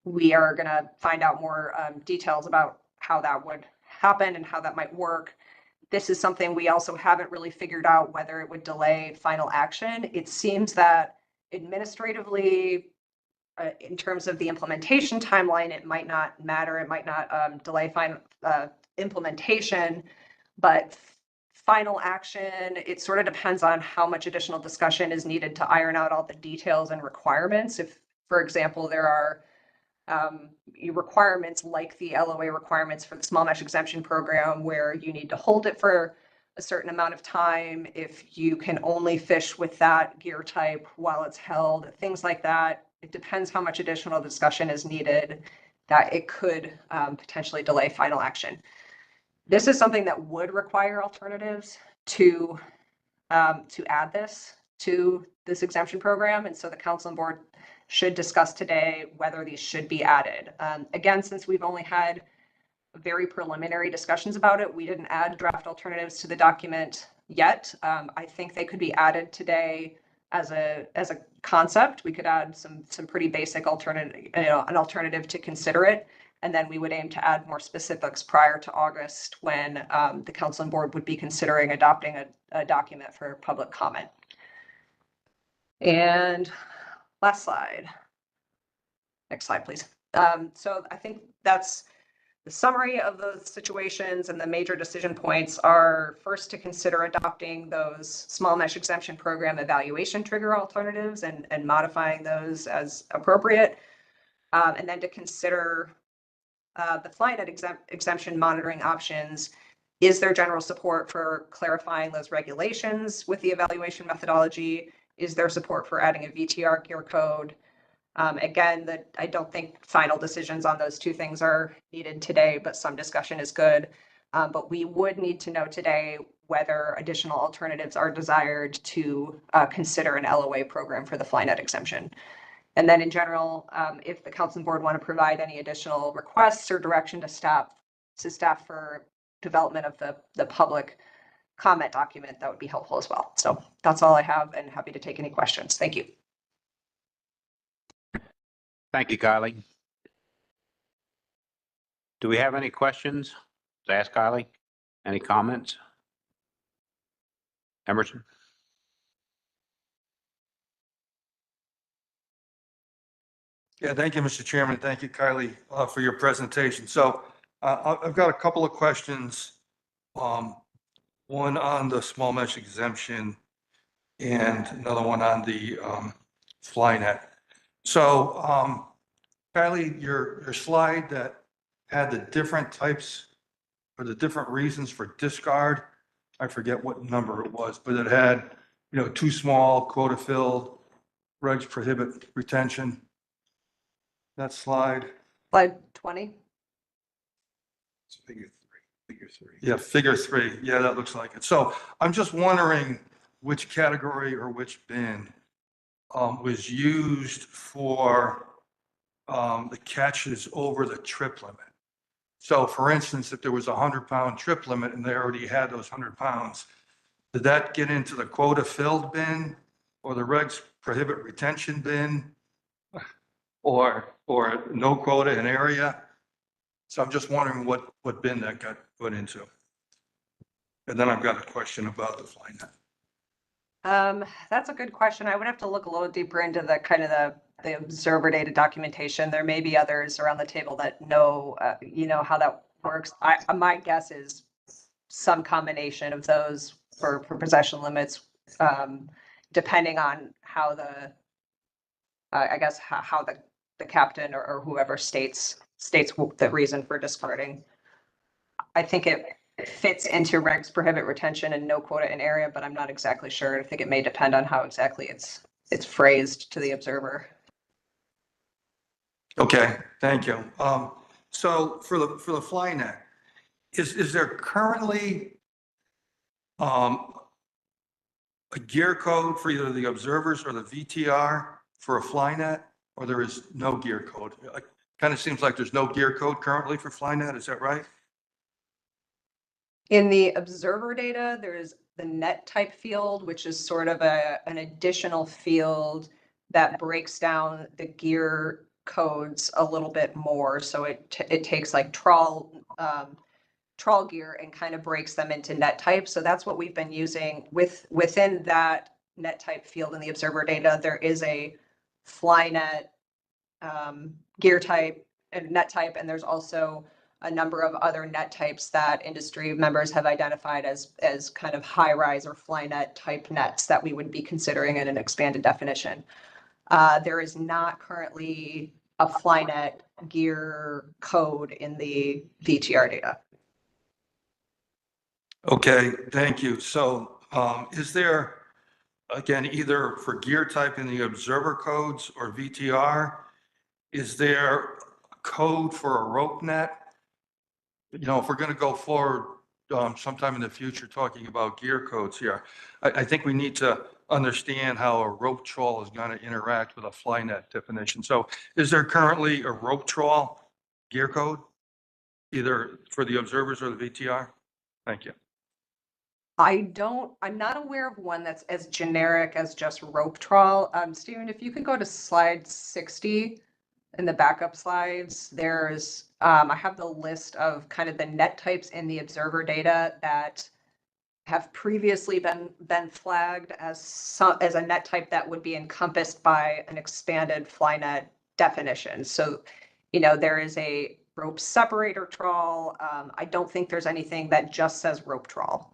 we are going to find out more details about how that would happen and how that might work. this is something we also haven't really figured out whether it would delay final action. It seems that administratively, in terms of the implementation timeline, it might not matter. It might not delay final implementation, but final action, it sort of depends on how much additional discussion is needed to iron out all the details and requirements. If, for example, there are requirements like the LOA requirements for the small mesh exemption program where you need to hold it for a certain amount of time, if you can only fish with that gear type while it's held, things like that. It depends how much additional discussion is needed, that it could potentially delay final action. This is something that would require alternatives to add this to this exemption program. And so the council and board should discuss today whether these should be added. Again, since we've only had very preliminary discussions about it, we didn't add draft alternatives to the document yet. I think they could be added today as a concept. We could add some pretty basic alternative, an alternative to consider it. And then we would aim to add more specifics prior to August when the council and board would be considering adopting a document for public comment. And last slide. Next slide, please. So I think that's the summary of those situations, and the major decision points are first to consider adopting those small mesh exemption program evaluation trigger alternatives and modifying those as appropriate. And then to consider the FlyNet exemption monitoring options. Is there general support for clarifying those regulations with the evaluation methodology? Is there support for adding a VTR gear code? Again, I don't think final decisions on those two things are needed today, but some discussion is good. But we would need to know today whether additional alternatives are desired to consider an LOA program for the FlyNet exemption. And then in general, if the council and board want to provide any additional requests or direction to staff for development of the public comment document, that would be helpful as well. So that's all I have, and happy to take any questions. Thank you. Thank you, Kylie. Do we have any questions to ask Kylie? Any comments? Emerson? Yeah, thank you, Mr. Chairman. Thank you, Kylie, for your presentation. So I've got a couple of questions. One on the small mesh exemption and another one on the FlyNet. So Kylie, your slide that had the different types or the different reasons for discard, I forget what number it was, but it had, too small, quota filled, regs prohibit retention. That slide. Slide 20. It's figure three. Yeah, figure 3. Yeah, that looks like it. So I'm just wondering which category or which bin was used for the catches over the trip limit. So for instance, if there was a 100-pound trip limit and they already had those 100 pounds, did that get into the quota filled bin or the regs prohibit retention bin or no quota in area? So I'm just wondering what bin that got put into. And then I've got a question about the FlyNet. That's a good question. I would have to look a little deeper into the kind of the observer data documentation. There may be others around the table that know, how that works. My guess is some combination of those for possession limits, depending on how how the captain or whoever states the reason for discarding. I think it fits into regs prohibit retention and no quota in area, but I'm not exactly sure. I think it may depend on how exactly it's phrased to the observer. Okay, thank you. So for the FlyNet, is there currently a gear code for either the observers or the VTR for a FlyNet, or there is no gear code? It kind of seems like there's no gear code currently for FlyNet. Is that right? In the observer data, there's the net type field, which is sort of an additional field that breaks down the gear codes a little bit more. So it takes like trawl trawl gear and kind of breaks them into net types. So that's what we've been using within that net type field in the observer data. There is a fly net gear type and net type, and there's also a number of other net types that industry members have identified as kind of high rise or fly net type nets that we would be considering in an expanded definition. There is not currently a fly net gear code in the VTR data. Okay, thank you. So is there, again, either for gear type in the observer codes or VTR, is there a code for a rope net? You know, if we're going to go forward sometime in the future talking about gear codes here, I think we need to understand how a rope trawl is going to interact with a fly net definition. So is there currently a rope trawl gear code, either for the observers or the VTR? Thank you. I'm not aware of one that's as generic as just rope trawl. Stephen, if you could go to slide 60 in the backup slides, there's, I have the list of kind of the net types in the observer data that have previously been flagged as a net type that would be encompassed by an expanded fly net definition. So, you know, there is a rope separator trawl. I don't think there's anything that just says rope trawl,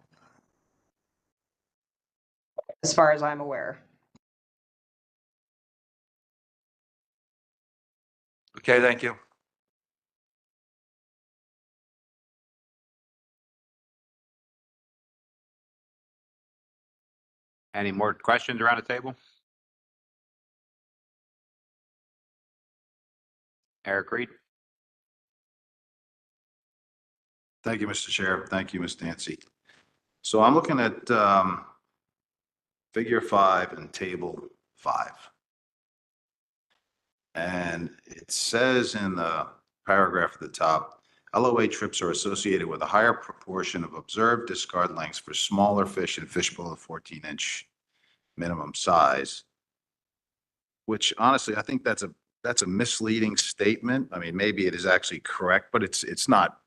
as far as I'm aware. Okay, thank you. Any more questions around the table? Eric Reed. Thank you, Mr. Chair. Thank you, Ms. Dancy. So I'm looking at figure 5 and table 5. And it says in the paragraph at the top, LOA trips are associated with a higher proportion of observed discard lengths for smaller fish and fish below 14-inch minimum size, which honestly, I think that's a misleading statement. I mean, maybe it is actually correct, but it's not.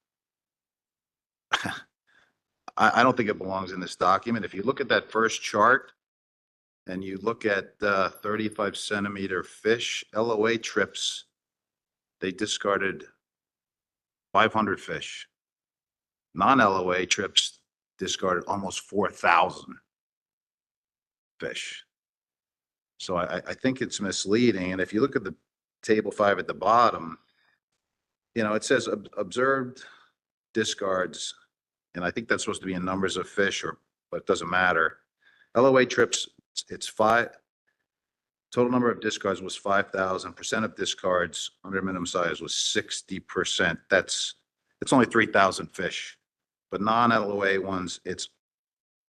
I don't think it belongs in this document. If you look at that first chart and you look at 35-centimeter fish, LOA trips, they discarded 500 fish. Non-LOA trips discarded almost 4,000 fish. So I think it's misleading. And if you look at the table 5 at the bottom, you know, it says observed discards, and I think that's supposed to be in numbers of fish, but it doesn't matter. LOA trips, it's 5. Total number of discards was 5,000. Percent of discards under minimum size was 60%. It's only 3,000 fish. But non-LOA ones, it's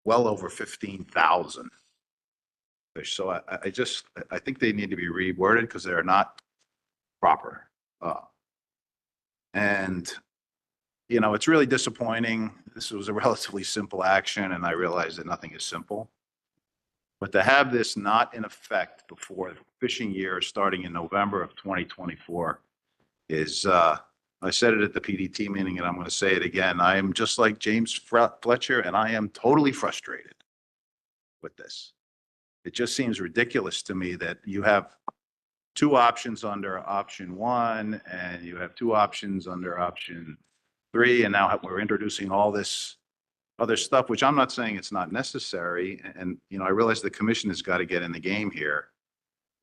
well over 15,000 fish. So I think they need to be reworded because they're not proper. And, you know, it's really disappointing. This was a relatively simple action, and I realize that nothing is simple. But to have this not in effect before fishing year starting in November of 2024 is, I said it at the PDT meeting, and I'm going to say it again. I am just like James Fletcher, and I am totally frustrated with this. It just seems ridiculous to me that you have 2 options under option 1, and you have 2 options under option 3, and now we're introducing all this other stuff, which I'm not saying it's not necessary. And, you know, I realize the commission has got to get in the game here,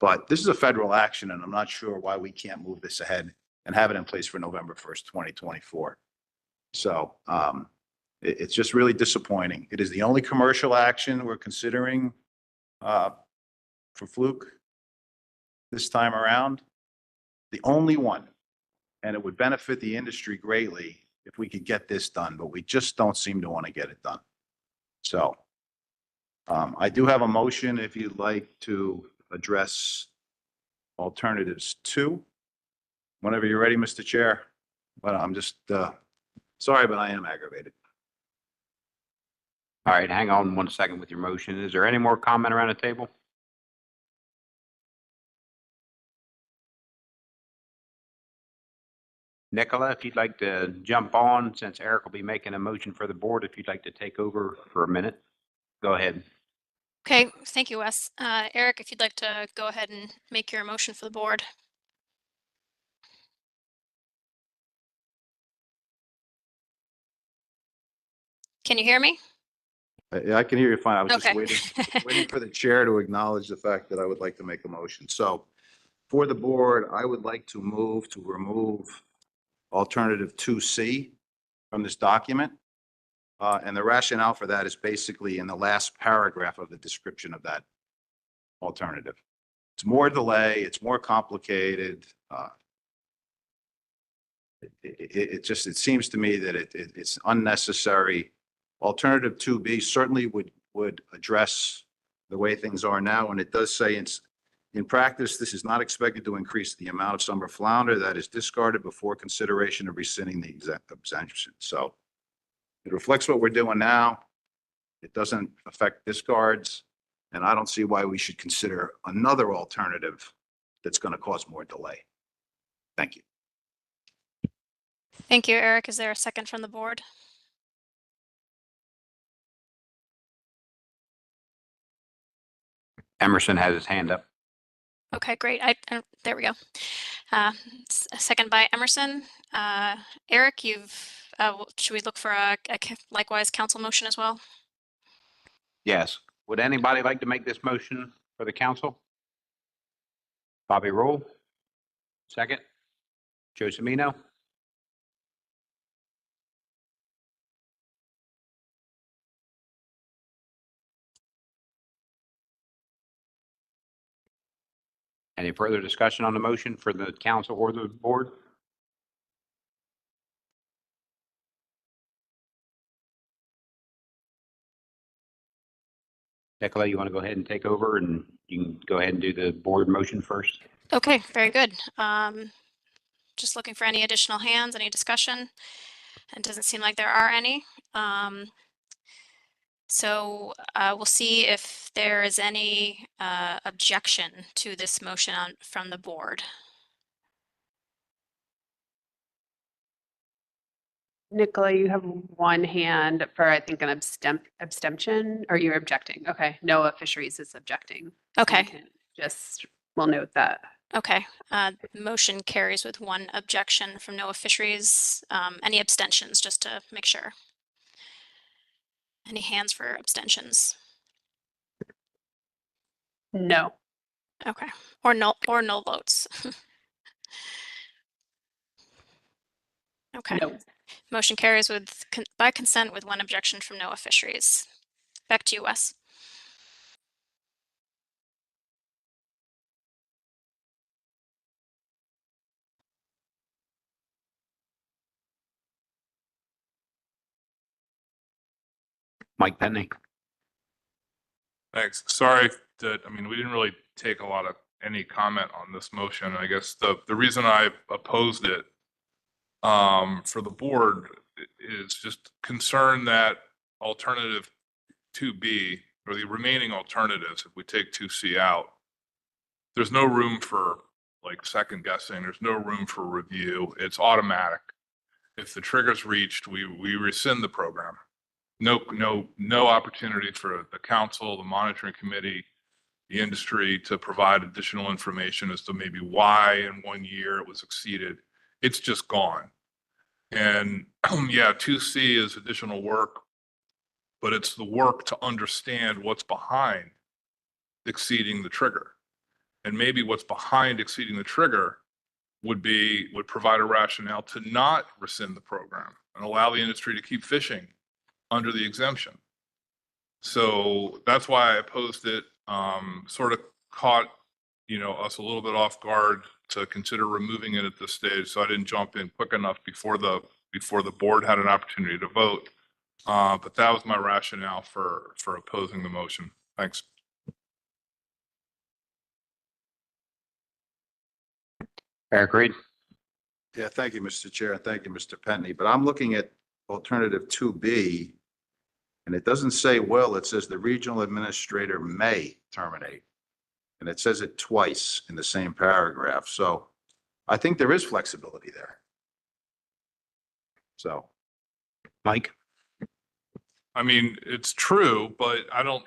but this is a federal action, and I'm not sure why we can't move this ahead and have it in place for November 1st, 2024. So it's just really disappointing. It is the only commercial action we're considering for Fluke this time around, the only one. And it would benefit the industry greatly if we could get this done, but we just don't seem to want to get it done. So I do have a motion if you'd like to address alternatives 2. Whenever you're ready, Mr. Chair. But I'm just sorry, but I am aggravated. All right, hang on 1 second with your motion. Is there any more comment around the table? Nicola, if you'd like to jump on, since Eric will be making a motion for the board, if you'd like to take over for a minute, go ahead. Okay, thank you, Wes. Eric, if you'd like to go ahead and make your motion for the board. Can you hear me? I can hear you fine. I was just Okay. waiting for the chair to acknowledge the fact that I would like to make a motion. So for the board, I would like to move to remove alternative 2C from this document. And the rationale for that is basically in the last paragraph of the description of that alternative. It's more delay, it's more complicated. It seems to me that it's unnecessary. Alternative 2B certainly would address the way things are now, and it does say in practice, this is not expected to increase the amount of summer flounder that is discarded before consideration of rescinding the exemption. So it reflects what we're doing now. It doesn't affect discards, and I don't see why we should consider another alternative that's going to cause more delay. Thank you. Thank you, Eric. Is there a second from the board? Emerson has his hand up. Okay, great. There we go. A second by Emerson. Eric, should we look for a likewise council motion as well? Yes. Would anybody like to make this motion for the council? Bobby Roll. Second. Joe Semino. Any further discussion on the motion for the council or the board? Nicola, you want to go ahead and take over, and you can go ahead and do the board motion first? Okay, very good. Just looking for any additional hands, any discussion. It doesn't seem like there are any. So we'll see if there is any objection to this motion from the board. Nicola, you have one hand for, I think, an abstention, or you're objecting. Okay, NOAA Fisheries is objecting. So we Okay. can we'll note that. Okay, motion carries with one objection from NOAA Fisheries. Any abstentions, just to make sure? Any hands for abstentions? No. Okay, or no votes. Okay. No. Motion carries by consent with one objection from NOAA Fisheries. Back to you, Wes. Mike Penny. Thanks. Sorry that, we didn't really take any comment on this motion. I guess the reason I opposed it for the board is just concern that alternative 2B, or the remaining alternatives, if we take 2C out, there's no room for second guessing. There's no room for review. It's automatic. If the trigger's reached, we rescind the program. No opportunity for the council, the monitoring committee, the industry to provide additional information as to maybe why in 1 year it was exceeded. It's just gone. And yeah, 2C is additional work, but it's the work to understand what's behind exceeding the trigger. And maybe what's behind exceeding the trigger would provide a rationale to not rescind the program and allow the industry to keep fishing under the exemption. So that's why I opposed it. Sort of caught, us a little bit off guard to consider removing it at this stage. So I didn't jump in quick enough before the board had an opportunity to vote. But that was my rationale for opposing the motion. Thanks. Eric Reed. Yeah, thank you, Mr. Chair, and thank you, Mr. Penny. But I'm looking at alternative 2B, and it doesn't say will, it says the regional administrator may terminate. And it says it twice in the same paragraph. So I think there is flexibility there. So, Mike? I mean, it's true, but I don't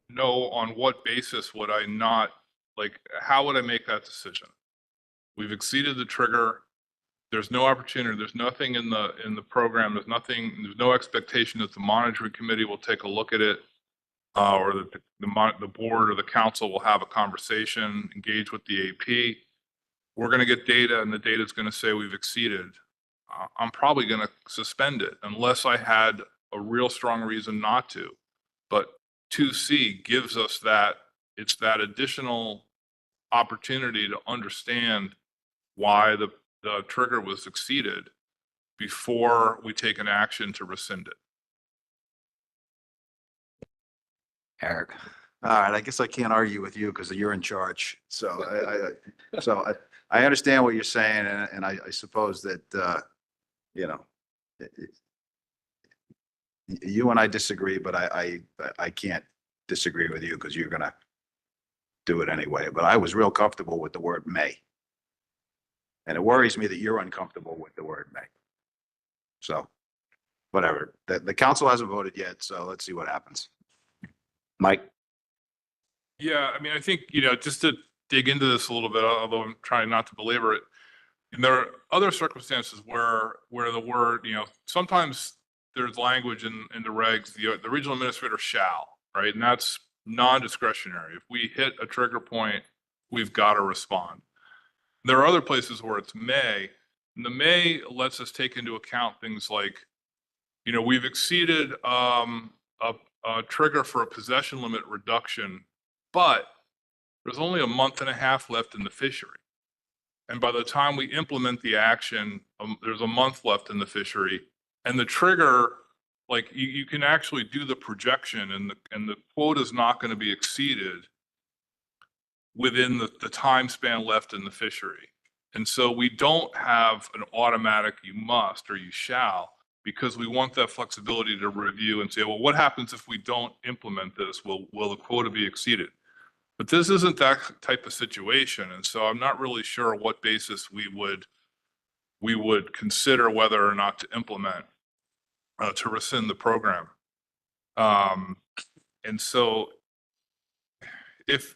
know on what basis would I not, like, how would I make that decision? We've exceeded the trigger. There's no opportunity. There's nothing in the program. There's no expectation that the monitoring committee will take a look at it. Or the board or the council will have a conversation, engage with the AP. We're going to get data and the data is going to say we've exceeded. I'm probably going to suspend it unless I had a real strong reason not to. But 2C gives us that, it's that additional opportunity to understand why the trigger was exceeded before we take an action to rescind it. Eric. All right, I guess I can't argue with you because you're in charge. So I understand what you're saying, and I suppose that, you know, you and I disagree, but I can't disagree with you because you're gonna do it anyway. But I was real comfortable with the word may. And it worries me that you're uncomfortable with the word may. So, whatever. The council hasn't voted yet, so let's see what happens. Mike? Yeah, I mean, I think, you know, just to dig into this a little bit, although I'm trying not to belabor it, and there are other circumstances where the word, you know, sometimes there's language in the regs, the regional administrator shall, right? And that's non-discretionary. If we hit a trigger point, we've got to respond. There are other places where it's may, and the may lets us take into account things like, you know, we've exceeded a trigger for a possession limit reduction, but there's only a month and a half left in the fishery. And by the time we implement the action, there's a month left in the fishery, and the trigger, like you can actually do the projection, and the quota is not going to be exceeded within the time span left in the fishery. And so we don't have an automatic you must or you shall, because we want that flexibility to review and say, well, what happens if we don't implement this? Will the quota be exceeded? But this isn't that type of situation. And so I'm not really sure what basis we would consider whether or not to implement to rescind the program. And so if,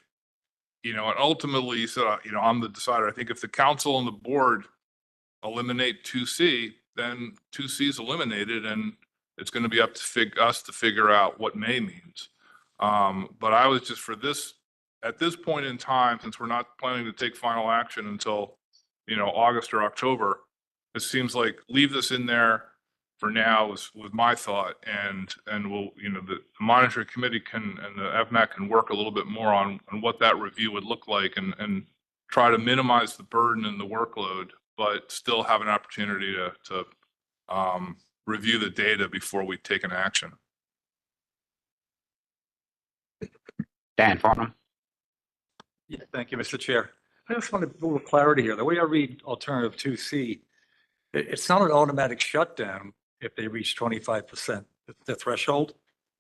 you know, and ultimately, so, you know, I'm the decider. I think if the council and the board eliminate 2C, then 2C is eliminated, and it's going to be up to us to figure out what may means. But I was just at this point in time, since we're not planning to take final action until, you know, August or October, it seems like leave this in there for now was my thought, and we'll, you know, the monitoring committee and the FMAC can work a little bit more on what that review would look like, and try to minimize the burden and the workload, but still have an opportunity to review the data before we take an action. Dan Farnham. Yeah, thank you, Mr. Chair. I just want a little clarity here. The way I read alternative 2C, it's not an automatic shutdown if they reach 25%, the threshold.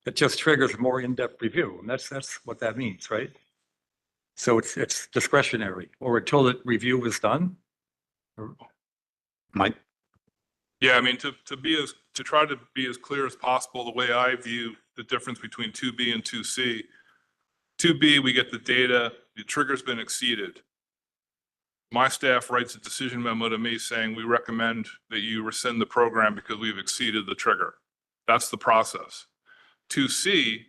It just triggers a more in-depth review, and that's what that means, right? So it's discretionary, or until the review is done. Mike? Yeah, I mean, to try to be as clear as possible, the way I view the difference between 2B and 2C. 2B, we get the data, the trigger's been exceeded. My staff writes a decision memo to me saying we recommend that you rescind the program because we've exceeded the trigger. That's the process. 2C,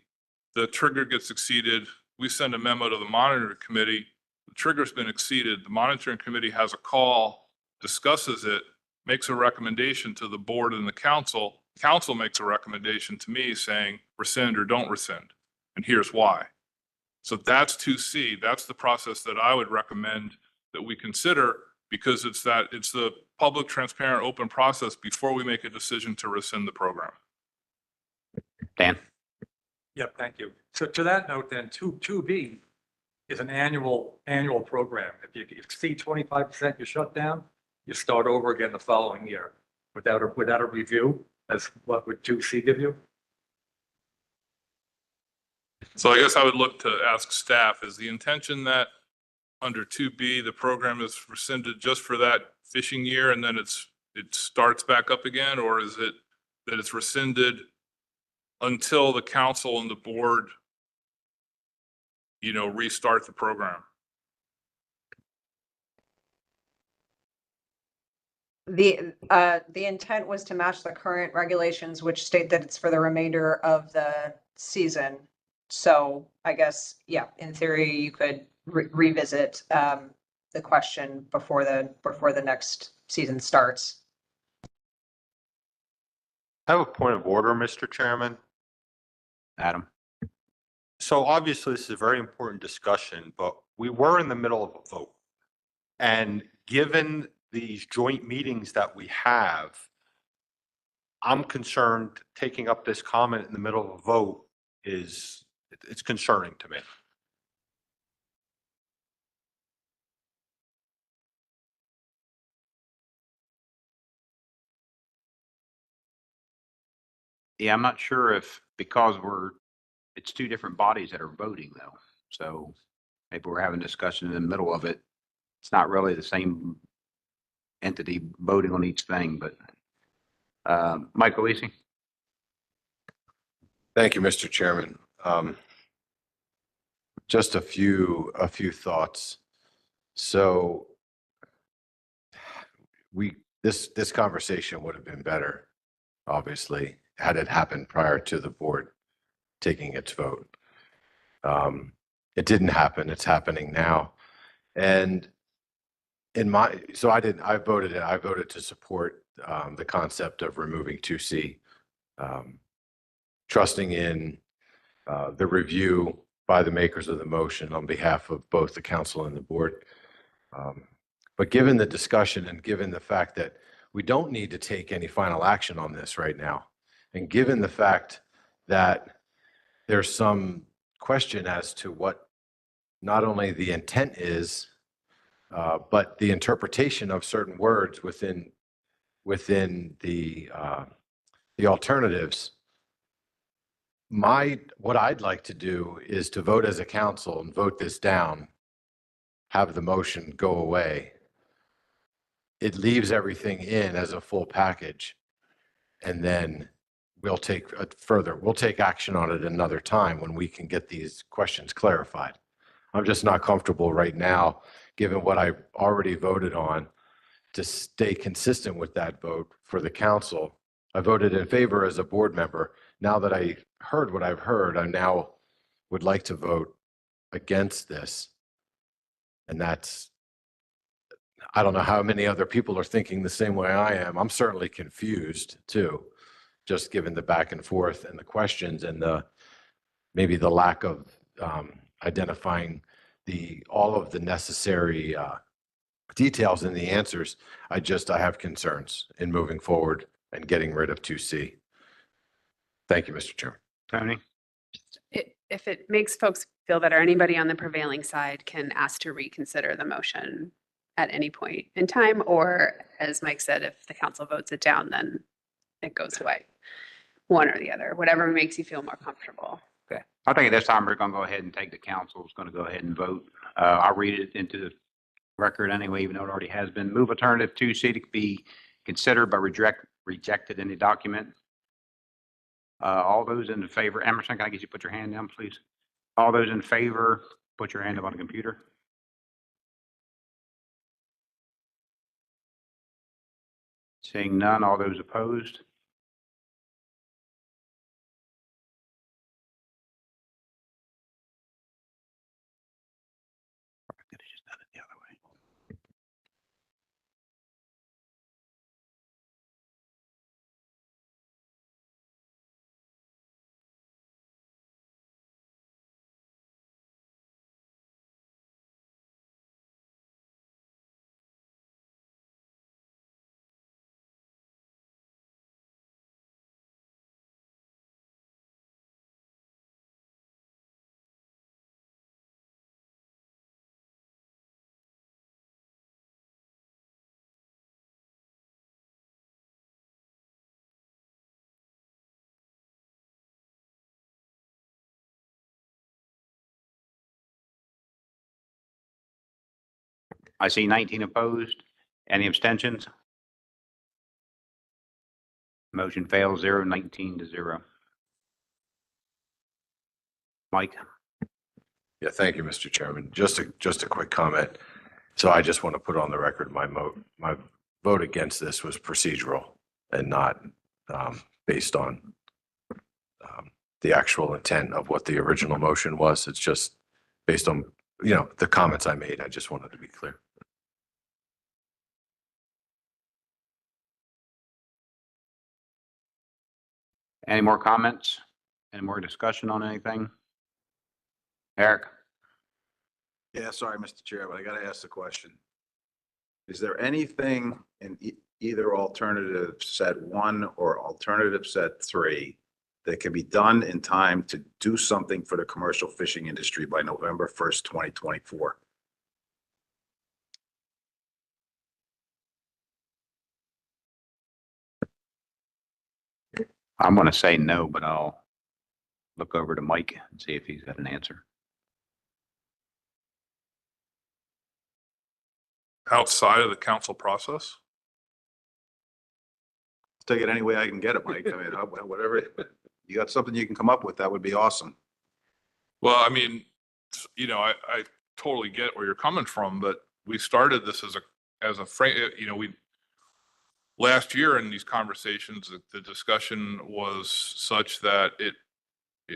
the trigger gets exceeded. We send a memo to the monitoring committee. The trigger's been exceeded. The monitoring committee has a call, discusses it, makes a recommendation to the board and the council. Council makes a recommendation to me saying rescind or don't rescind, and here's why. So that's 2C. That's the process that I would recommend that we consider, because it's the public, transparent, open process before we make a decision to rescind the program. Dan? Yep, thank you. So to that note, then 2B is an annual program. If you exceed 25%, you shut down, you start over again the following year without a review. That's what would 2C give you? So I guess I would look to ask staff, is the intention that under 2B, the program is rescinded just for that fishing year, and then it's it starts back up again, or is it that it's rescinded until the council and the board, restart the program? The intent was to match the current regulations, which state that it's for the remainder of the season. So I guess, yeah, in theory, you could revisit the question before the next season starts. I have a point of order, Mr. Chairman. Adam? So obviously, this is a very important discussion, but we were in the middle of a vote. And given these joint meetings that we have, I'm concerned taking up this comment in the middle of a vote it's concerning to me. Yeah, I'm not sure if, because it's two different bodies that are voting though. So maybe we're having discussion in the middle of it. It's not really the same entity voting on each thing, but Mike Alisi? Thank you, Mr. Chairman. Just a few thoughts. So this conversation would have been better, obviously, had it happened prior to the board taking its vote. It didn't happen. It's happening now. And I voted to support the concept of removing 2C, trusting in the review by the makers of the motion on behalf of both the council and the board. But given the discussion and given the fact that we don't need to take any final action on this right now, and given the fact that there's some question as to what not only the intent is, but the interpretation of certain words within the alternatives, what I'd like to do is to vote as a council and vote this down, have the motion go away. It leaves everything in as a full package, and then we'll take action on it another time when we can get these questions clarified. I'm just not comfortable right now, given what I already voted on, to stay consistent with that vote for the council. I voted in favor as a board member. Now that I heard what I've heard, I now would like to vote against this. And I don't know how many other people are thinking the same way I am. I'm certainly confused too, just given the back and forth and the questions and maybe the lack of identifying all of the necessary details in the answers. I have concerns in moving forward and getting rid of 2C. Thank you, Mr. Chairman. Tony? If it makes folks feel better, anybody on the prevailing side can ask to reconsider the motion at any point in time, or as Mike said, if the council votes it down, then it goes away. One or the other, whatever makes you feel more comfortable. Okay. I think at this time, we're going to go ahead and take the council's going to go ahead and vote. I'll read it into the record anyway, even though it already has been. Move alternative 2C to be considered but rejected in the document. All those in favor, Emerson, can I get you to put your hand down, please? All those in favor, put your hand up on the computer. Seeing none, all those opposed? I see 19 opposed. Any abstentions? Motion fails 0-19-0. Mike? Yeah, thank you, Mr. Chairman. Just a quick comment. So I just want to put on the record, my vote against this was procedural and not based on the actual intent of what the original motion was. It's just based on, the comments I made. I just wanted to be clear. Any more comments? Any more discussion on anything? Eric? Yeah, sorry, Mr. Chair, but I got to ask the question. Is there anything in either alternative set 1 or alternative set 3 that can be done in time to do something for the commercial fishing industry by November 1st, 2024? I'm going to say no, but I'll look over to Mike and see if he's got an answer. Outside of the council process? Take it any way I can get it, Mike. I mean, whatever, you got something you can come up with, that would be awesome. Well, I mean, I totally get where you're coming from, but we started this as a frame, last year in these conversations, the discussion was such that it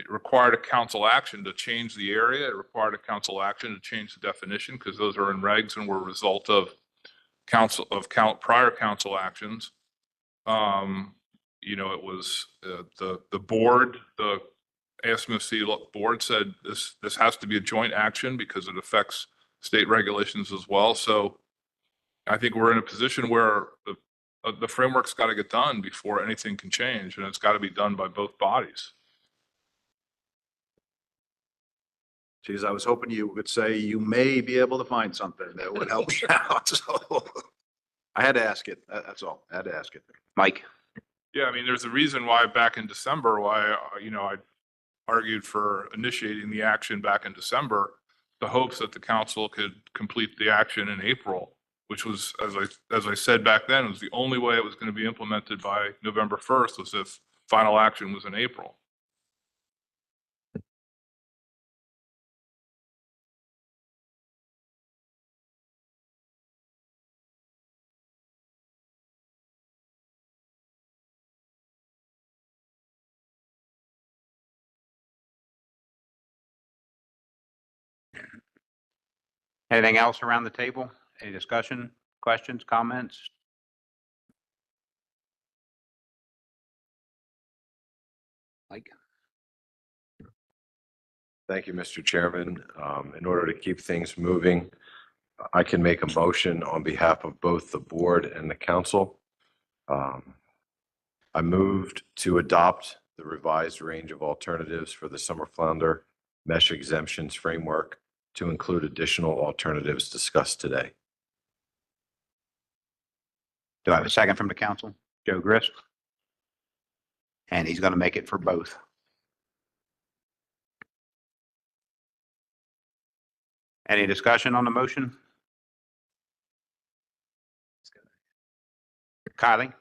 required a council action to change the area. It required a council action to change the definition because those are in regs and were a result of prior council actions. It was the board, the ASMC board said this has to be a joint action because it affects state regulations as well. So I think we're in a position where the framework's got to get done before anything can change, and it's got to be done by both bodies. Geez, I was hoping you would say you may be able to find something that would help me out. So I had to ask it. That's all. I had to ask it. Mike? Yeah, I mean, there's a reason why back in December, I argued for initiating the action back in December, the hopes that the council could complete the action in April, which was, as I said back then, was the only way it was going to be implemented by November 1st was if final action was in April. Anything else around the table? Any discussion, questions, comments? Mike? Thank you, Mr. Chairman. In order to keep things moving, I can make a motion on behalf of both the board and the council. I moved to adopt the revised range of alternatives for the summer flounder mesh exemptions framework to include additional alternatives discussed today. Do I have a second from the council? Joe Grist? And he's going to make it for both. Any discussion on the motion? Kylie?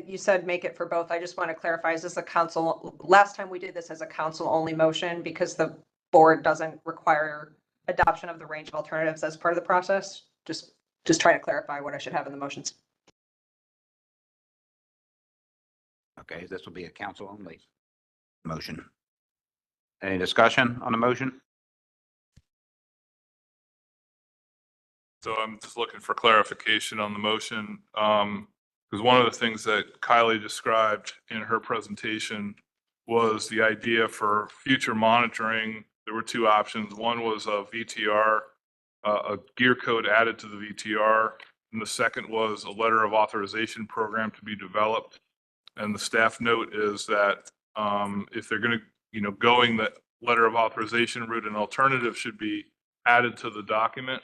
You said make it for both. I just want to clarify, is this a council? Last time we did this as a council only motion because the board doesn't require adoption of the range of alternatives as part of the process. Just trying to clarify what I should have in the motions. Okay, this will be a council only motion. Any discussion on the motion? So I'm just looking for clarification on the motion. Because one of the things that Kylie described in her presentation was the idea for future monitoring. There were two options. One was a VTR, a gear code added to the VTR. And the second was a letter of authorization program to be developed. And the staff note is that if they're going to, going the letter of authorization route, an alternative should be added to the document.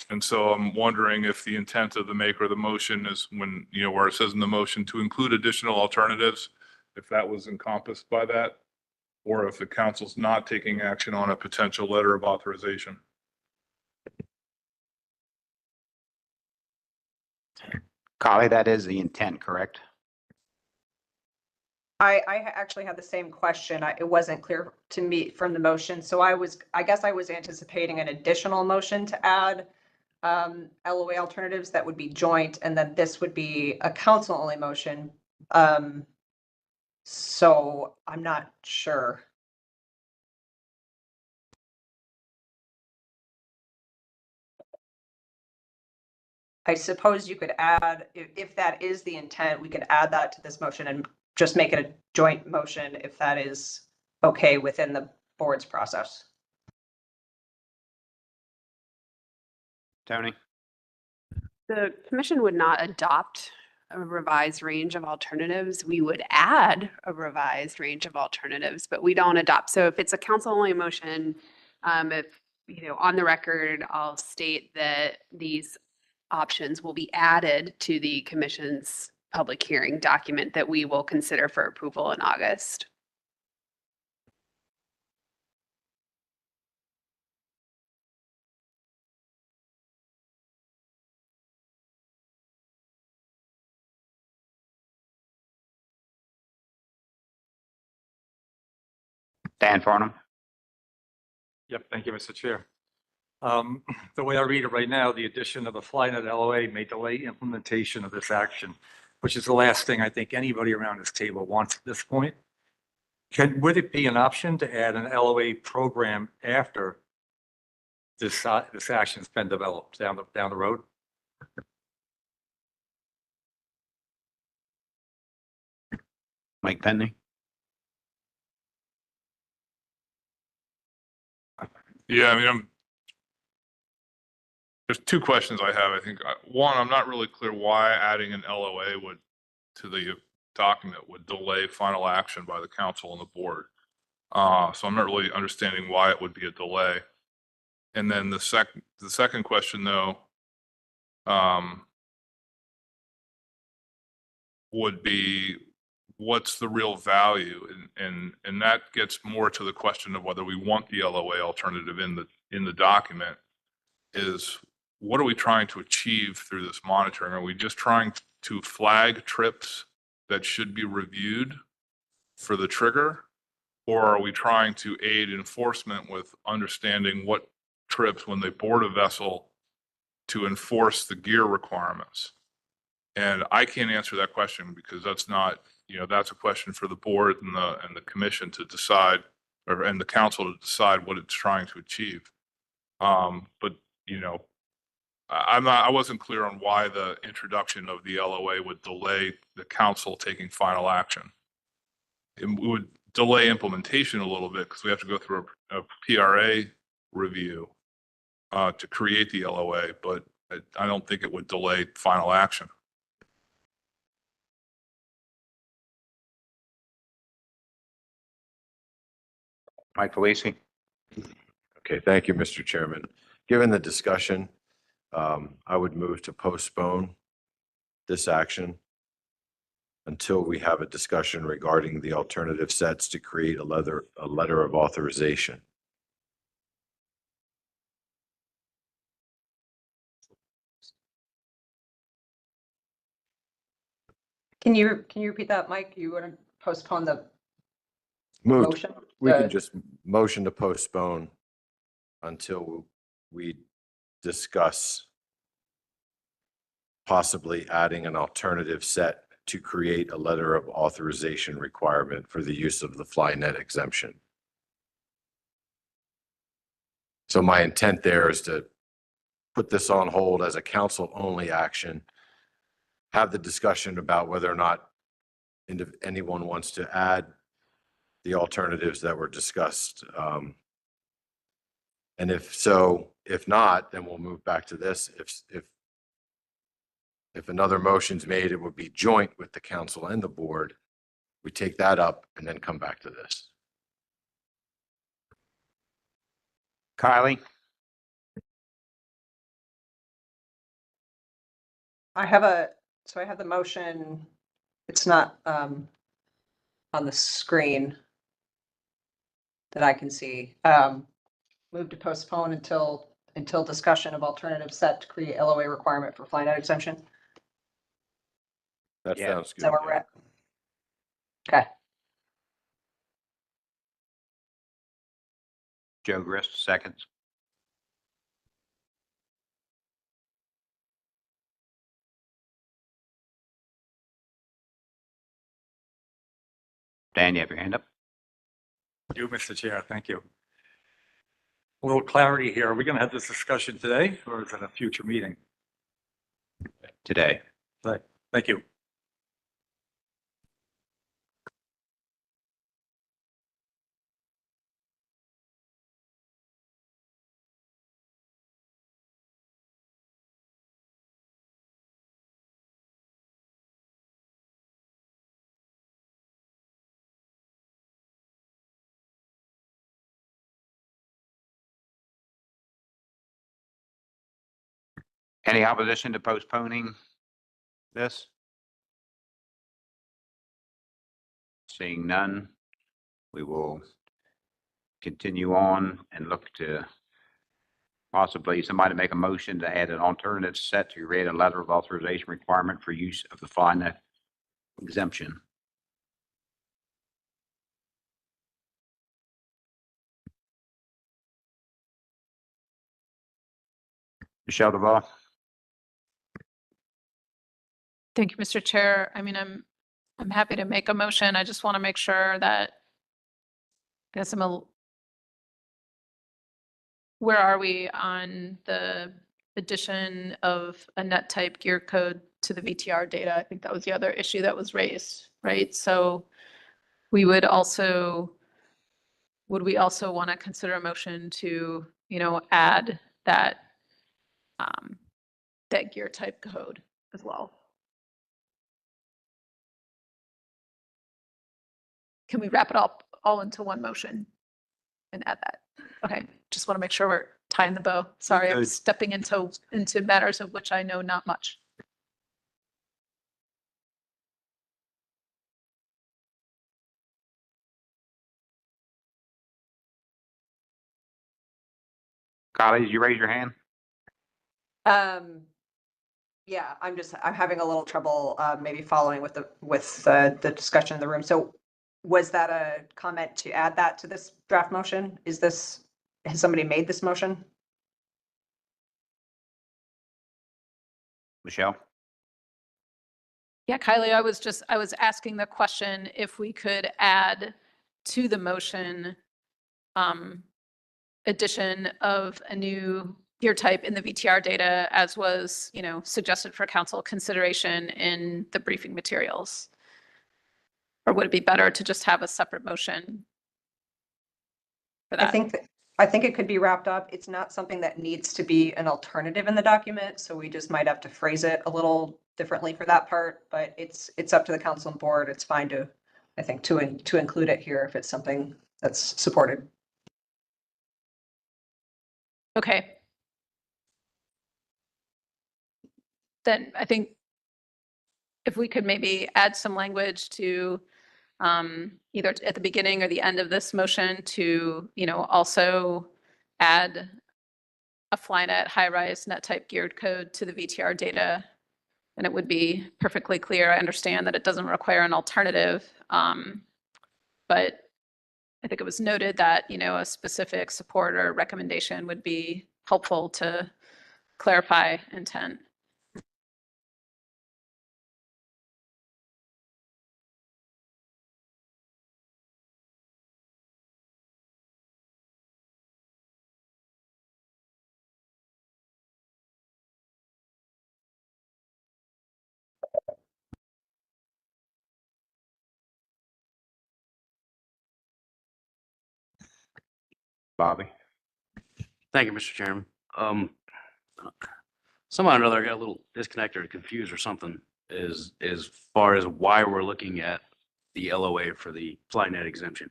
And so I'm wondering if the intent of the maker of the motion is when, where it says in the motion to include additional alternatives, if that was encompassed by that, or if the council's not taking action on a potential letter of authorization. Carly, that is the intent, correct? I actually had the same question. It wasn't clear to me from the motion. So I guess I was anticipating an additional motion to add LOA alternatives that would be joint, and then this would be a council only motion. So I'm not sure. I suppose you could add, if that is the intent, we could add that to this motion and just make it a joint motion if that is okay within the board's process. Tony? The commission would not adopt a revised range of alternatives. We would add a revised range of alternatives, but we don't adopt. So if it's a council only motion, if, on the record, I'll state that these options will be added to the commission's public hearing document that we will consider for approval in August. Dan Farnham? Yep, thank you, Mr. Chair. The way I read it right now, the addition of a FlyNet LOA may delay implementation of this action, which is the last thing I think anybody around this table wants at this point. Would it be an option to add an LOA program after this action's been developed down the road? Mike Penny? Yeah, I mean, there's two questions I have. I think one, I'm not really clear why adding an LOA to the document would delay final action by the council and the board. So I'm not really understanding why it would be a delay. And then the second question though, would be what's the real value? And that gets more to the question of whether we want the LOA alternative in the document. Is what are we trying to achieve through this monitoring? Are we just trying to flag trips that should be reviewed for the trigger? Or are we trying to aid enforcement with understanding what trips when they board a vessel to enforce the gear requirements? And I can't answer that question because that's not, that's a question for the board and the commission to decide, and the council to decide what it's trying to achieve. But I wasn't clear on why the introduction of the LOA would delay the council taking final action. It would delay implementation a little bit because we have to go through a PRA review to create the LOA, but I don't think it would delay final action. Mike Felici? Okay, thank you, Mr. Chairman. Given the discussion, I would move to postpone this action until we have a discussion regarding the alternative sets to create a letter of authorization. Can you repeat that, Mike? You want to postpone the Moved. motion? We can just motion to postpone until we discuss possibly adding an alternative set to create a letter of authorization requirement for the use of the FlyNet exemption. So my intent there is to put this on hold as a council-only action, have the discussion about whether or not anyone wants to add the alternatives that were discussed. And if so, if not, then we'll move back to this. If another motion's made, it would be joint with the council and the board. We take that up and then come back to this. Kylie? I have the motion. It's not on the screen that I can see. Move to postpone until discussion of alternative set to create LOA requirement for FlyNet exemption. That Yeah. sounds Is that good. where we're at? Okay. Joe Grist, seconds. Dan, you have your hand up? You, Mr. Chair, thank you. A little clarity here. Are we going to have this discussion today or is it a future meeting? Today. Right. Thank you. Any opposition to postponing this? Seeing none, we will continue on and look to possibly somebody make a motion to add an alternative set to read a letter of authorization requirement for use of the Flounder exemption. Michelle Duval. Thank you, Mr. Chair. I mean, I'm happy to make a motion. I just want to make sure that, I guess where are we on the addition of a net type gear code to the VTR data? I think that was the other issue that was raised, right? So we would we also want to consider a motion to, add that, that gear type code as well? Can we wrap it all into one motion and add that? Okay, just want to make sure we're tying the bow. Sorry, I'm Good. stepping into matters of which I know not much. Kylie, did you raise your hand? Yeah, I'm having a little trouble, maybe following with the discussion in the room. So was that a comment to add that to this draft motion? Has somebody made this motion? Michelle? Yeah, Kylie, I was asking the question if we could add to the motion addition of a new gear type in the VTR data as was, suggested for council consideration in the briefing materials. Or would it be better to just have a separate motion for that? I think it could be wrapped up. It's not something that needs to be an alternative in the document, so we just might have to phrase it a little differently for that part, but it's up to the council and board. It's fine to, I think, to include it here if it's something that's supported. Okay. Then I think if we could maybe add some language to either at the beginning or the end of this motion to, also add a Flynet high-rise net type geared code to the VTR data, and it would be perfectly clear. I understand that it doesn't require an alternative, but I think it was noted that, a specific support or recommendation would be helpful to clarify intent. Bobby? Thank you, Mr. Chairman. Somehow or another, I got a little disconnected or confused or something as far as why we're looking at the LOA for the Flynet exemption.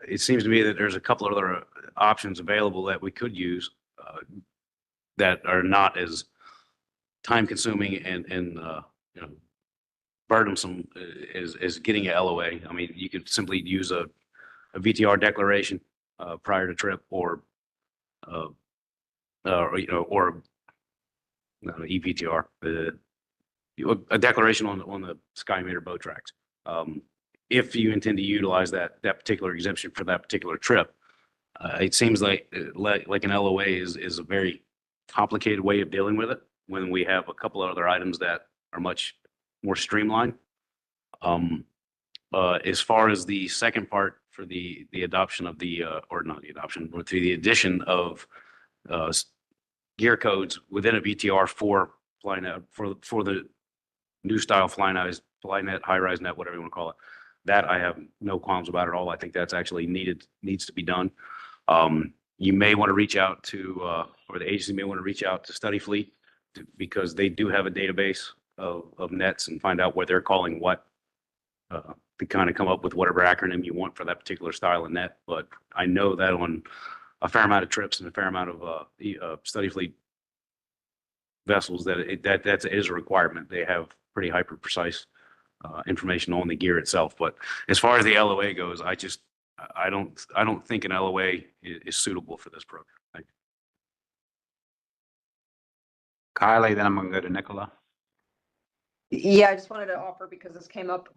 It seems to me that there's a couple of other options available that we could use that are not as time consuming and burdensome as getting a LOA. I mean, you could simply use a VTR declaration prior to trip or EPTR. a declaration on the Skymeter boat tracks. If you intend to utilize that particular exemption for that particular trip, it seems like an LOA is a very complicated way of dealing with it when we have a couple of other items that are much more streamlined. As far as the second part for the adoption of the, or not the adoption, but the addition of gear codes within a VTR for FlyNet, for the new style FlyNet, high-rise net, whatever you want to call it, that I have no qualms about at all. I think that's actually needs to be done. You may want to reach out to, or the agency may want to reach out to Study Fleet because they do have a database of nets and find out what they're calling what, to kind of come up with whatever acronym you want for that particular style of net. But I know that on a fair amount of trips and a fair amount of Study Fleet vessels that is a requirement. They have pretty hyper precise information on the gear itself. But as far as the LOA goes, I don't think an LOA is suitable for this program. Thank you. Kylie, then I'm going to go to Nicola. Yeah, I just wanted to offer, because this came up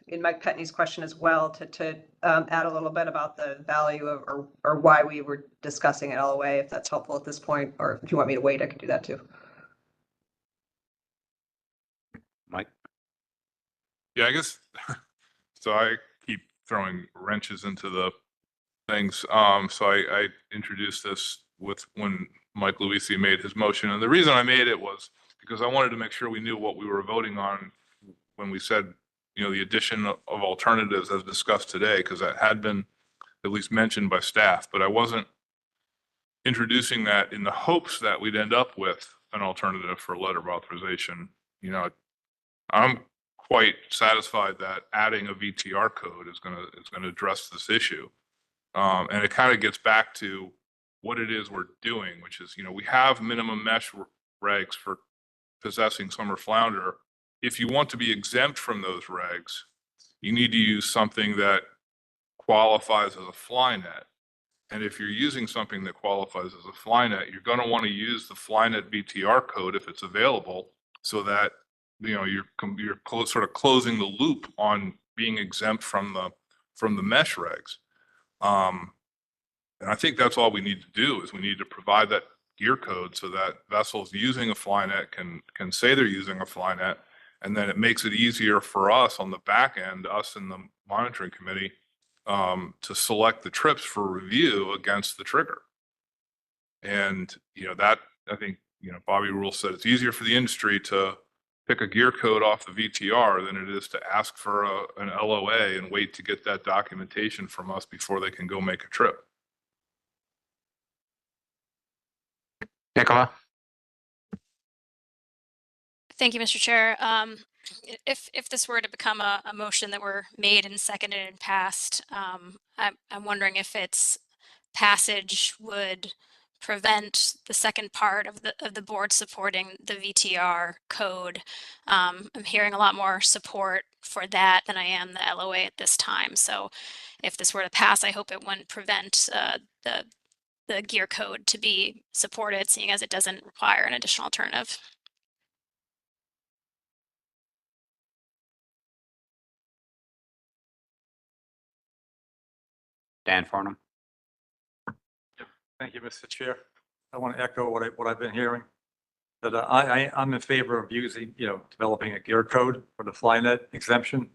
in Mike Petney's question as well, to add a little bit about the value of, or why we were discussing an LOA, if that's helpful at this point, or if you want me to wait, I can do that too. Mike? Yeah, I guess, so I keep throwing wrenches into the things. So I introduced this when Mike Luisi made his motion. And the reason I made it was because I wanted to make sure we knew what we were voting on when we said, the addition of alternatives as discussed today, because that had been at least mentioned by staff, but I wasn't introducing that in the hopes that we'd end up with an alternative for letter of authorization. I'm quite satisfied that adding a VTR code is going to address this issue. And it kind of gets back to what it is we're doing, which is, we have minimum mesh regs for possessing summer flounder. If you want to be exempt from those regs, you need to use something that qualifies as a fly net. And if you're using something that qualifies as a fly net, you're going to want to use the fly net VTR code if it's available, so that you're sort of closing the loop on being exempt from the mesh regs. And I think that's all we need to do, is we need to provide that gear code so that vessels using a fly net can say they're using a fly net, and then it makes it easier for us on the back end, us in the monitoring committee, to select the trips for review against the trigger. And that, I think, Bobby Rule said it's easier for the industry to pick a gear code off the VTR than it is to ask for an LOA and wait to get that documentation from us before they can go make a trip. Nicola? Thank you, Mr. Chair. If this were to become a motion that were made and seconded and passed, I'm wondering if its passage would prevent the second part of the board supporting the VTR code. I'm hearing a lot more support for that than I am the LOA at this time. So if this were to pass, I hope it wouldn't prevent the gear code to be supported, seeing as it doesn't require an additional alternative. Dan Farnham? Thank you, Mr. Chair. I want to echo what I've been hearing, that I'm in favor of using, developing a gear code for the FlyNet exemption.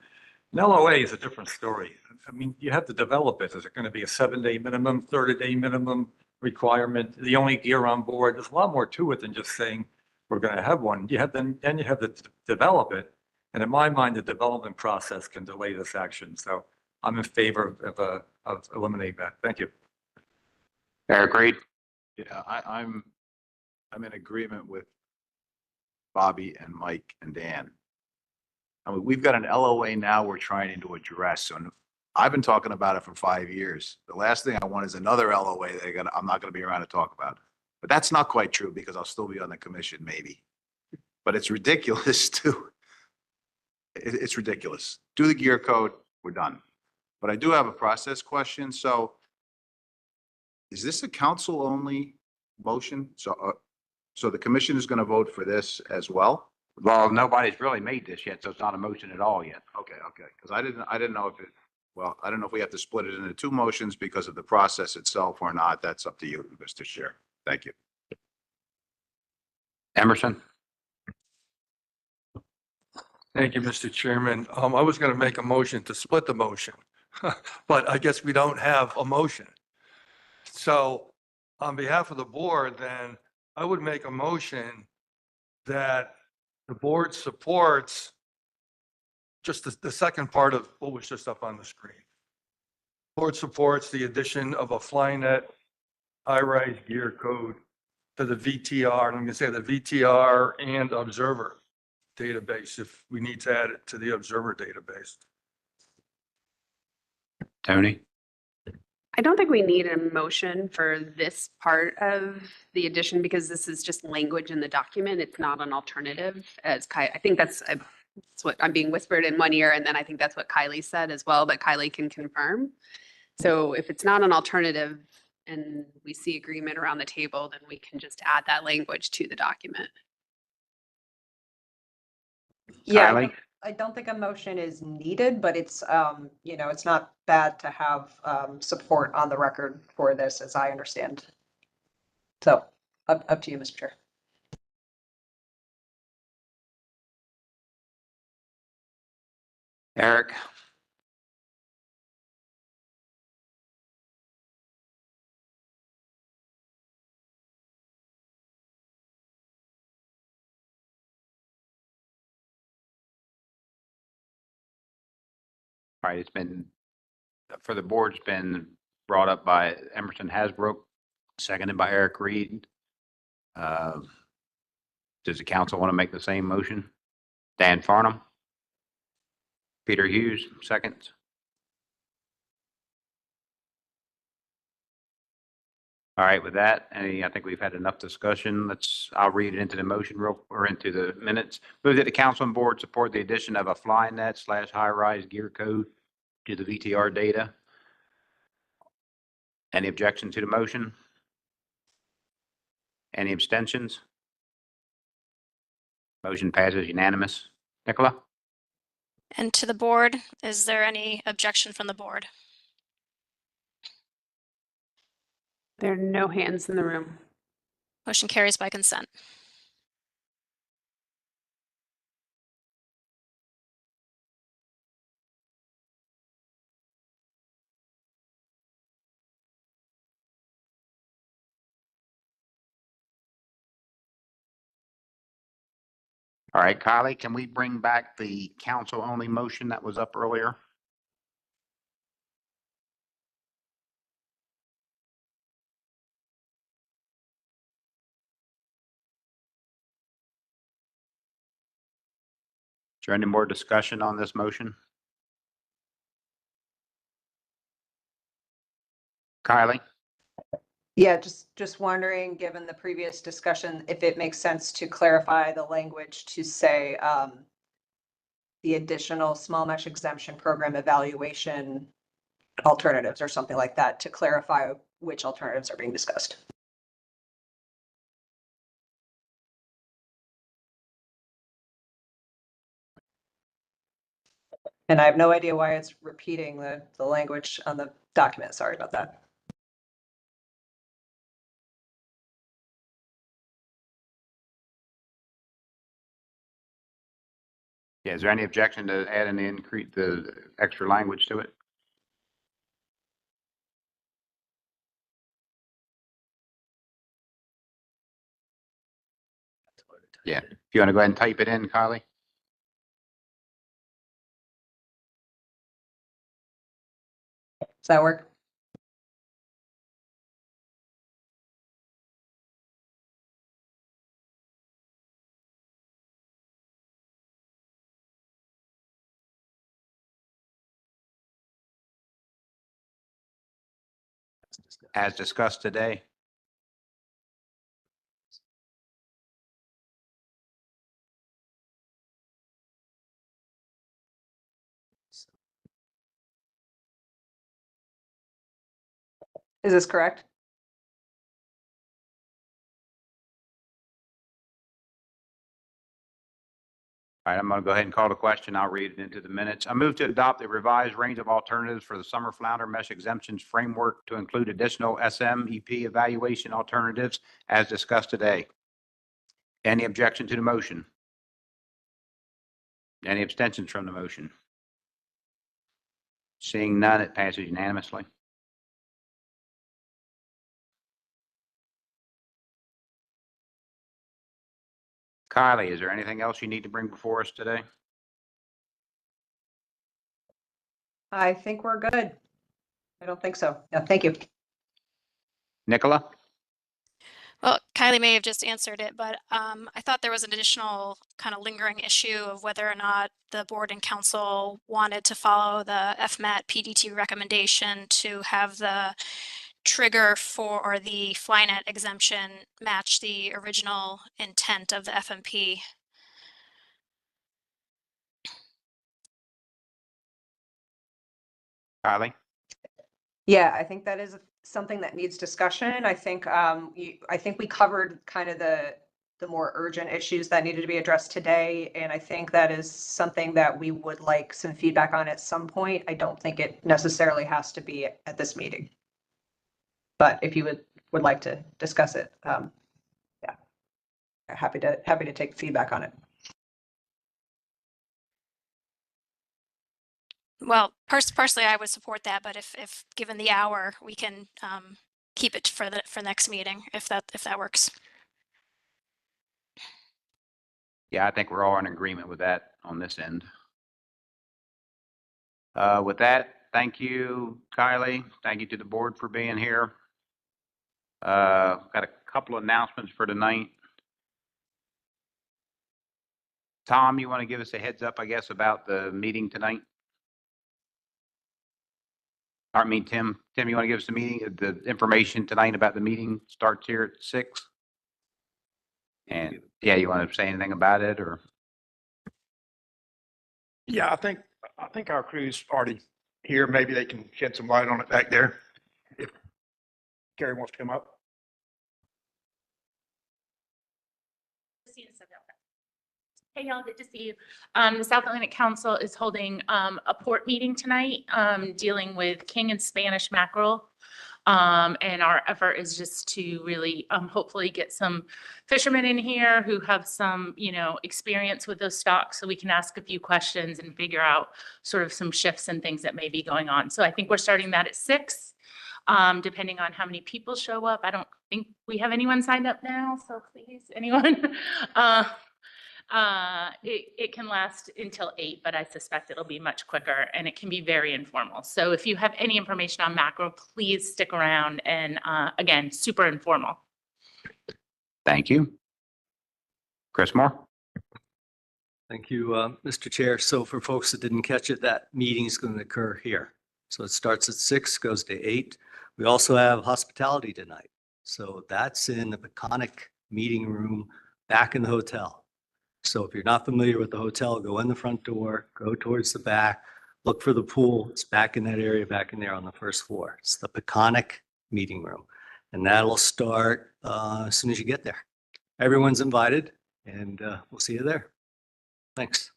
An LOA is a different story. I mean, you have to develop it. Is it going to be a 7-day minimum, 30-day minimum requirement? The only gear on board? There's a lot more to it than just saying we're going to have one. You have to develop it. And in my mind, the development process can delay this action. So I'm in favor of eliminating that. Thank you. Eric Reed? Yeah, I'm in agreement with Bobby and Mike and Dan. I mean, we've got an LOA now we're trying to address. So I've been talking about it for 5 years. The last thing I want is another LOA that I'm not going to be around to talk about. But that's not quite true, because I'll still be on the commission, maybe. But it's ridiculous it's ridiculous. Do the gear code, we're done. But I do have a process question. So is this a council only motion? So the commission is going to vote for this as well? Well, nobody's really made this yet, so it's not a motion at all yet. Okay, okay, because I didn't know if it, well, I don't know if we have to split it into two motions because of the process itself or not. That's up to you, Mr. Chair. Thank you. Emerson? Thank you, Mr. Chairman. I was going to make a motion to split the motion, but I guess we don't have a motion. So on behalf of the board, then I would make a motion that the board supports just the second part of what was just up on the screen. Board supports the addition of a Flynet high-rise gear code to the VTR, and I'm going to say the VTR and Observer database if we need to add it to the Observer database. Tony? I don't think we need a motion for this part of the addition because this is just language in the document. It's not an alternative as I think that's what I'm being whispered in one ear. And then I think that's what Kylie said as well, but Kylie can confirm. So if it's not an alternative and we see agreement around the table, then we can just add that language to the document. Yeah, Kylie? I don't think a motion is needed, but it's, you know, it's not bad to have support on the record for this, as I understand. So up to you, Mr. Chair. Eric? All right, it's been, for the board, it's been brought up by Emerson Hasbrook, seconded by Eric Reed. Does the council want to make the same motion? Dan Farnham? Peter Hughes, seconds. All right, with that, I think we've had enough discussion. I'll read it into the motion or into the minutes. Move that the council and board support the addition of a Flynet / high-rise gear code to the VTR data. Any objection to the motion? Any abstentions? Motion passes unanimous. Nicola? And to the board, is there any objection from the board? There are no hands in the room. Motion carries by consent. All right, Kylie, can we bring back the council-only motion that was up earlier? Is there any more discussion on this motion? Kylie? Yeah, just wondering, given the previous discussion, if it makes sense to clarify the language to say the additional small mesh exemption program evaluation alternatives or something like that to clarify which alternatives are being discussed. And I have no idea why it's repeating the language on the document. Sorry about that. Yeah, is there any objection to adding the extra language to it? Yeah, if you want to go ahead and type it in, Kylie? Does that work? As discussed today. Is this correct? All right, I'm going to go ahead and call the question. I'll read it into the minutes. I move to adopt the revised range of alternatives for the summer flounder mesh exemptions framework to include additional SMEP evaluation alternatives as discussed today. Any objection to the motion? Any abstentions from the motion? Seeing none, it passes unanimously. Kylie, is there anything else you need to bring before us today? I think we're good. I don't think so. No, thank you. Nicola? Well, Kylie may have just answered it, but I thought there was an additional kind of lingering issue of whether or not the board and council wanted to follow the FMAT PDT recommendation to have the trigger for or the FlyNet exemption match the original intent of the FMP. Kylie? Yeah, I think that is something that needs discussion. I think, I think we covered kind of the more urgent issues that needed to be addressed today. And I think that is something that we would like some feedback on at some point. I don't think it necessarily has to be at this meeting. But if you would like to discuss it, yeah, happy to take feedback on it. Well, personally, I would support that, but if given the hour, we can keep it for next meeting if that works. Yeah, I think we're all in agreement with that on this end. With that, thank you, Kylie. Thank you to the board for being here. Got a couple of announcements for tonight. Tom, you want to give us a heads up, I guess, about the meeting tonight? I mean, Tim, you want to give us the information tonight about the meeting starts here at 6? And yeah, you want to say anything about it or? Yeah, I think our crew's already here. Maybe they can shed some light on it back there. If Gary wants to come up. Hey y'all, good to see you. The South Atlantic Council is holding a port meeting tonight, dealing with king and Spanish mackerel. And our effort is just to really hopefully get some fishermen in here who have some, experience with those stocks, so we can ask a few questions and figure out sort of some shifts and things that may be going on. So I think we're starting that at 6, depending on how many people show up. I don't think we have anyone signed up now, so please, anyone. It can last until 8, but I suspect it'll be much quicker, and it can be very informal. So if you have any information on mackerel, please stick around, and again, super informal. Thank you. Chris Moore. Thank you, Mr. Chair. So for folks that didn't catch it, that meeting is going to occur here. So it starts at 6, goes to 8. We also have hospitality tonight. So that's in the Peconic meeting room back in the hotel. So if you're not familiar with the hotel, go in the front door, go towards the back, look for the pool. It's back in that area, back in there on the first floor. It's the Peconic meeting room. And that'll start as soon as you get there. Everyone's invited, and we'll see you there. Thanks.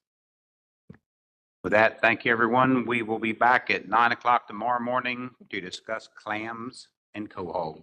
With that, thank you, everyone. We will be back at 9 o'clock tomorrow morning to discuss clams and coho.